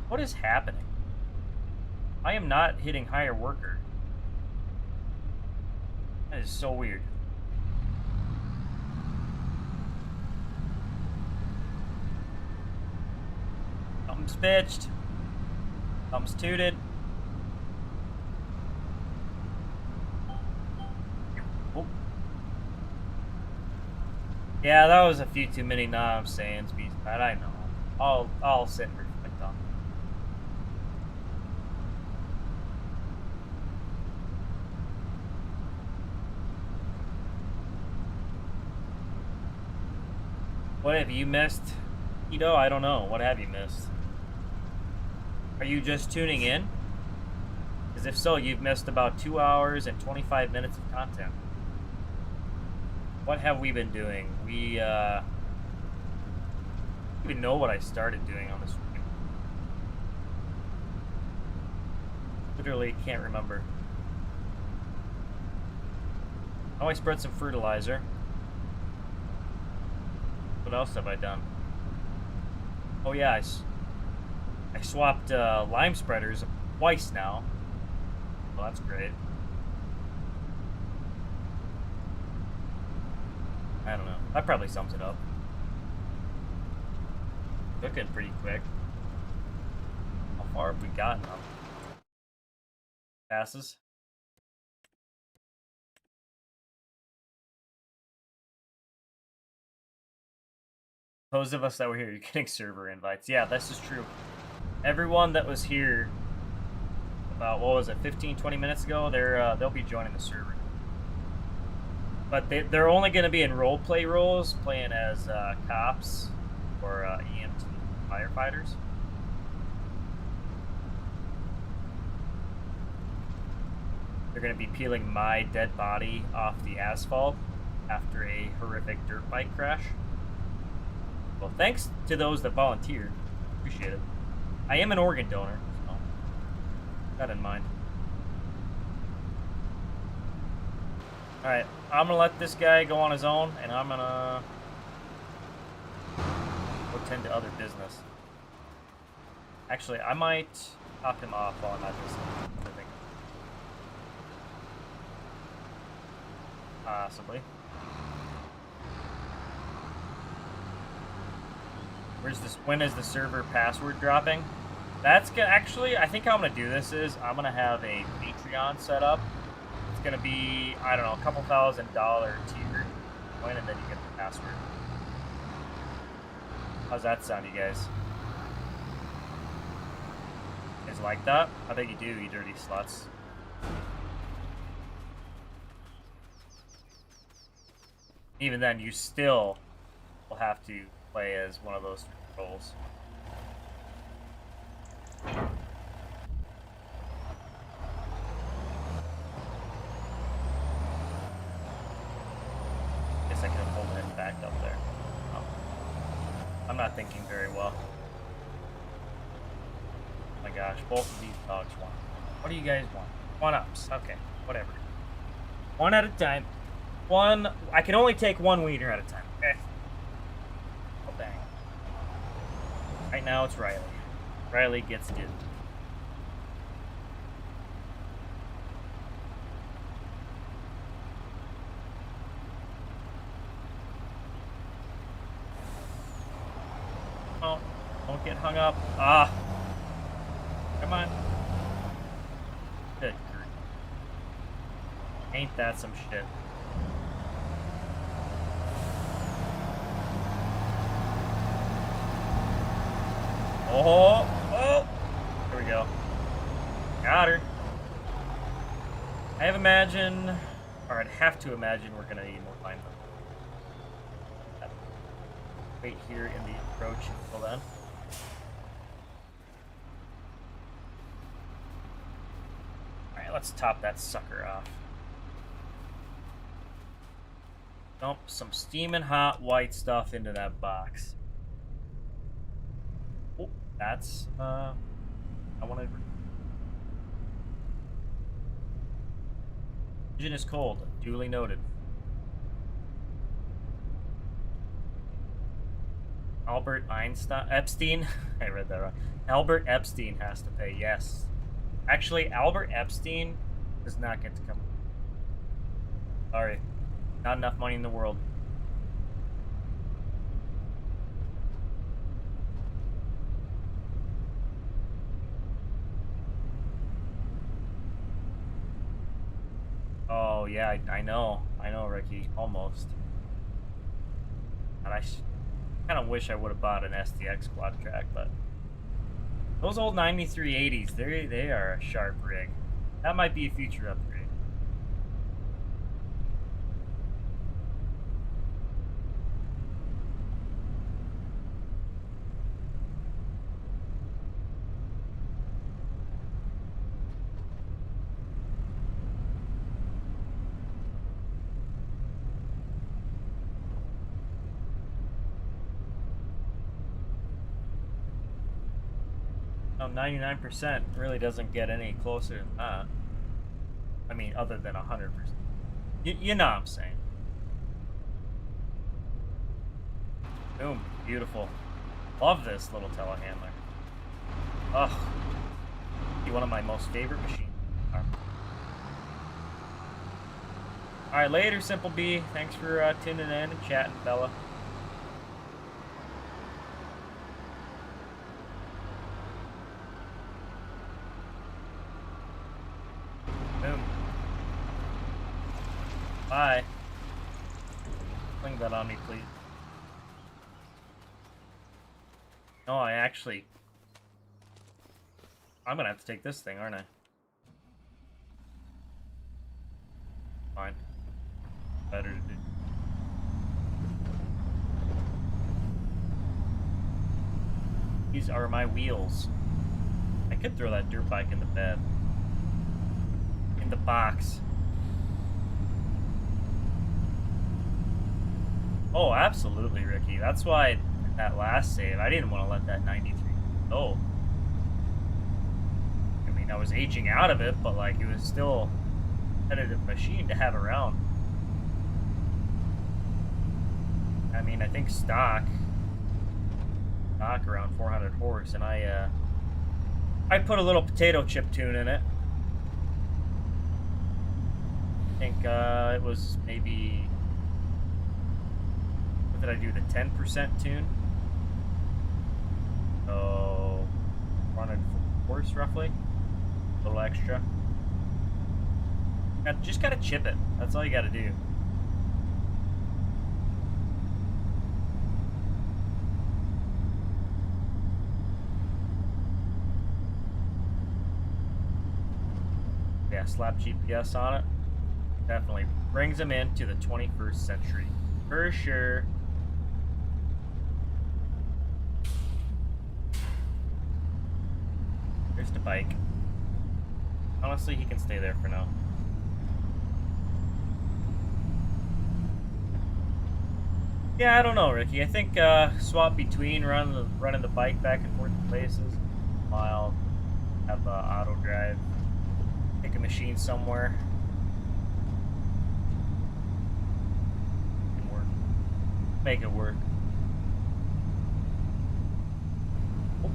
What is happening? I am not hitting higher worker. That is so weird. Something's bitched. Something's tooted. Oh. Yeah, that was a few too many I'm saying speeds, but I know. I'll sit and reflect on it. What have you missed, Ito? I don't know. What have you missed? Are you just tuning in? Because if so, you've missed about 2 hours and 25 minutes of content. What have we been doing? We don't even know what I started doing on this week. Literally can't remember. Oh, I spread some fertilizer. What else have I done? Oh yeah, I swapped lime spreaders twice now. Well, that's great. That probably sums it up. Cooking pretty quick. How far have we gotten up? Passes. Those of us that were here, you're getting server invites. Yeah, this is true. Everyone that was here about, what was it, 15, 20 minutes ago, they'll be joining the server. But they're only going to be in role-play roles, playing as cops or EMT firefighters. They're going to be peeling my dead body off the asphalt after a horrific dirt bike crash. Well, thanks to those that volunteered. Appreciate it. I am an organ donor, so keep that in mind. Alright, I'm gonna let this guy go on his own, and I'm gonna go tend to other business. Actually, I might top him off while I'm at this thing. Possibly. When is the server password dropping? That's gonna, actually, I think how I'm gonna do this is I'm gonna have a Patreon set up. It's gonna be, I don't know, a couple $1,000 tier coin, and then you get the password. How's that sound, you guys? You guys like that? I bet you do, you dirty sluts. Even then, you still will have to play as one of those roles. Guess I could have pulled him back up there. Oh. I'm not thinking very well. Oh my gosh, both of these dogs want. What do you guys want? 1-ups. Okay, whatever. One at a time. I can only take one wiener at a time. Okay. Oh, bang. Right now it's Riley. Riley gets duped. Oh, don't get hung up. Ah. Come on. Good grief. Ain't that some shit? Oh, oh, there we go. Got her. I have to imagine we're gonna need more time. Wait here in the approach until then. Alright, let's top that sucker off. Dump some steaming hot white stuff into that box. Oh, that's, I wanted... Engine is cold. Duly noted. Albert Epstein? I read that wrong. Albert Epstein has to pay, yes. Actually, Albert Epstein does not get to come. Sorry. Not enough money in the world. Oh, yeah, I know. I know, Ricky. Almost. And I kind of wish I would have bought an STX quad track, but those old 9380s, they are a sharp rig. That might be a future upgrade. No, 99% really doesn't get any closer than that. I mean, other than 100%. You know what I'm saying. Boom. Beautiful. Love this little telehandler. Ugh. Be one of my most favorite machines. All right, later, Simple B. Thanks for tuning in and chatting, fella. Boom. Bye. Fling that on me, please. No, I'm gonna have to take this thing, aren't I? Fine. Better to do. These are my wheels. I could throw that dirt bike in the bed. In the box. Oh, absolutely, Ricky. That's why that last save, I didn't want to let that 93 go. I mean, I was aging out of it, but like it was still a competitive machine to have around. I mean, I think stock around 400 horse, and I put a little potato chip tune in it. I think it was maybe, what did I do, the 10% tune? So 400 horse roughly, a little extra. Just gotta chip it. That's all you gotta do. Yeah, slap GPS on it. Definitely brings them into the 21st century. For sure. There's the bike. Honestly, he can stay there for now. Yeah, I don't know, Ricky. I think swap between running the bike back and forth to places while have auto drive. Pick a machine somewhere. It can work. Make it work. Oh.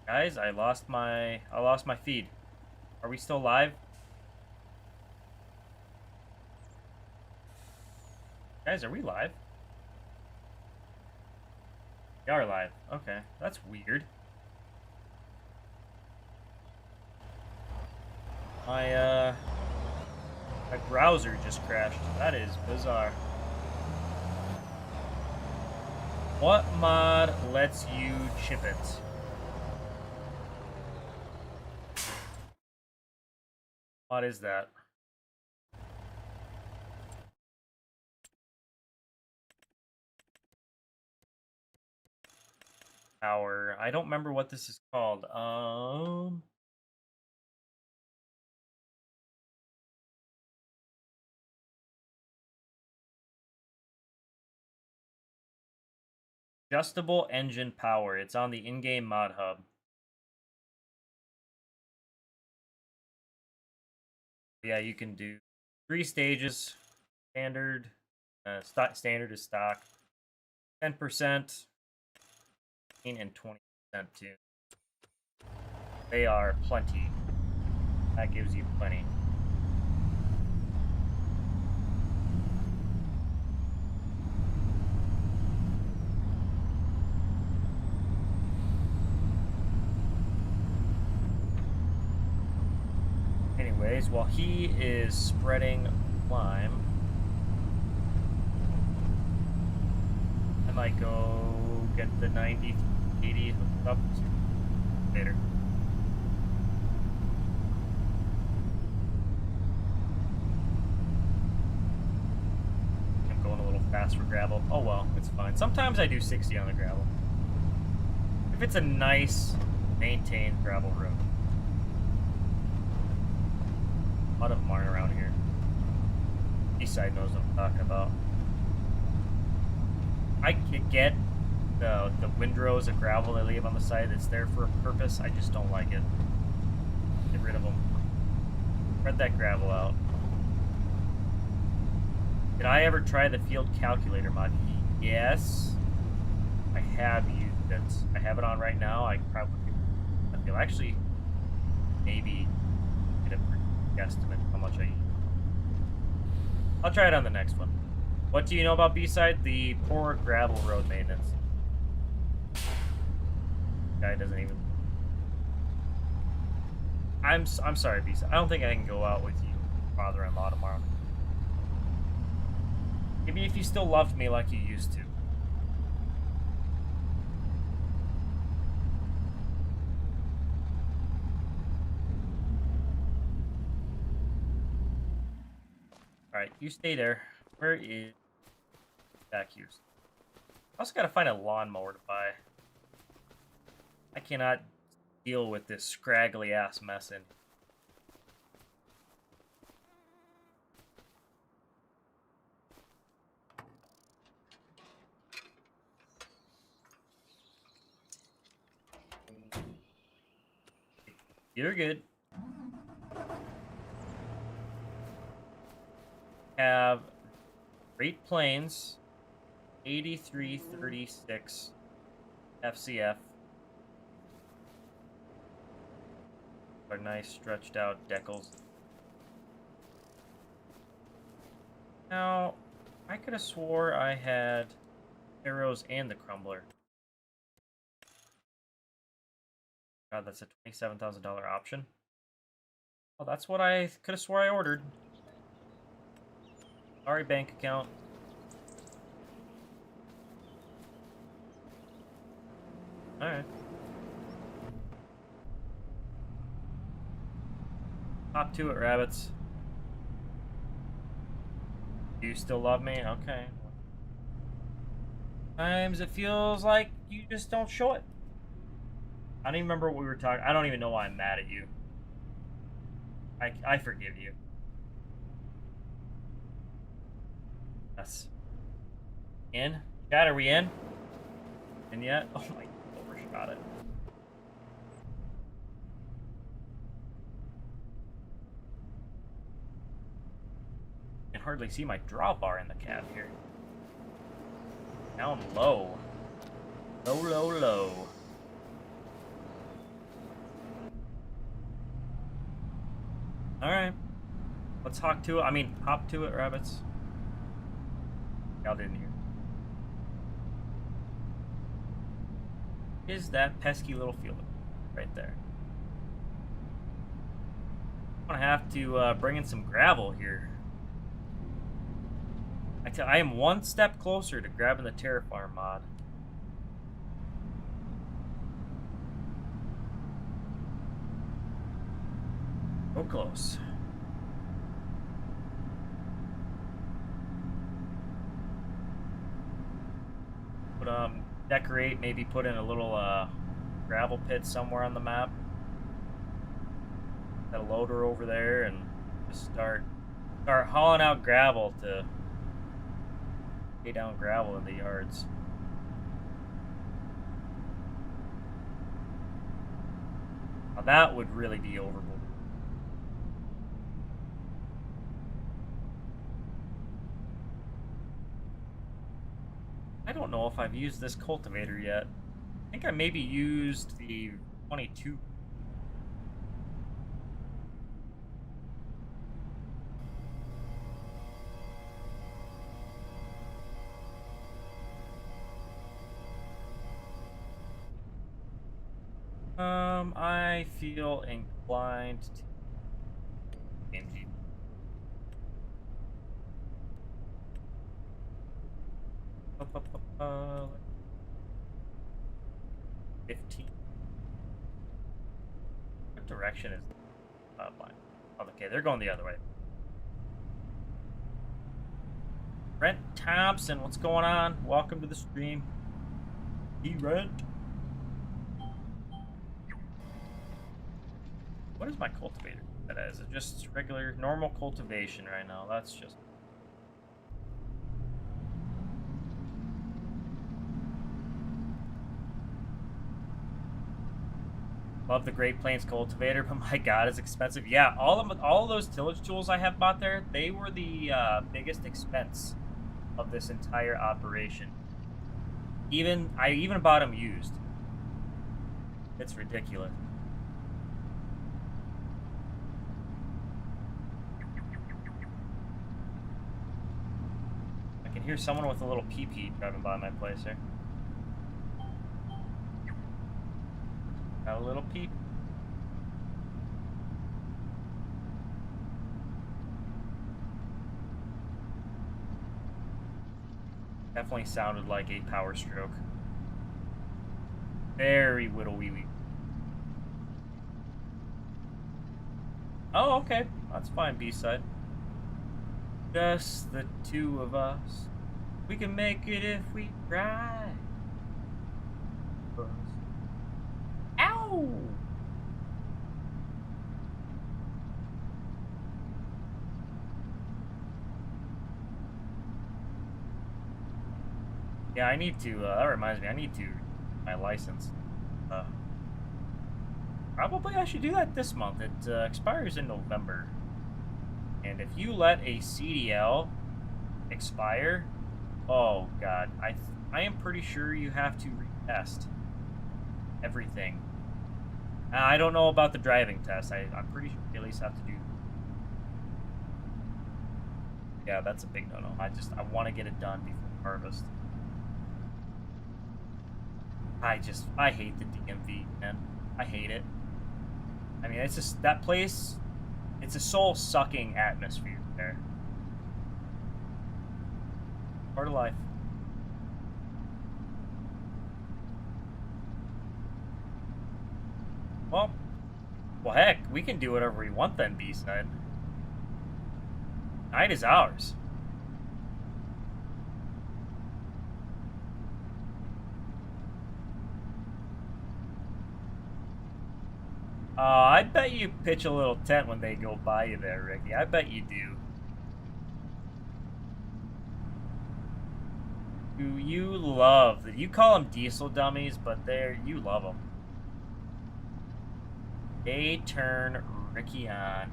Guys, I lost my feed. Are we still live? Guys, are we live? We are live. Okay, that's weird. My browser just crashed. That is bizarre. What mod lets you chip it? What is that? Power. I don't remember what this is called. Adjustable engine power. It's on the in-game mod hub. Yeah, you can do 3 stages. Standard. Standard is stock. 10%. And 20% too. They are plenty. That gives you plenty. Anyways, while he is spreading lime, I might go get the 9080 hooked up later. I'm going a little fast for gravel. Oh well, it's fine. Sometimes I do 60 on the gravel. If it's a nice, maintained gravel road. A lot of them aren't around here. Eastside knows what I'm talking about. I could get the windrows of gravel they leave on the side. It's there for a purpose. I just don't like it. Get rid of them. Spread that gravel out. Did I ever try the field calculator mod? Yes. I have used it. I have it on right now. I probably You'll actually maybe get a guesstimate how much I use. I'll try it on the next one. What do you know about B-side? The poor gravel road maintenance. Guy doesn't even. I'm sorry, B-side. I don't think I can go out with you, father-in-law, tomorrow. Maybe if you still loved me like you used to. Alright, you stay there. Where is... back here. I also gotta find a lawnmower to buy. I cannot deal with this scraggly ass mess in. You're good. Have Great Plains 8336 FCF. Are nice stretched out decals. Now, I could have swore I had arrows and the crumbler. God, that's a $27,000 option. Oh, that's what I could have swore I ordered. Sorry, bank account. Alright. Hop to it, rabbits. Do you still love me? Okay. Sometimes it feels like you just don't show it. I don't even remember what we were talking. I don't even know why I'm mad at you. I forgive you. Yes. In? Chat, are we in? In yet? Oh my, overshot it. I can hardly see my draw bar in the cab here. Down low. Low, low, low. Alright. Let's hop to it, rabbits. Y'all didn't hear. Is that pesky little field right there? I'm gonna have to bring in some gravel here. I am one step closer to grabbing the Terraform mod. So close. But decorate, maybe put in a little gravel pit somewhere on the map. Got a loader over there and just start hauling out gravel to lay down gravel in the yards. Now that would really be overboard. I don't know if I've used this cultivator yet. I think I maybe used the 22. I feel inclined to AMD. Uh, 15. What direction is the line? Okay, they're going the other way. Brent Thompson, what's going on? Welcome to the stream. Brent. What is my cultivator? Is it just regular, normal cultivation right now? That's just... Love the Great Plains cultivator, but my god, it's expensive. Yeah, all of those tillage tools I have bought there, they were the biggest expense of this entire operation. I even bought them used. It's ridiculous. can hear someone with a little PP driving by my place here. Got a little peep. Definitely sounded like a power stroke. Very whittle wee wee. Oh, okay. That's fine, B-side. Just the two of us. We can make it if we try. Ow! Yeah, I need to, that reminds me, I need to my license. Probably I should do that this month. It expires in November. And if you let a CDL expire, oh god, I am pretty sure you have to retest everything. I don't know about the driving test. I'm pretty sure you at least have to do. Yeah, that's a big no-no. I want to get it done before harvest. I hate the DMV, man. I hate it. I mean, it's just, that place, it's a soul-sucking atmosphere there. Part of life. Well, heck, we can do whatever we want then, B-side. Night is ours. I bet you pitch a little tent when they go by you there, Ricky. I bet you do. You love that. You call them diesel dummies, but you love them. They turn Ricky on.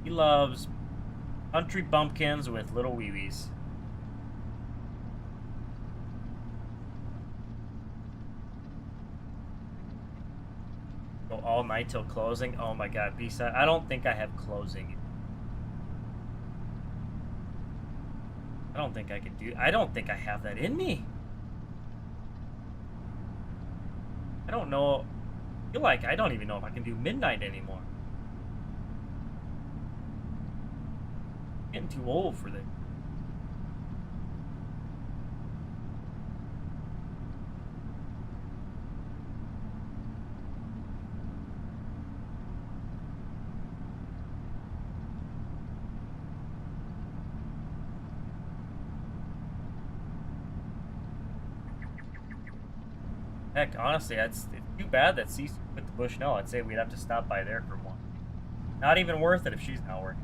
He loves country bumpkins with little wee-wees. Go all night till closing. Oh my god, B-side. I don't think I have closing. I don't think I can do. I don't think I have that in me. I don't know. I feel like I don't even know if I can do midnight anymore. I'm getting too old for this. Heck, honestly, it's too bad that Cece put the Bushnell. I'd say we'd have to stop by there for one. Not even worth it if she's not working.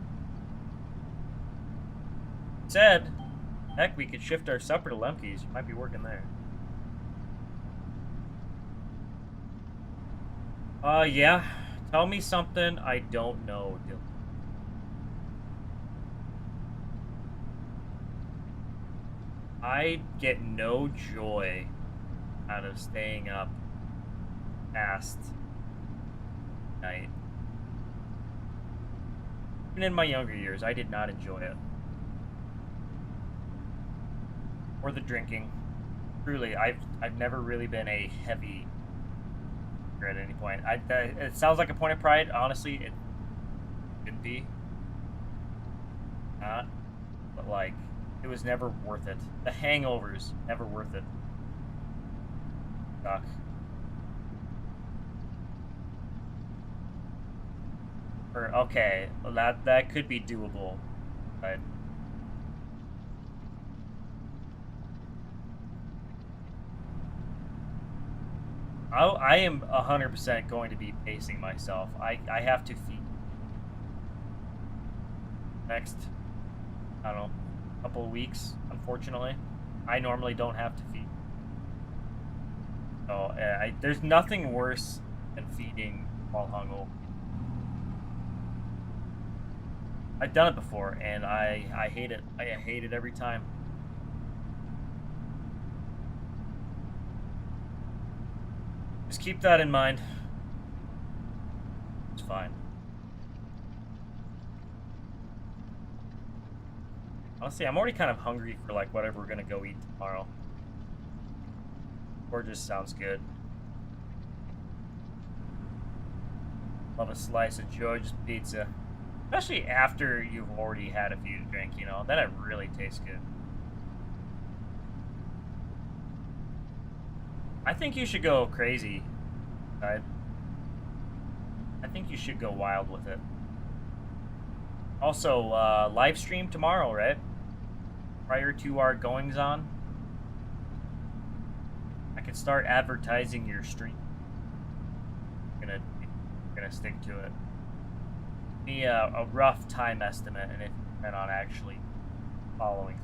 Said, heck, we could shift our supper to Lemke's. She might be working there. Yeah. Tell me something I don't know, Dylan. I get no joy out of staying up past night. Even in my younger years, I did not enjoy it. Or the drinking. Truly, I've never really been a heavy drinker at any point. It sounds like a point of pride. Honestly, it shouldn't be. Not. But like, it was never worth it. The hangovers, never worth it. Suck. Or, okay, well, that could be doable, but I am 100% going to be pacing myself. I have to feed next, I don't know, couple of weeks, unfortunately. I normally don't have to feed. So, there's nothing worse than feeding while hungover. I've done it before, and I hate it. I hate it every time. Just keep that in mind. It's fine. Honestly, I'm already kind of hungry for like whatever we're gonna go eat tomorrow. Or just sounds good. Love a slice of George's pizza. Especially after you've already had a few to drink, you know, then it really tastes good. I think you should go crazy. I think you should go wild with it. Also, live stream tomorrow, right? Prior to our goings on. I can start advertising your stream. I'm gonna stick to it. Give me a rough time estimate, and if you plan on actually following.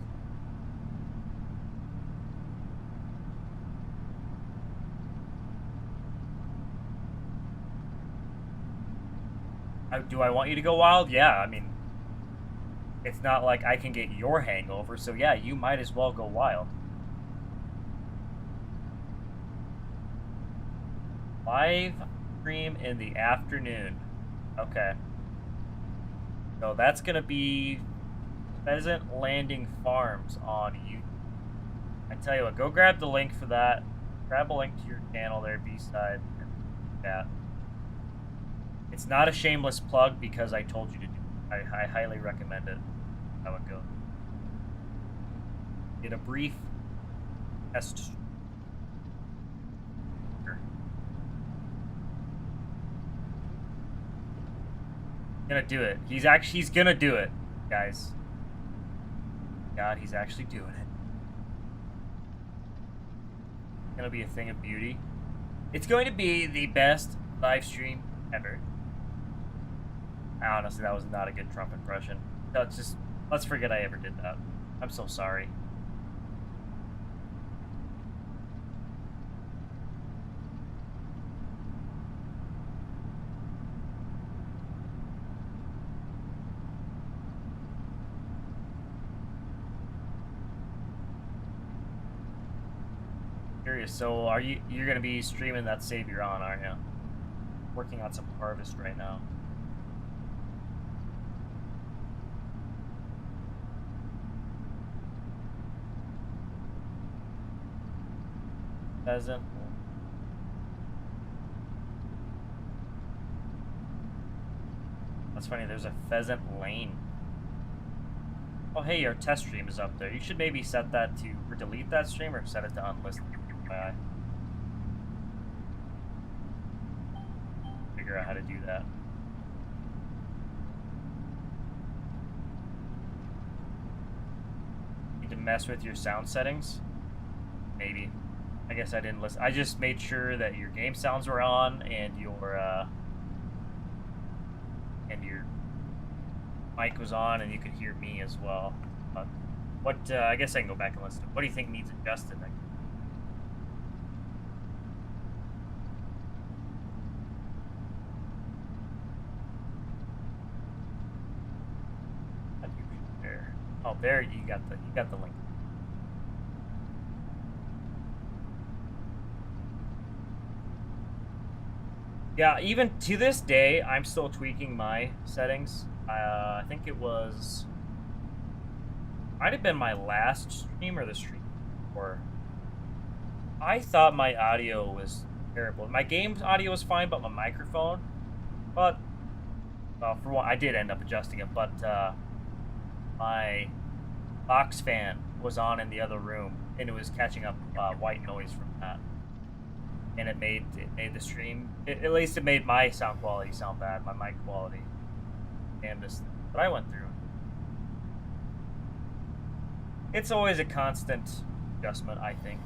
Do I want you to go wild? Yeah, I mean, it's not like I can get your hangover, so yeah, you might as well go wild. Live stream in the afternoon. Okay. So that's gonna be Pheasant Landing Farms on YouTube. I tell you what, go grab the link for that. Grab a link to your channel there, B-side. Yeah. It's not a shameless plug because I told you to do it. I highly recommend it. How it goes. Did a brief test. Gonna do it. He's gonna do it, guys. God, he's actually doing it. It's gonna be a thing of beauty. It's going to be the best live stream ever. Honestly, that was not a good Trump impression. Let's forget I ever did that. I'm so sorry. Curious. So you're gonna be streaming that save you're on, aren't you? Working on some harvest right now. Pheasant. That's funny, there's a pheasant lane. Oh hey, your test stream is up there. You should maybe set that to, or delete that stream, or set it to unlisted. Figure out how to do that. Need to mess with your sound settings? Maybe. I guess I didn't listen. I just made sure that your game sounds were on and your mic was on and you could hear me as well. I guess I can go back and listen. What do you think needs adjusted? Oh, there you got the link. Yeah, even to this day, I'm still tweaking my settings. I think it might have been my last stream or the stream before. I thought my audio was terrible. My game's audio was fine, but my microphone, well, for one, I did end up adjusting it, but my box fan was on in the other room, and it was catching up white noise from that. And it made the stream, at least it made my sound quality sound bad, my mic quality, and this that I went through. It's always a constant adjustment, I think.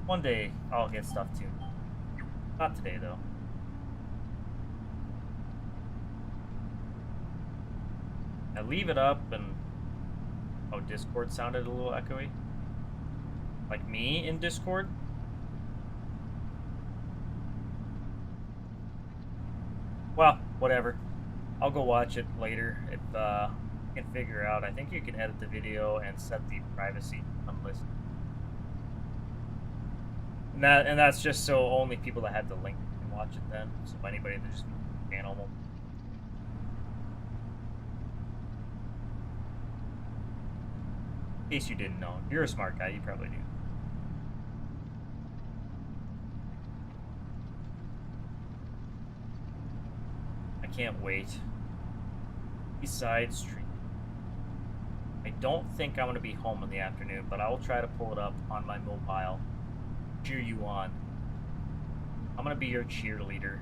One day I'll get stuff tuned. Not today though. I leave it up and oh, Discord sounded a little echoey. Like me in Discord. Well, whatever. I'll go watch it later if I can figure out. I think you can edit the video and set the privacy unlisted. And that's just so only people that have the link can watch it then. So anybody that just channel will. In case you didn't know. If you're a smart guy, you probably do. I can't wait. Besides stream. I don't think I'm going to be home in the afternoon, but I will try to pull it up on my mobile. Cheer you on. I'm going to be your cheerleader.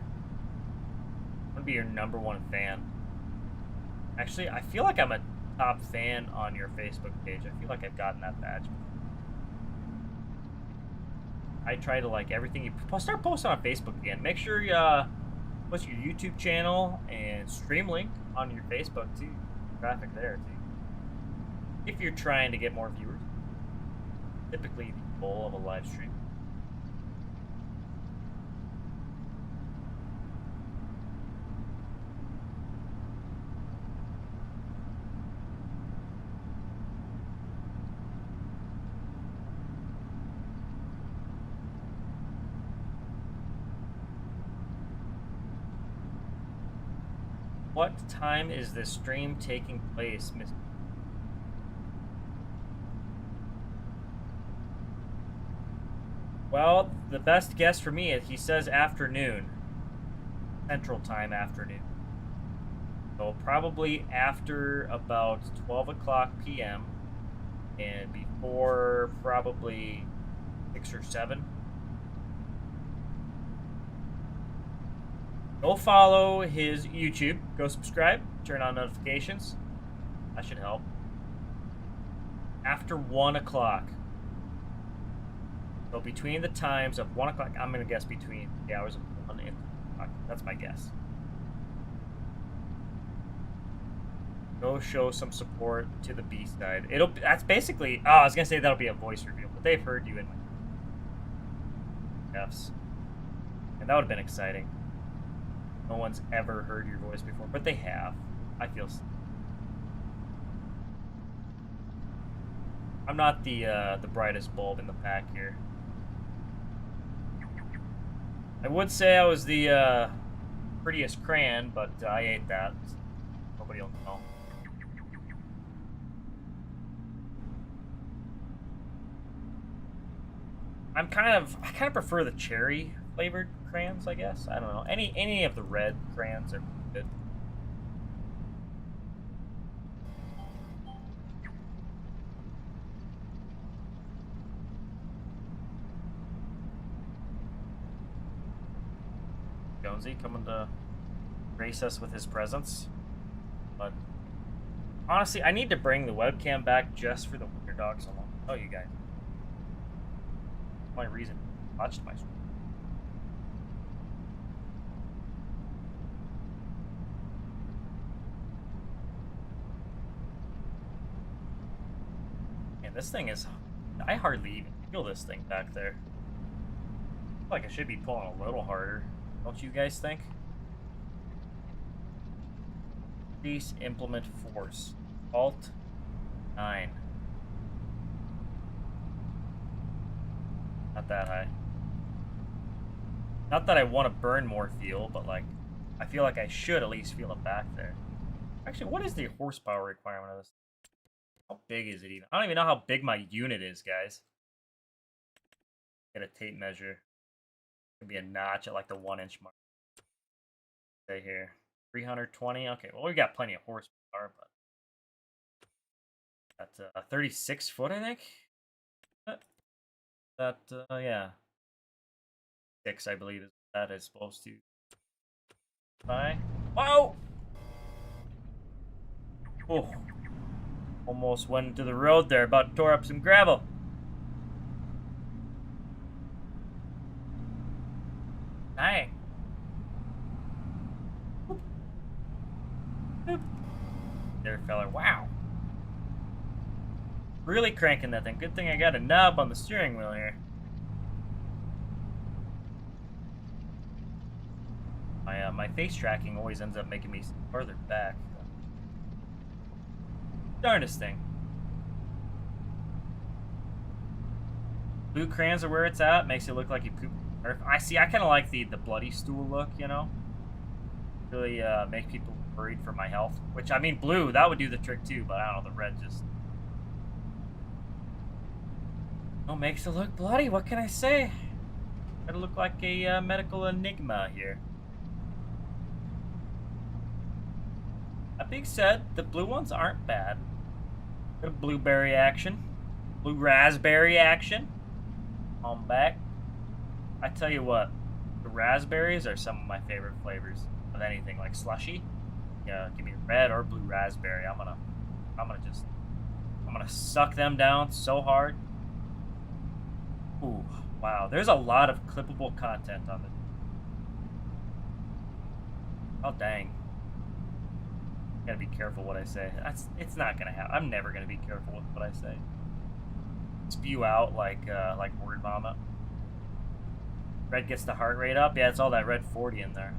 I'm going to be your #1 fan. Actually, I feel like I'm a top fan on your Facebook page. I feel like I've gotten that badge. I try to like everything you start posting on Facebook again. Make sure you post your YouTube channel and stream link on your Facebook too. Traffic there too. If you're trying to get more viewers, typically the goal of a live stream. What time is this stream taking place, Miss? Well, the best guess for me is he says afternoon. Central Time afternoon. So probably after about 12 o'clock p.m. and before probably 6 or 7. Go follow his YouTube. Go subscribe. Turn on notifications. That should help. After 1 o'clock. So between the times of 1 o'clock, I'm going to guess between the hours of 1 and 2 o'clock. That's my guess. Go show some support to the B side. That's basically, I was going to say that'll be a voice reveal, but they've heard you in my Fs. And that would have been exciting. No one's ever heard your voice before, but they have. I feel. I'm not the brightest bulb in the pack here. I would say I was the prettiest crayon, but I ate that. Nobody will know. I kind of prefer the cherry flavored crayons, I guess. I don't know. Any of the red crayons are good. Jonesy coming to grace us with his presence. But honestly, I need to bring the webcam back just for the Winter Dogs alone. Oh, you guys. My reason to watch my stream. And this thing is, I hardly even feel this thing back there. I feel like I should be pulling a little harder. Don't you guys think? Increase implement force. Alt 9. Not that high. Not that I want to burn more fuel, but like, I feel like I should at least feel it back there. Actually, what is the horsepower requirement of this? How big is it even? I don't even know how big my unit is, guys. Get a tape measure. Could be a notch at like the 1-inch mark. Stay here. 320. Okay, well, we got plenty of horsepower, but that's 36 foot, I think. That yeah, 6, I believe, is that is supposed to. Bye. Whoa! Oh, almost went into the road there. About to tore up some gravel. Dang. Boop. Boop. There, fella. Wow. Really cranking that thing. Good thing I got a knob on the steering wheel here. My face tracking always ends up making me further back. Darndest thing. Blue crayons are where it's at. Makes it look like you pooped. I see. I kind of like the bloody stool look. You know, really make people worried for my health. Which I mean, blue that would do the trick too. But I don't know. The red just. Oh, makes it look bloody. What can I say? Gotta look like a medical enigma here. That being said, the blue ones aren't bad. Bit of blueberry action, blue raspberry action. On back. I tell you what, the raspberries are some of my favorite flavors of anything, like slushy. Yeah, give me red or blue raspberry. I'm gonna suck them down so hard. Ooh, wow. There's a lot of clippable content on this. Oh dang. Gotta be careful what I say. It's not gonna happen. I'm never gonna be careful with what I say. Spew out like word vomit. Red gets the heart rate up. Yeah, it's all that red 40 in there.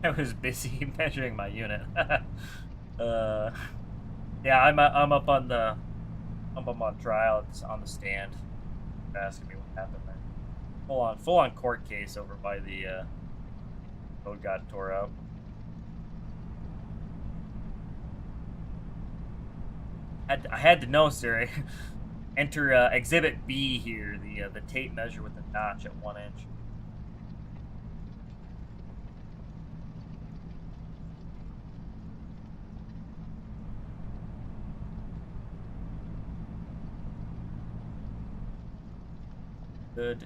I was busy measuring my unit. Yeah, I'm up on the trial. It's on the stand. They're asking me what happened there. Full on court case over by the road got tore up. I had to know, sir. Enter Exhibit B here, the tape measure with the notch at 1 inch. Good.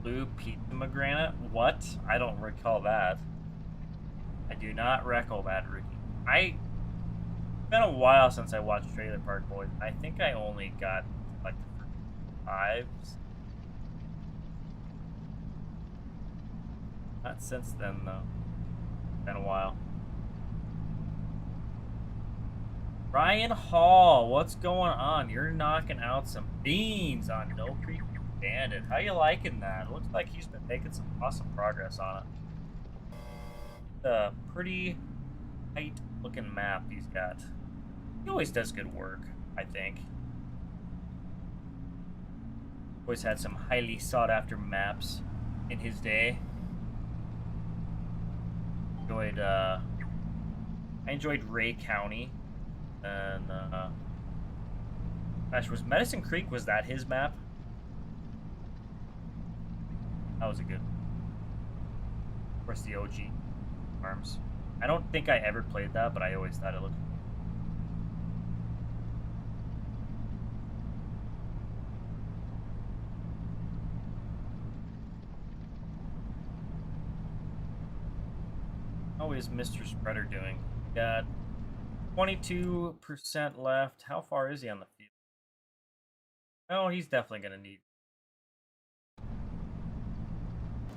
Blue pizza granite? What? I don't recall that. I do not recall that, Ricky. It's been a while since I watched Trailer Park Boys. I think I only got like the first 5s. Not since then though. Been a while. Ryan Hall, what's going on? You're knocking out some beans on No Creek Bandit. How you liking that? It looks like he's been making some awesome progress on it. A pretty tight looking map he's got. He always does good work, I think. Always had some highly sought after maps in his day. I enjoyed Ray County. And gosh, was Medicine Creek, was that his map? That was a good one. Of course, the OG farms. I don't think I ever played that, but I always thought it looked. How is Mr. Spreader doing? Got 22% left. How far is he on the field? Oh, he's definitely gonna need.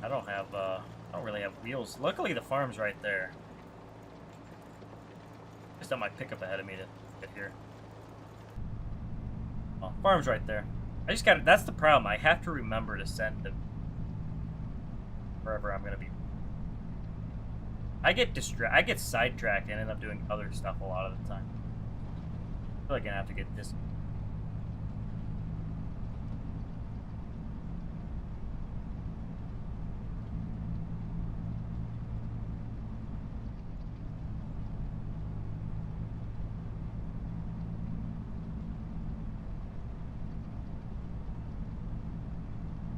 I don't really have wheels. Luckily, the farm's right there. Just got my pickup ahead of me to get here. Oh, farm's right there. I just got. That's the problem. I have to remember to send them wherever I'm gonna be. I get sidetracked and end up doing other stuff a lot of the time. I feel like I'm gonna have to get this.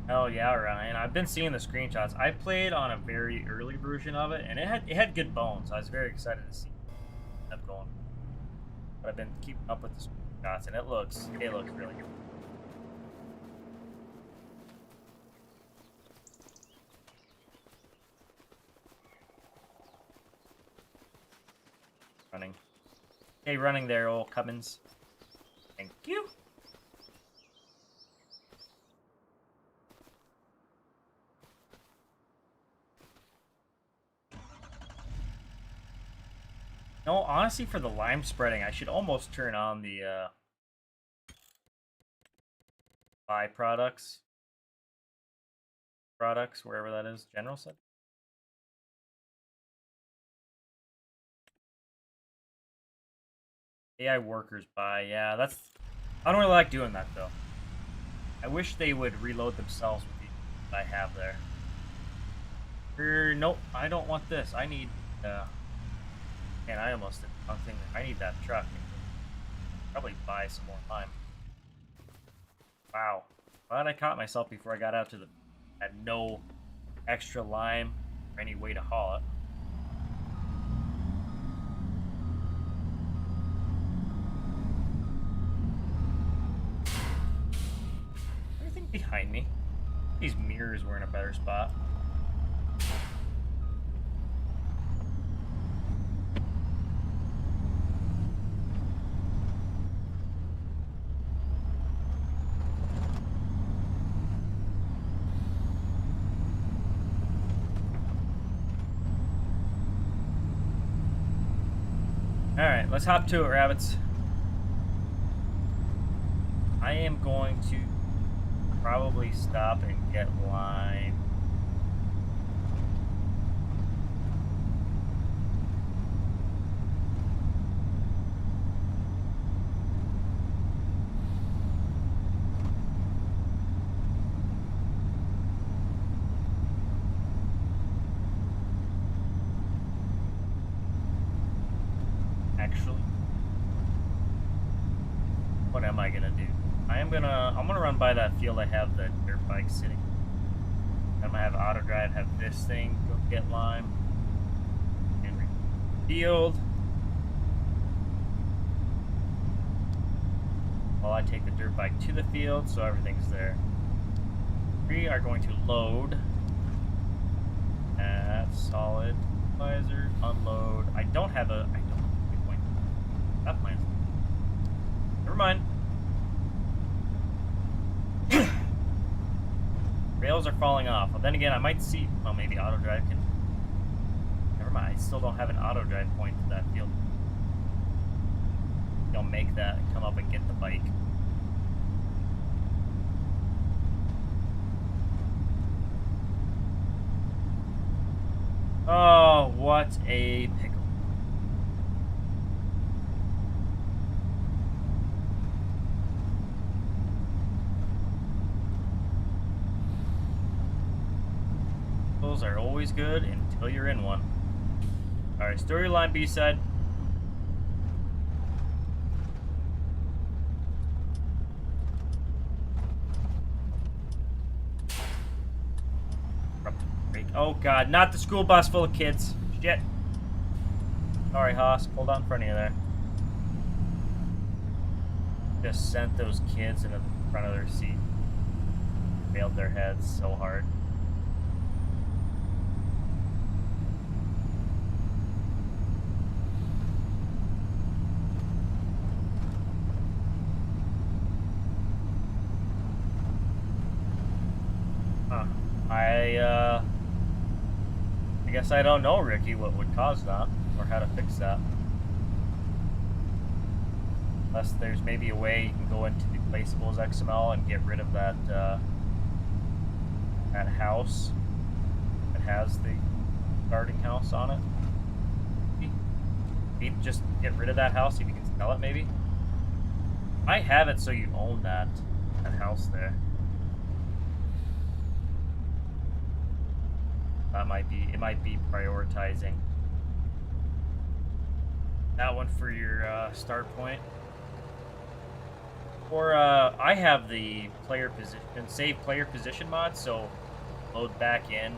Oh yeah, Ryan. I've been seeing the screenshots. I played on a very early version of it, and it had good bones. I was very excited to see it kept going. But I've been keeping up with the screenshots, and it looks really good. Running. Hey, running there, old Cummins. Thank you. No, honestly, for the lime spreading, I should almost turn on the byproducts products, wherever that is. General set. AI workers buy. Yeah, that's... I don't really like doing that, though. I wish they would reload themselves with the I have there. Nope, I don't want this. I need... Man, I almost did the wrong thing. I need that truck. Probably buy some more lime. Wow. Glad I caught myself before I got out to the... Had no extra lime or any way to haul it. Anything behind me? These mirrors were in a better spot. Alright, let's hop to it, rabbits. I am going to probably stop and get lime. Actually, what am I gonna do? I'm gonna run by that field I have the dirt bike sitting. I'm gonna have auto drive, have this thing go get lime and field. While I take the dirt bike to the field, so everything's there. We are going to load at solid visor, unload. I don't have a that plan's... Never mind. Rails are falling off. Well, then again, I might see... Well, maybe auto drive can... Never mind. I still don't have an auto drive point to that field. They'll make that and come up and get the bike. Oh, what a pickle. Are always good until you're in one. Alright, storyline B-side. Oh god, not the school bus full of kids. Shit. Sorry, Haas. Pulled out in front of you there. Just sent those kids into the front of their seat. Failed their heads so hard. I guess I don't know, Ricky, what would cause that, or how to fix that. Unless there's maybe a way you can go into the placeables XML and get rid of that, that house that has the starting house on it. Maybe just get rid of that house, see if you can sell it, maybe? I have it so you own that house there. That might be, it might be prioritizing that one for your start point. Or I have the player position, save player position mod, so load back in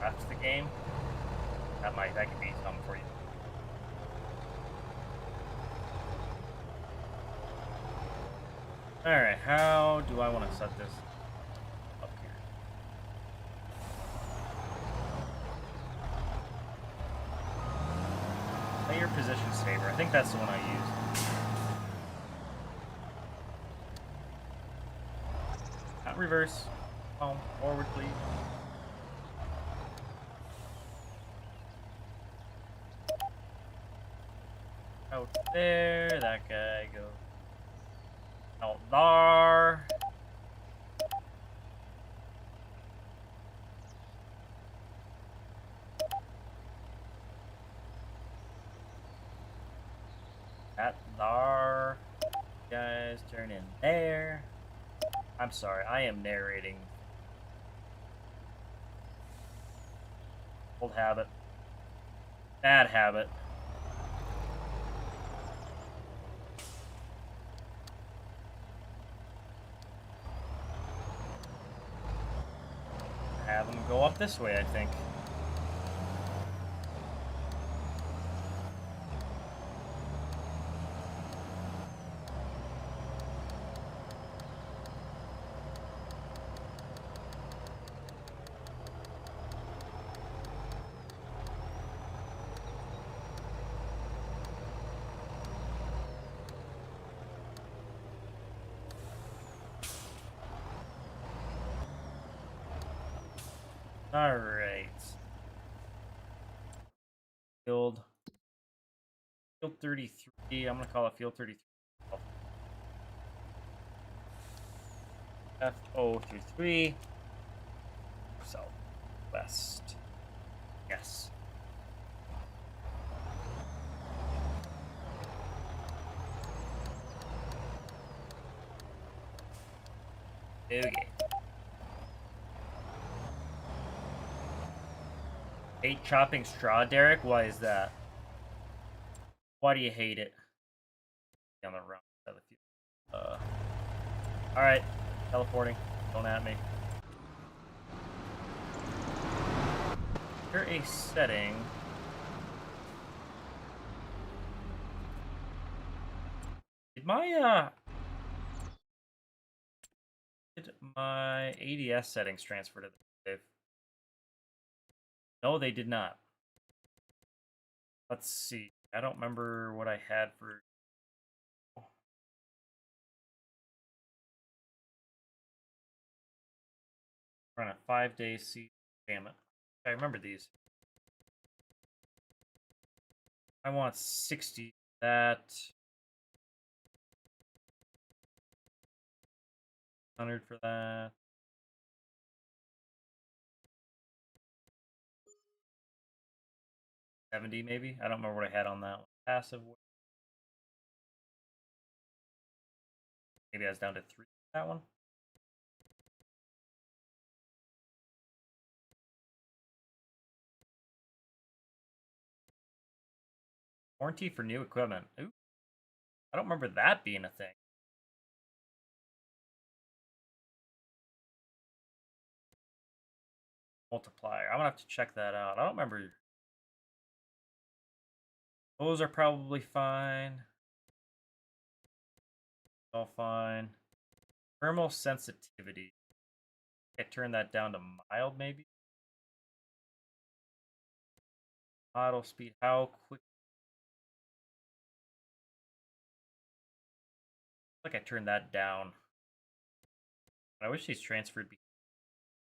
after the game. That could be something for you. All right, how do I want to set this? Player position saver. I think that's the one I used. Not reverse. Oh, forward, please. Out there. That guy goes out there. That there. Guys, turn in there. I'm sorry, I am narrating. Old habit. Bad habit. Have them go up this way, I think. All right. Field 33. I'm gonna call it field 33. FO33. Southwest. Yes. Okay. Hate chopping straw, Derek? Why is that? Why do you hate it? On the wrong side of the field. Alright. Teleporting. Don't at me. Here a setting. Did my ADS settings transfer to the save? No, they did not. Let's see. I don't remember what I had for. We're on a 5-day season. Damn it. I remember these. I want 60. That. 100 for that. 70 maybe? I don't remember what I had on that one. Passive. Maybe I was down to 3 that one. Warranty for new equipment. Ooh. I don't remember that being a thing. Multiplier. I'm gonna have to check that out. I don't remember. Those are probably fine. All fine. Thermal sensitivity. I turn that down to mild, maybe. Model speed. How quick? Like I turned that down. I wish these transferred.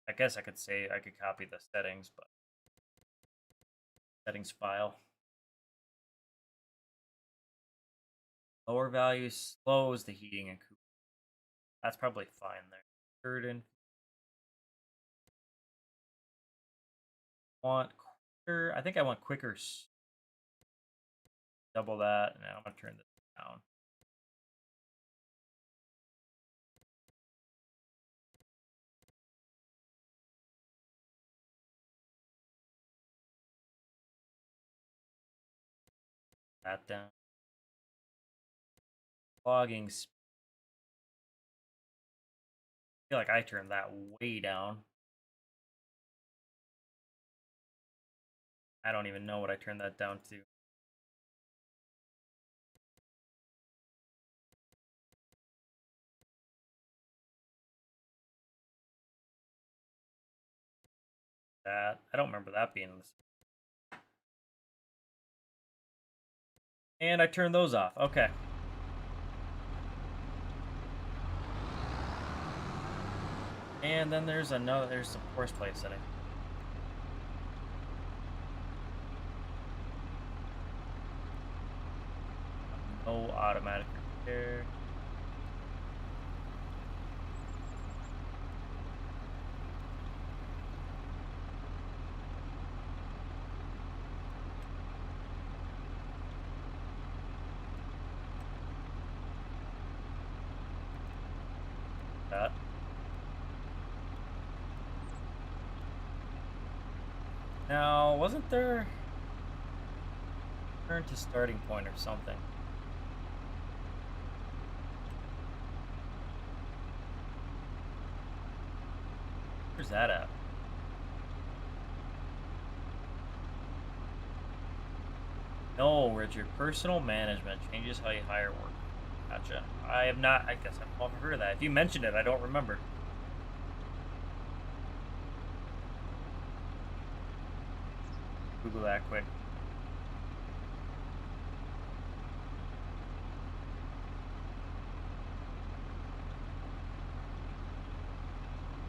I guess I could say I could copy the settings, but settings file. Lower value slows the heating and cooling. That's probably fine there. Third and want quicker. I think I want quicker. Double that. Now I'm gonna turn this down. That down. Logging speed. I feel like I turned that way down. I don't even know what I turned that down to. That I don't remember that being this. And I turned those off. Okay. And then there's some horseplay setting. No automatic repair. Now, wasn't there return to starting point or something? Where's that at? No, Richard. Personal management changes how you hire work. Gotcha. I have not. I guess I've never heard of that. If you mentioned it, I don't remember. Google that quick.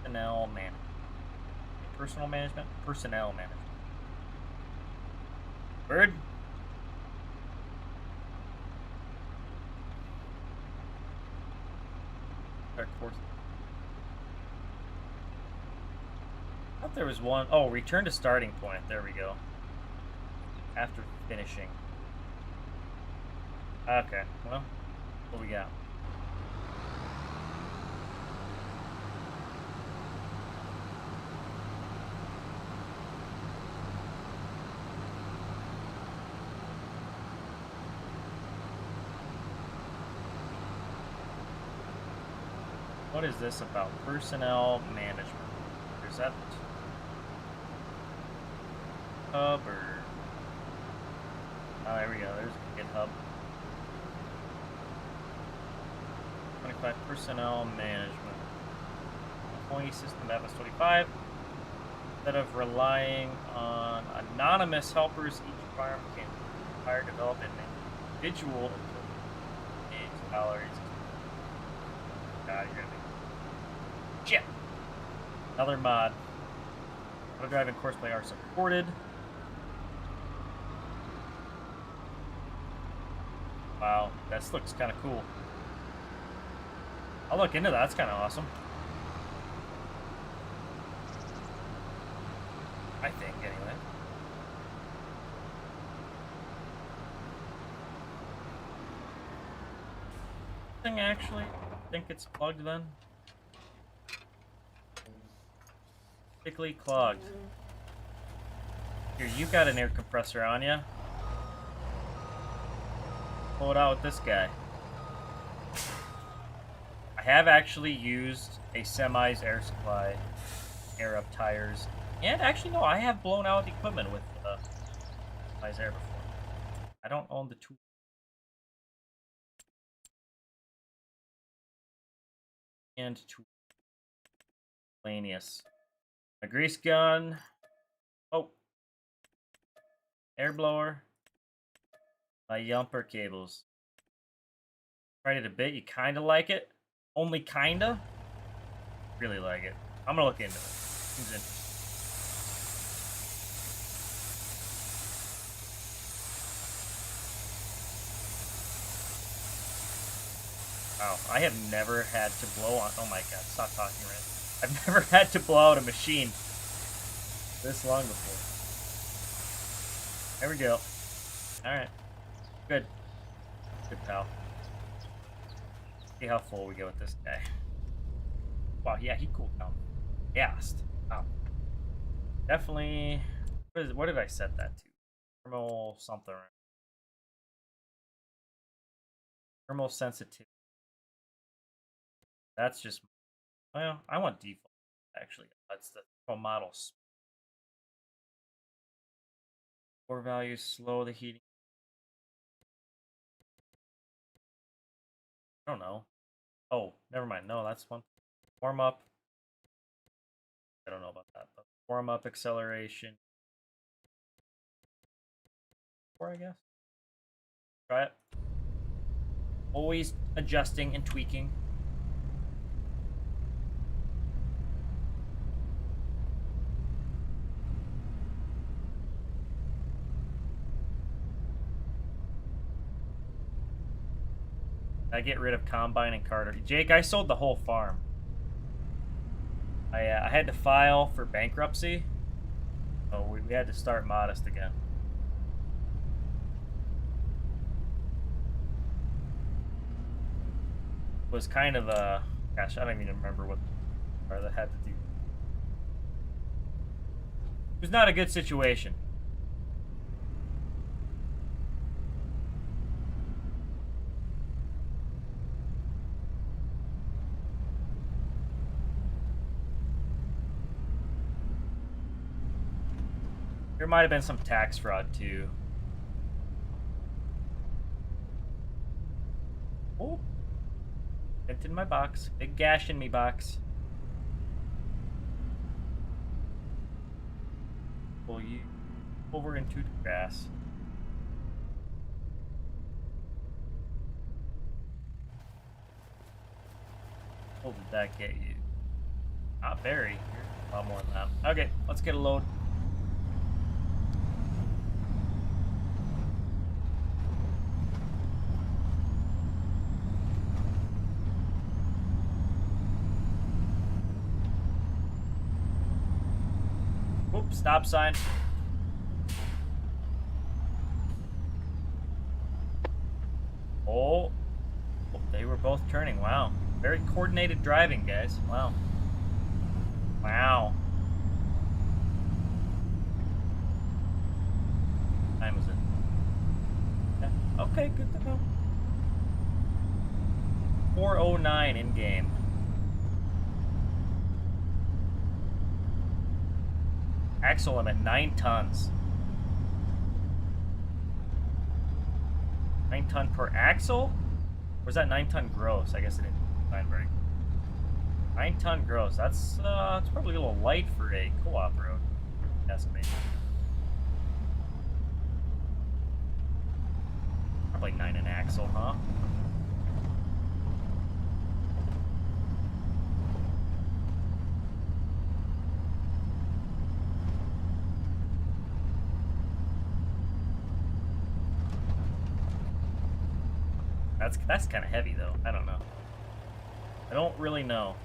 Personnel management. Personal management? Personnel management. Bird? Course. I thought there was one. Oh, return to starting point. There we go. After finishing. Okay, well, what we got? What is this about? Personnel management. Is that hub or? Oh, there we go. There's GitHub. 25 personnel management. Employee system FS25. Instead of relying on anonymous helpers, each environment can hire, develop, and individual salaries. God, you're gonna be shit. Another mod. Auto drive and course play are supported. Wow, this looks kind of cool. I'll look into that. That's kind of awesome. I think, anyway. Thing actually, I think it's plugged then. Thickly clogged. Here, you got an air compressor on ya. Pull it out with this guy. I have actually used a semi's air supply, air up tires, and actually no, I have blown out the equipment with semi's air before. I don't own the tool. And tool. Miscellaneous. A grease gun. Oh. Air blower. My yumper cables. Tried it a bit. You kind of like it. Only kinda. Really like it. I'm gonna look into it. Seems interesting. Wow, I have never had to blow on. Oh my god, stop talking, Rand. I've never had to blow out a machine this long before. There we go. Alright. Good. Good, pal. See how full we go with this guy. Wow, yeah, he cooled down fast. Wow. Definitely. What did I set that to? Thermal something. Thermal sensitivity. That's just. Well, I want default. Actually, that's the thermal models. Core values slow the heating. I don't know. Oh, never mind. No, that's one. Warm up. I don't know about that, but warm up acceleration. Or I guess. Try it. Always adjusting and tweaking. I get rid of Combine and Carter. Jake, I sold the whole farm. I had to file for bankruptcy, so we had to start modest again. It was kind of a, gosh, I don't even remember what that had to do. was not a good situation. There might have been some tax fraud too. Oh, dented my box. Big gash in me box. Pull you over into the grass. What did that get you? Not very. A lot more than that. Okay, let's get a load. Oops, stop sign. Oh, they were both turning. Wow. Very coordinated driving, guys. Wow. Wow. What time is it? Yeah. Okay, good to know. 4:09 in game. Axle limit 9 tons. 9 ton per axle? Or is that 9 ton gross? I guess it didn't find very. 9 ton gross. That's probably a little light for a co-op road. Estimate. Probably 9 an axle, huh? That's kind of heavy though. I don't know. I don't really know.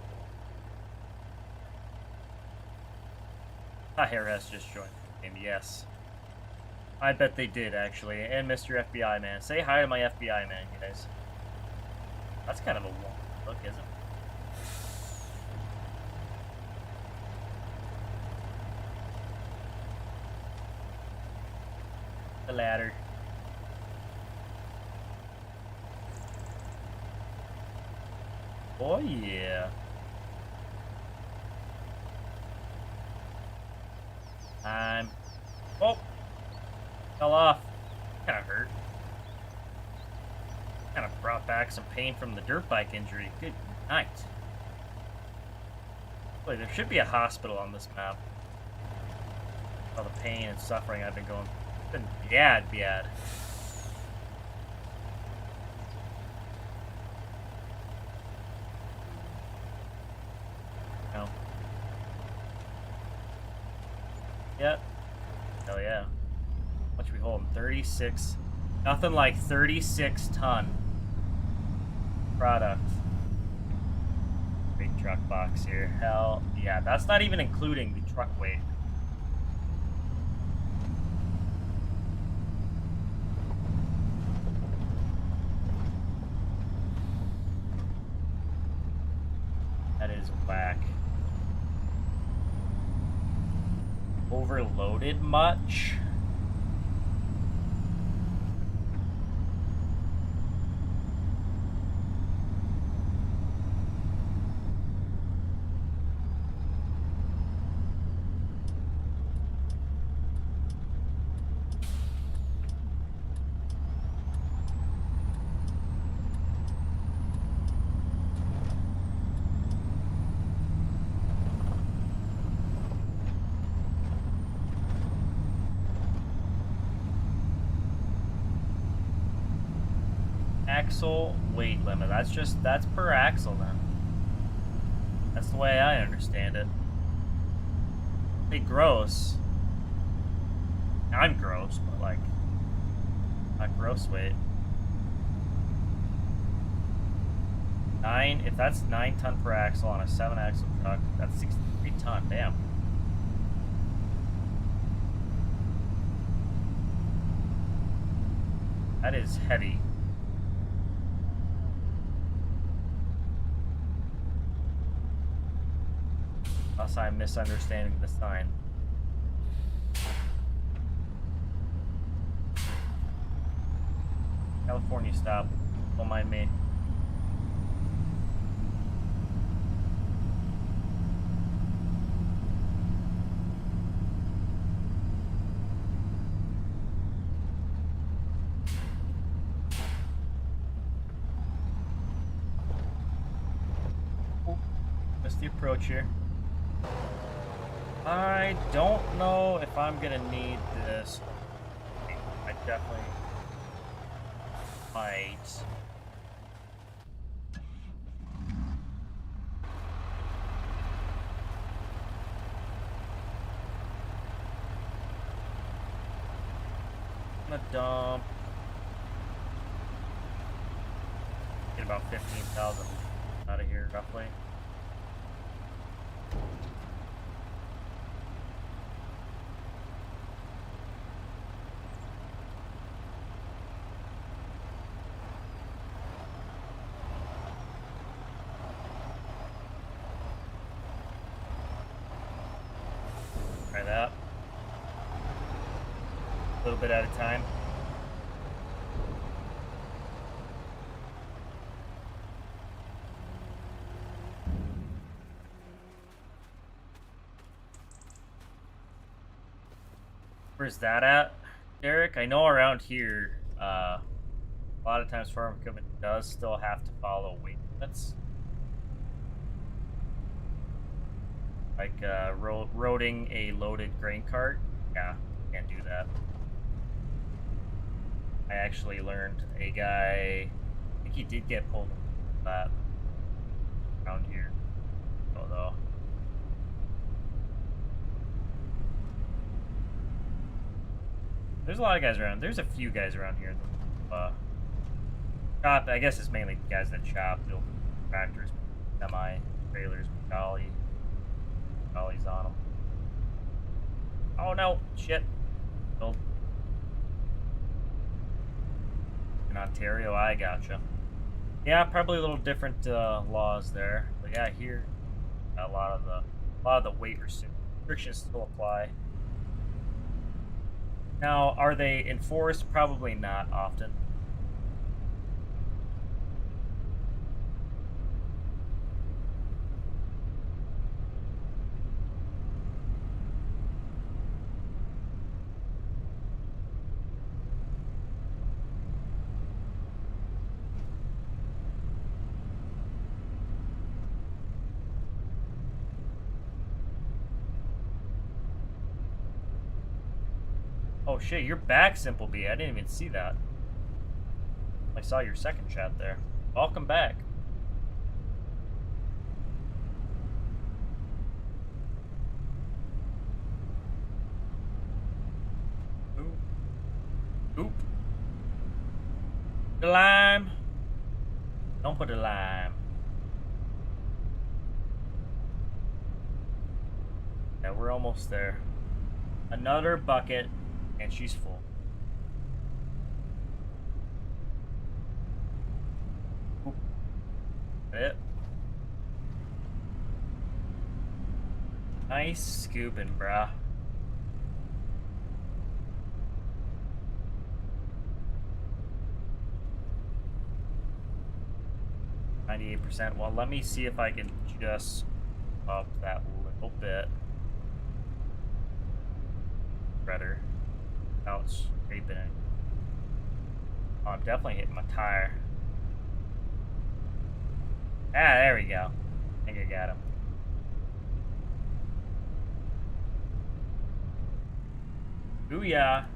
IRS just joined the game. Yes. I bet they did actually. And Mr. FBI man. Say hi to my FBI man, guys. That's kind of a long look, isn't it? The ladder. Oh yeah. Oh, fell off. Kind of hurt. Kind of brought back some pain from the dirt bike injury. Good night. Boy, there should be a hospital on this map. All the pain and suffering I've been going. It's been bad. Yep. Hell yeah. How much we hold? 36. Nothing like 36 ton product. Big truck box here. Hell yeah. That's not even including the truck weight. That is whack. Overloaded much? Axle weight limit. That's per axle then. That's the way I understand it. Hey, gross. I'm gross, but like, not gross weight. 9, if that's 9 ton per axle on a 7 axle truck, that's 63 ton, damn. That is heavy. Unless I'm misunderstanding the sign. California stop. Don't mind me. Missed the approach here. I don't know if I'm gonna need this. I definitely might. I'm gonna dump. Get about 15,000 out of here, roughly. Try that. A little bit at a time. Where's that at, Derek? I know around here, a lot of times farm equipment does still have to follow weight limits. Like roading a loaded grain cart. Yeah, can't do that. I actually learned a guy, I think he did get pulled for that around here. Although. There's a lot of guys around. There's a few guys around here. Shop, I guess it's mainly guys that shop, build tractors, semi-trailers, dollies on them. Oh no, shit. Build. In Ontario, I gotcha. Yeah, probably a little different laws there. But yeah, here a lot of the weight restrictions still apply. Now, are they enforced? Probably not often. Oh shit, you're back, Simple B. I didn't even see that. I saw your second chat there. Welcome back. Oop. The lime. Don't put the lime. Yeah, we're almost there. Another bucket. And she's full. Oop. It. Nice scooping, brah. %. Well, let me see if I can just up that little bit. Better. Without scraping it. Oh, I'm definitely hitting my tire. Ah, there we go. I think I got him. Booyah.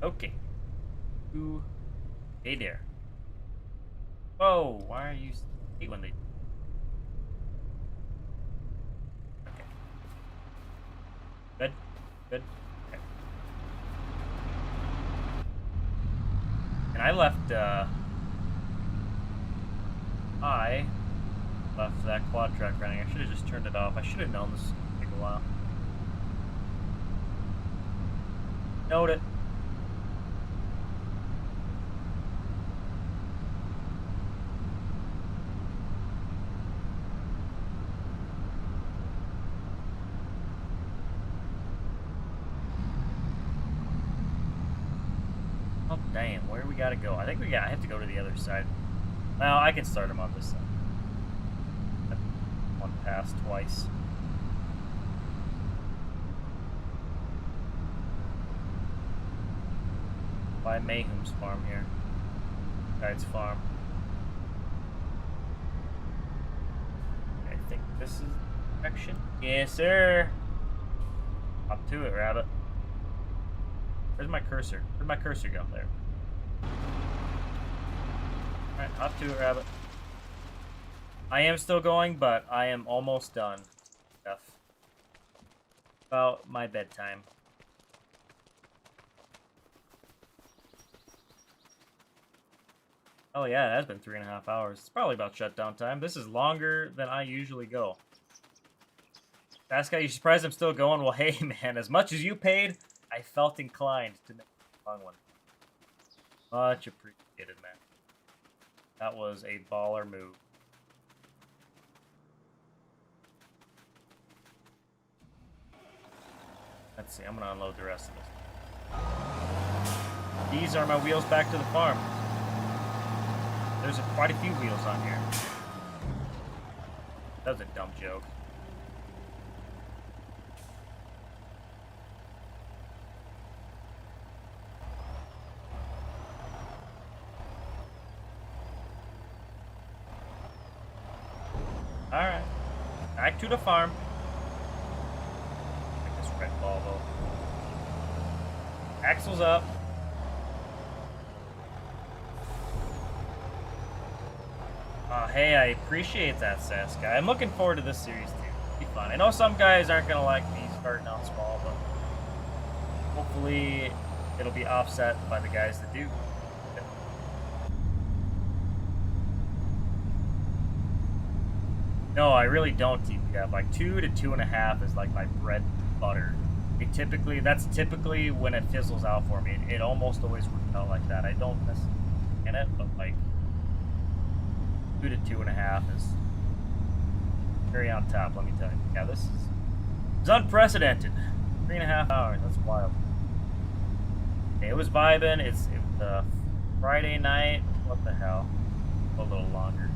Okay. Ooh. Hey there. Whoa, why are you hate when they Good. Good. Okay. And I left that quad track running. I should have just turned it off. I should have known this would take a while. Note it. damn, where do we gotta go? I think I have to go to the other side. Well, I can start them on this side. One pass twice. By Mayhem's farm here. Guide's farm. I think this is the direction. Yes, sir. Up to it, rabbit. Where's my cursor? Where'd my cursor go? There. Alright, hop to it, rabbit. I am still going, but I am almost done. Stuff. About my bedtime. Oh yeah, it has been 3.5 hours. It's probably about shutdown time. This is longer than I usually go. Fast guy, you surprised I'm still going? Well, hey man, as much as you paid, I felt inclined to make a long one. Much appreciated, man. That was a baller move. Let's see, I'm gonna unload the rest of this. These are my wheels back to the farm. There's quite a few wheels on here. That was a dumb joke. Alright. Back to the farm. Like this red Volvo. Axles up. Hey, I appreciate that, Sass guy. I'm looking forward to this series too. It'll be fun. I know some guys aren't gonna like me starting out small, but hopefully it'll be offset by the guys that do. No, I really don't TPF. Like 2 to 2.5 is like my bread and butter. That's typically when it fizzles out for me. It almost always works out like that. I don't necessarily in it, but like 2 to 2.5 is very on top, let me tell you. Yeah, this is unprecedented. 3.5 hours, that's wild. Okay, it was vibing. It was Friday night. What the hell? A little longer.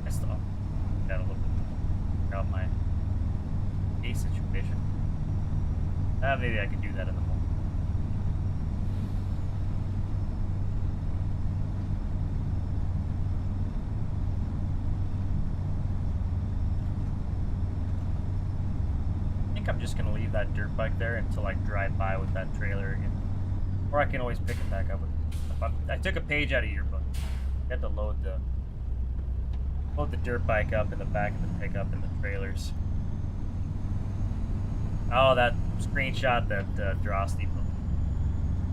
I still gotta look out my A situation. Maybe I could do that in the morning. I'm just gonna leave that dirt bike there until I drive by with that trailer again, or I can always pick it back up. I took a page out of your book. I had to load the dirt bike up in the back of the pickup and the trailers. Oh, that screenshot that Drosty put.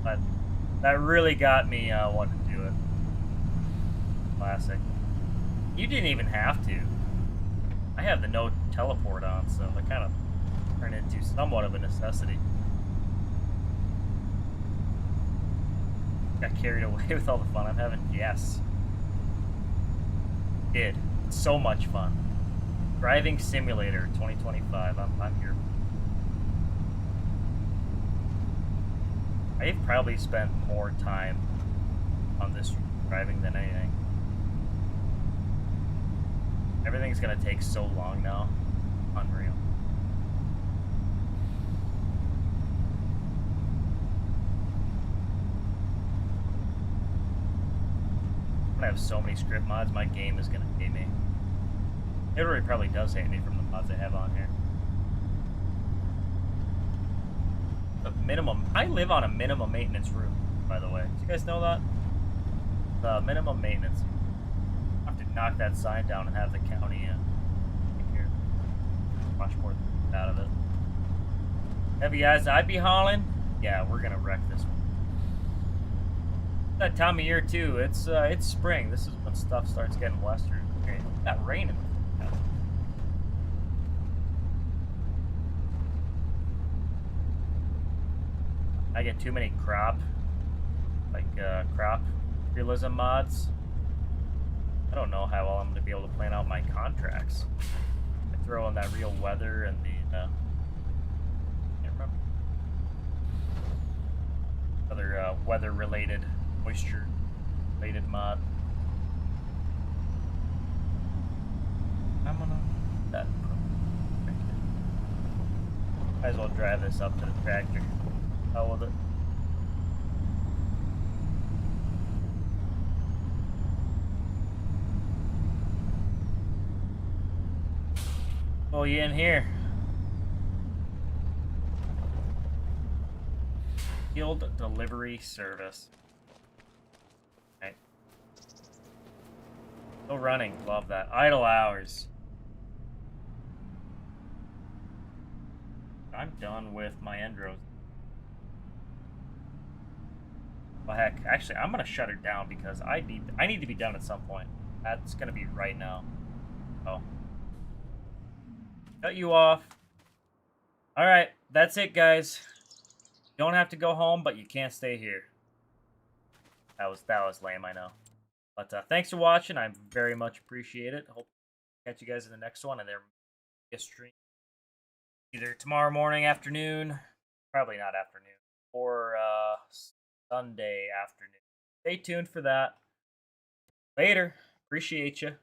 But that really got me wanting to do it. Classic. You didn't even have to. I have the no teleport on, so that kind of turned into somewhat of a necessity. Got carried away with all the fun I'm having. Yes. Did. It's so much fun. Driving Simulator 2025. I'm here. I've probably spent more time on this driving than anything. Everything's gonna take so long now. Unreal. I have so many script mods, my game is gonna hate me. It already probably does hate me from the mods I have on here. The minimum, I live on a minimum maintenance roof, by the way. Do you guys know that? The minimum maintenance. I have to knock that sign down and have the county take care of it. Washboard out of it. Heavy guys, I'd be hauling. Yeah, we're gonna wreck this one. That time of year too. It's spring. This is when stuff starts getting western. Okay, got rain in the I get too many crop realism mods. I don't know how well I'm gonna be able to plan out my contracts. I throw in that real weather and the can't remember other weather related moisture related mod. I'm gonna that. Might as well drive this up to the tractor. How with it? Oh, you in here? Field delivery service. Okay. Still running. Love that. Idle hours. I'm done with my Endros. Well, heck, actually, I'm gonna shut her down because I need to be done at some point. That's gonna be right now. Oh, cut you off. All right, that's it, guys. You don't have to go home, but you can't stay here. That was lame, I know. But thanks for watching. I very much appreciate it. Hope to catch you guys in the next one, and there be a stream either tomorrow morning, afternoon, probably not afternoon, or Sunday afternoon. Stay tuned for that. Later. Appreciate you.